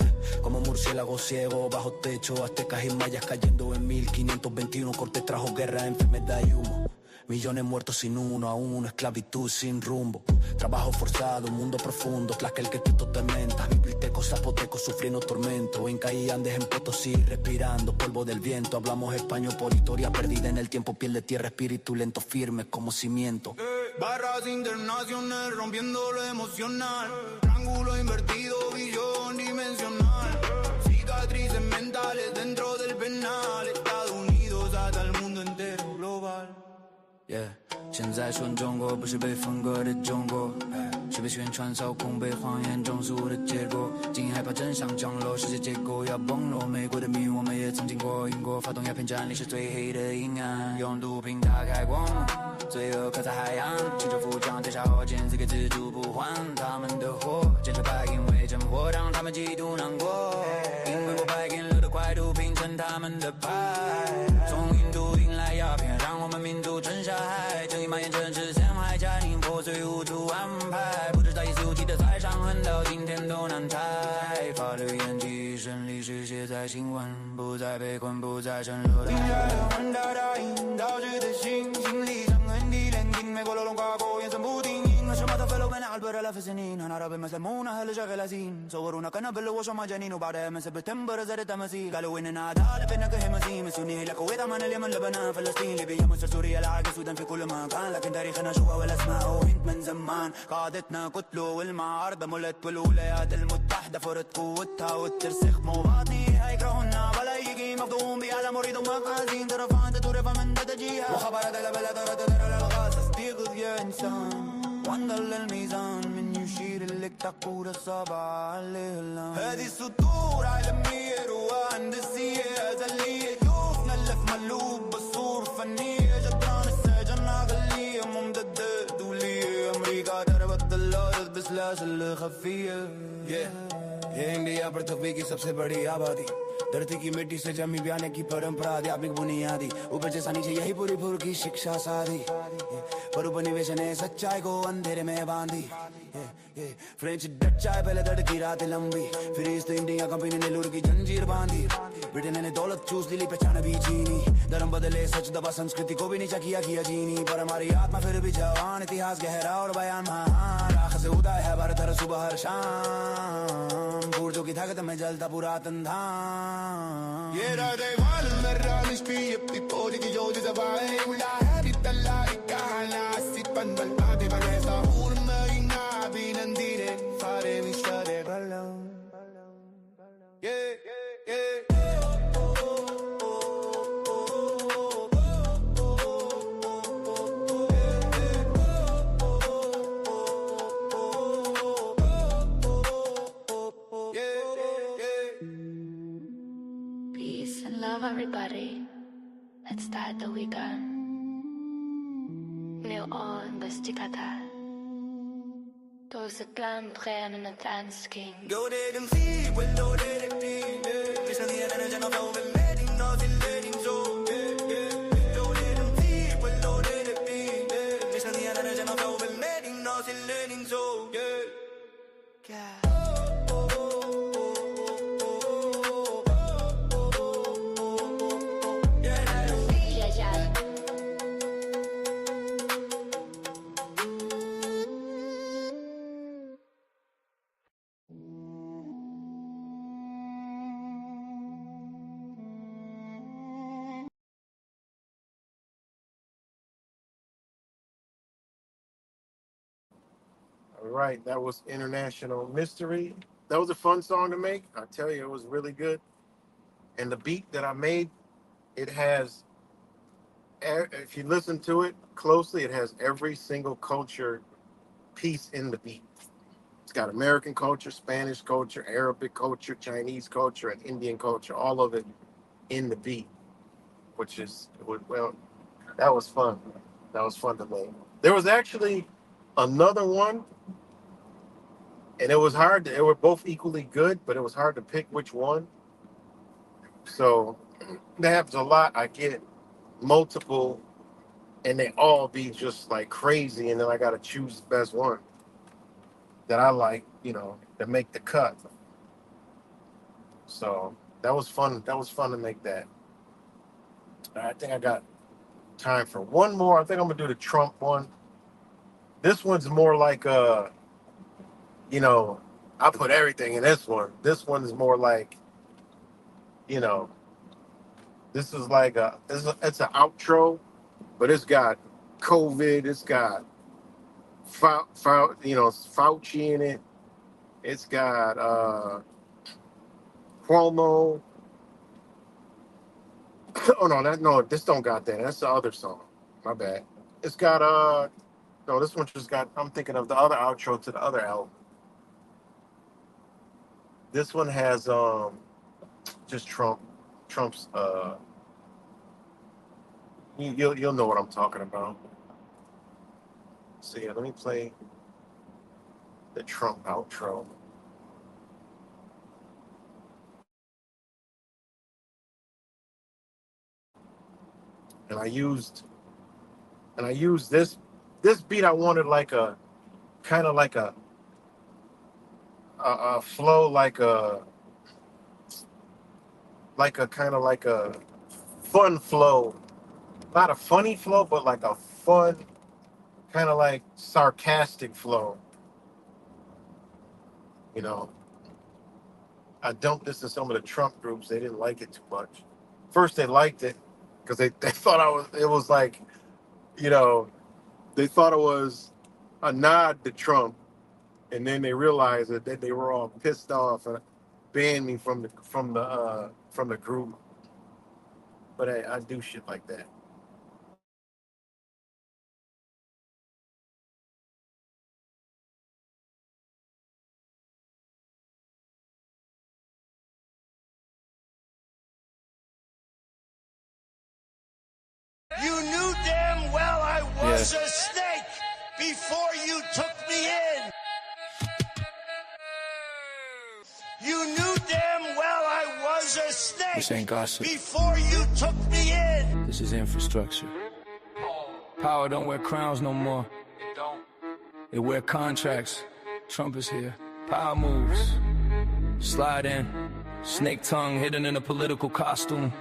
Como murciélago ciego, bajo techo, aztecas y mayas cayendo en 1521. Cortés trajo guerra, enfermedad y humo. Millones muertos sin uno a uno, esclavitud sin rumbo. Trabajo forzado, mundo profundo, tlaquel que te tormenta. Biblitecos, zapotecos sufriendo tormento. Inca y Andes en Potosí, respirando polvo del viento. Hablamos español por historia perdida en el tiempo. Piel de tierra, espíritu lento, firme como cimiento. Barras internacionales, rompiendo lo emocional. Triángulo invertido, visión dimensional. Cicatrices mentales dentro del penal. Estados Unidos hasta el mundo entero, global. Yeah， 现在说中国不是被分割的中国，却被宣传操控，被谎言中是我的结果。竟因害怕真相降落，世界结构要崩落。美国的命运我们也曾经过，英国发动鸦片战，历史最黑的阴暗。用毒品打开光，罪恶刻在海洋。清政府将地下火箭赐给自主不还他们的货，坚持白银为真货，让他们极度难过。因为我白银流得快，毒品成他们的牌。从印度引来鸦片，让我们民族沉下海。正义蔓延城市，陷害家庭破碎无处安排。不知道一俗气的财伤痕到今天都难拆。法律演技胜利是写在新闻，不再被困，不再沉沦。听着很大答应，导致的心里伤痕地连听。美国牢笼跨过，眼神不定。شمعة فلو من عالبر آلاف السنين هنعرف بمسلمونها اللي شغالين صورونا قنابل وشو مجانين وبعدها من سبتمبر زادت تماثيل قالوا اننا عدالة بينا كهمزيم السنين لك وإذا من اليمن لبنان فلسطين ليبيا مصر سوريا العراق السودان في كل مكان لكن تاريخنا جوا والاسماء وهند من زمان قادتنا قتلوا والمعارضة ملت والولايات المتحدة فرض قوتها والترسيخ مواطني هيكرهونا ولا يجي مفضوم بهذا مريض ومقازين ترفع انت ترفع من تجيها وخبرت البلد ترى الغاز استيقظ يا انسان وانضل الميزان من يشير لك تقول الصبع عليه الآن هذه السطور عالمية روح هندسية أزلية يوفنا اللف مقلوب بالصور فنية جدران السجن عقلية ممتدة دولية أمريكا ضربت الأرض بسلاسل خفية ये India पर तकबीर की सबसे बड़ी आबादी धरती की मिट्टी से जमी बयाने की परंपरा आध्यात्मिक बुनियादी ऊपर जैसा नीचे यही पूरी भूल की शिक्षा साधी पर उपनिवेश ने सच्चाई को अंधेरे में बांधी फ्रेंच डच आए पहले धड़की रात लंबी फिर ईस्ट इंडिया कंपनी ने लूट की जंजीर बांधी ब्रिटेन ने दौलत चूस ली पहचान भी चीनी धर्म बदले सच दबा संस्कृति को भी नीचा किया चीनी पर हमारी आत्मा फिर भी जवान इतिहास गहरा और बयान महान राख से उदय है भारत हर सुबह हर शाम सूरजों की ताकत में जलता पुरातन धाम Jeder der Wahlen merra nicht wie die Podi die Jodi dabei ولا هذه الطلاقة على السيبان بالبادي بلسا ورما ينابي ننديرين فاري مش فاري بلون Peace and love, everybody. Let's start the weekend. Nu all investigata. Those glam brand in the dance king. Go there and see, well, no, there and see. It's the end of the night, I'm letting nothing, letting so. Go there and see, well, no, there and see. It's the end of the night, I'm letting nothing, letting so. All right, that was International Mystery. That was a fun song to make. I tell you, it was really good. And the beat that I made, it has, if you listen to it closely, it has every single culture piece in the beat. It's got American culture, Spanish culture, Arabic culture, Chinese culture, and Indian culture, all of it in the beat, which is, well, that was fun. That was fun to make. There was actually another one, and it was hard. They were both equally good, but it was hard to pick which one. So that happens a lot. I get multiple, and they all be just like crazy, and then I got to choose the best one that I like, that make the cut. So that was fun. That was fun to make that. I think I got time for one more. I think I'm gonna do the Trump one. This one's more like I put everything in this one. This one is more like, this is like it's an outro, but it's got COVID, it's got Fauci in it, it's got Cuomo. Oh no, this don't got that. That's the other song. My bad. It's got No, this one just got. I'm thinking of the other outro to the other album. This one has just Trump's. You'll know what I'm talking about. So yeah, let me play the Trump outro. And I used this beat. I wanted like a kind of like a flow, like a kind of like a fun flow, not a funny flow, but like a fun kind of like sarcastic flow. You know, I dumped this in some of the Trump groups. They didn't like it too much. First they liked it because they thought it was like, you know, they thought it was a nod to Trump, and then they realized that they were all pissed off and banned me from the group. But hey, I do shit like that. You knew damn well I was a snake before you took me in. You knew damn well I was a snake This ain't gossip. before you took me in. This is infrastructure. Power don't wear crowns no more. They wear contracts. Trump is here. Power moves. Slide in. Snake tongue hidden in a political costume.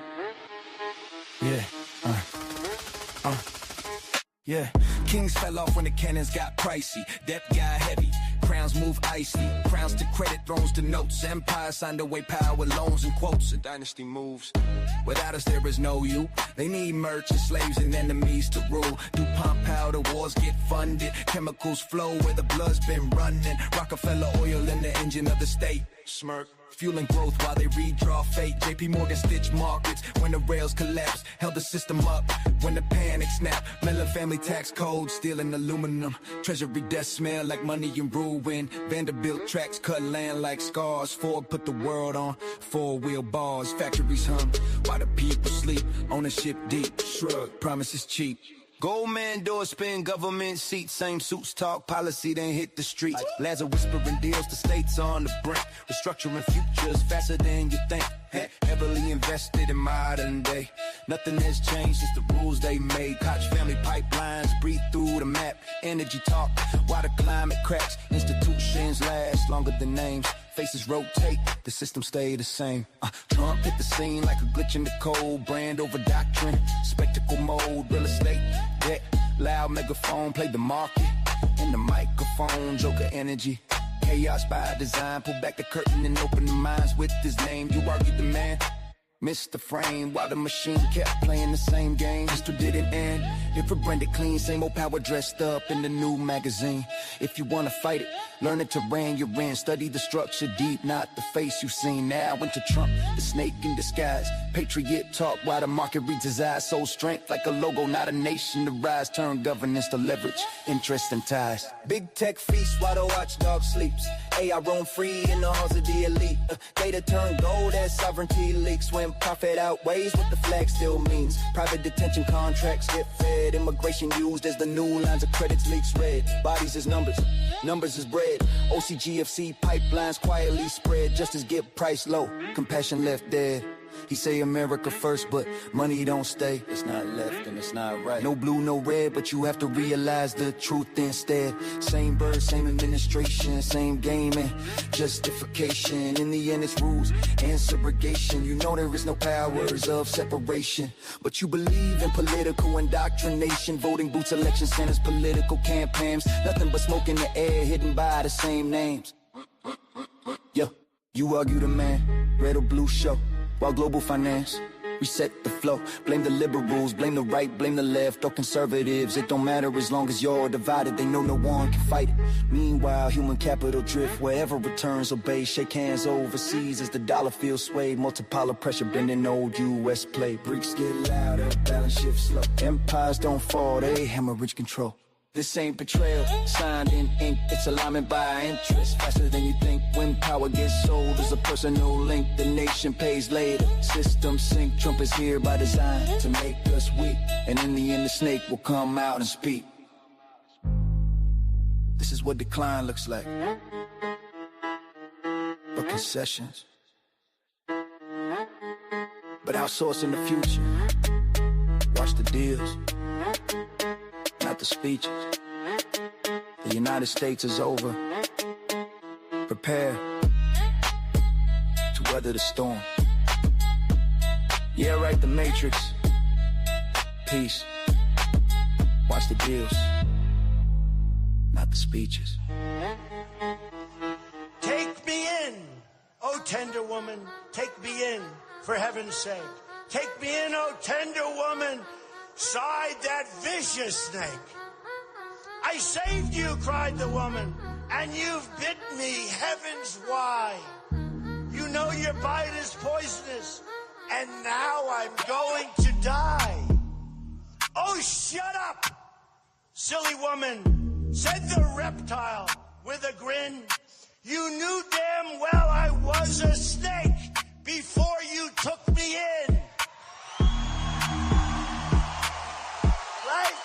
Yeah. Yeah, kings fell off when the cannons got pricey. Debt got heavy, crowns move icy. Crowns to credit, thrones to notes. Empire signed away power with loans and quotes. A dynasty moves. Without us there is no you. They need merchants, slaves, and enemies to rule. DuPont powder wars get funded. Chemicals flow where the blood's been running. Rockefeller oil in the engine of the state. Smirk. Fueling growth while they redraw fate. JP Morgan stitch markets when the rails collapse. Held the system up when the panic snapped. Miller family tax code, stealing aluminum. Treasury desk smell like money and ruin. Vanderbilt tracks cut land like scars. Ford put the world on four-wheel bars. Factories hum while the people sleep. Ownership deep, shrug, promises cheap. Goldman doors spin, government seats, same suits talk, policy then hit the streets. Lads are whispering deals, the states on the brink. Restructuring futures faster than you think. Heavily invested in modern day. Nothing has changed since the rules they made. Koch family pipelines breathe through the map. Energy talk while the climate cracks. Institutions last longer than names. Faces rotate, the system stay the same. Trump hit the scene like a glitch in the code. Brand over doctrine, spectacle mode, real estate, debt, loud megaphone, play the market. In the microphone, Joker energy. Chaos by design, pull back the curtain and open the minds with his name. You argue the man, missed the frame while the machine kept playing the same game. History didn't end. If it branded clean, same old power dressed up in the new magazine. If you wanna fight it, learn the terrain you're in. Study the structure deep, not the face you've seen. Now into Trump, the snake in disguise. Patriot talk while the market reads his eyes. Soul strength like a logo, not a nation to rise. Turn governance to leverage, interest and ties. Big tech feast while the watchdog sleeps. AI roam free in the halls of the elite. Data turn gold as sovereignty leaks. When profit outweighs what the flag still means. Private detention contracts get fed. Immigration used as the new lines of credits leaks red. Bodies is numbers, numbers is bread. OCGFC pipelines quietly spread. Justice get priced low, compassion left dead. He say America first, but money don't stay. It's not left and it's not right. No blue, no red, but you have to realize the truth instead. Same bird, same administration, same game and justification. In the end, it's rules and segregation. You know there is no powers of separation, but you believe in political indoctrination. Voting booths, election centers, political campaigns. Nothing but smoke in the air, hidden by the same names. Yo, you argue the man, red or blue show. While global finance reset the flow. Blame the liberals, blame the right, blame the left or conservatives. It don't matter as long as you're divided. They know no one can fight it. Meanwhile, human capital drift wherever returns obey. Shake hands overseas as the dollar feels swayed. Multipolar pressure bending old US play. Bricks get louder, balance shift slow. Empires don't fall, they hemorrhage control. This ain't betrayal, signed in ink, it's alignment by interest. Faster than you think, when power gets sold, there's a personal link, the nation pays later. System sync, Trump is here by design to make us weak. And in the end the snake will come out and speak. This is what decline looks like. But concessions. But outsourcing the future. Watch the deals. Not the speeches. The United States is over. Prepare to weather the storm. Yeah, right, the Matrix. Peace. Watch the deals. Not the speeches. Take me in, oh tender woman, take me in, for heaven's sake. Take me in, oh tender woman, sighed that vicious snake. I saved you, cried the woman, and you've bit me, heavens why? You know your bite is poisonous, and now I'm going to die. Oh, shut up, silly woman, said the reptile with a grin. You knew damn well I was a snake before you took me in. Right?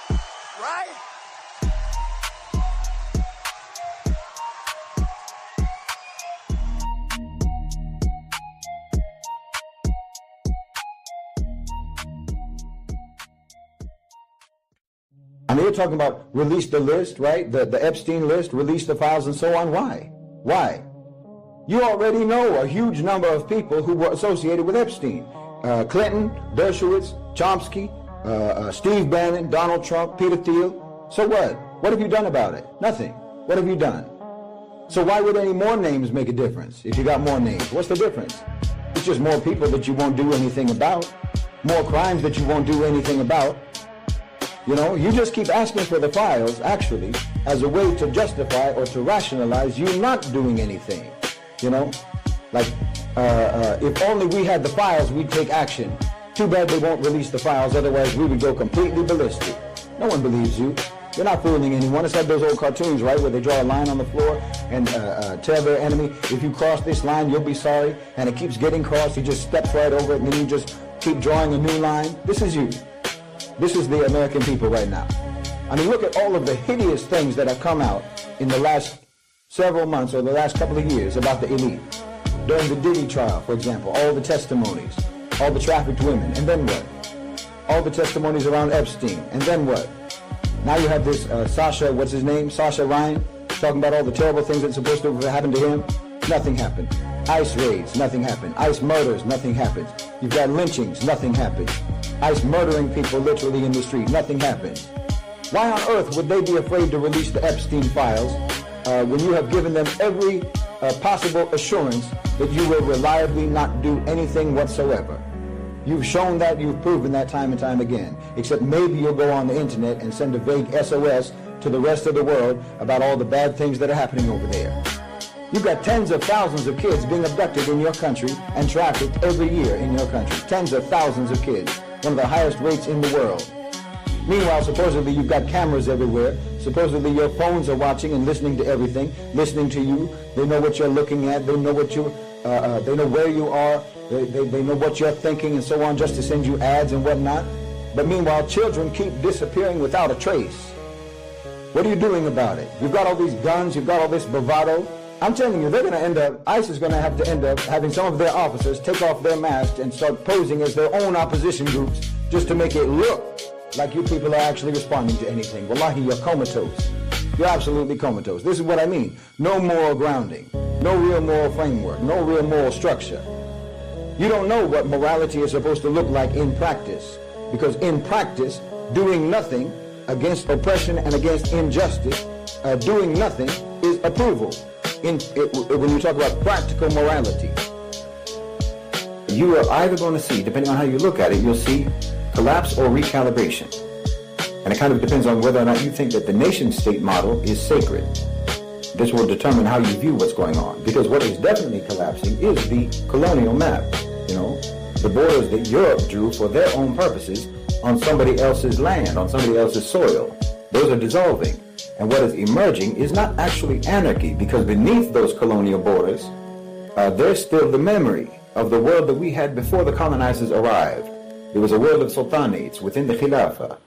Right? I mean, you're talking about release the list, right? The Epstein list, release the files and so on. Why? Why? You already know a huge number of people who were associated with Epstein. Clinton, Dershowitz, Chomsky, Steve Bannon, Donald Trump, Peter Thiel. So what? What have you done about it? Nothing. What have you done? So why would any more names make a difference if you got more names? What's the difference? It's just more people that you won't do anything about. More crimes that you won't do anything about. You know, you just keep asking for the files, actually, as a way to justify or to rationalize you not doing anything. You know, like, if only we had the files, we'd take action. Too bad they won't release the files, otherwise we would go completely ballistic. No one believes you. You're not fooling anyone. It's like those old cartoons, right, where they draw a line on the floor and tell their enemy, if you cross this line, you'll be sorry. And it keeps getting crossed. He just steps right over it, and then you just keep drawing a new line. This is you. This is the American people right now. I mean, look at all of the hideous things that have come out in the last several months or the last couple of years about the elite. During the Diddy trial, for example, all the testimonies, all the trafficked women, and then what? All the testimonies around Epstein, and then what? Now you have this Sasha, what's his name? Sasha Ryan, talking about all the terrible things that's supposed to happen to him. Nothing happened. ICE raids, nothing happened. ICE murders, nothing happens. You've got lynchings, nothing happens. ICE murdering people literally in the street, nothing happens. Why on earth would they be afraid to release the Epstein files when you have given them every possible assurance that you will reliably not do anything whatsoever? You've shown that, you've proven that time and time again. Except maybe you'll go on the internet and send a vague SOS to the rest of the world about all the bad things that are happening over there. You've got tens of thousands of kids being abducted in your country and trafficked every year in your country. Tens of thousands of kids, one of the highest rates in the world. Meanwhile, supposedly you've got cameras everywhere. Supposedly your phones are watching and listening to everything, listening to you. They know what you're looking at. They know what you, they know where you are. They know what you're thinking and so on, just to send you ads and whatnot. But meanwhile, children keep disappearing without a trace. What are you doing about it? You've got all these guns. You've got all this bravado. I'm telling you, they're going to end up, ICE is going to have to end up having some of their officers take off their masks and start posing as their own opposition groups just to make it look like you people are actually responding to anything. Wallahi, you're comatose. You're absolutely comatose. This is what I mean. No moral grounding. No real moral framework. No real moral structure. You don't know what morality is supposed to look like in practice. Because in practice, doing nothing against oppression and against injustice, doing nothing is approval. When you talk about practical morality, you are either going to see, depending on how you look at it, you'll see collapse or recalibration. And it kind of depends on whether or not you think that the nation-state model is sacred. This will determine how you view what's going on. Because what is definitely collapsing is the colonial map. You know, the borders that Europe drew for their own purposes on somebody else's land, on somebody else's soil. Those are dissolving. And what is emerging is not actually anarchy, because beneath those colonial borders, there's still the memory of the world that we had before the colonizers arrived. It was a world of sultanates within the Khilafah,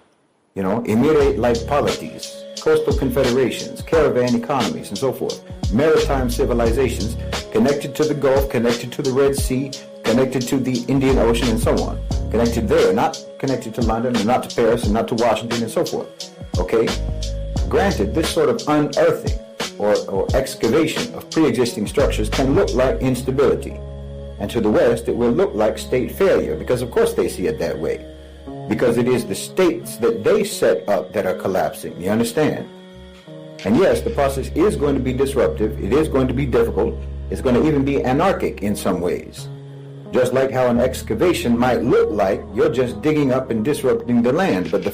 emirate-like polities, coastal confederations, caravan economies, and so forth. Maritime civilizations connected to the Gulf, connected to the Red Sea, connected to the Indian Ocean, and so on. Connected there, not connected to London, and not to Paris, and not to Washington, and so forth. Okay? Granted, this sort of unearthing or excavation of pre-existing structures can look like instability. And to the West, it will look like state failure, because of course they see it that way. Because it is the states that they set up that are collapsing, you understand? And yes, the process is going to be disruptive, it is going to be difficult, it's going to even be anarchic in some ways. Just like how an excavation might look like you're just digging up and disrupting the land, but the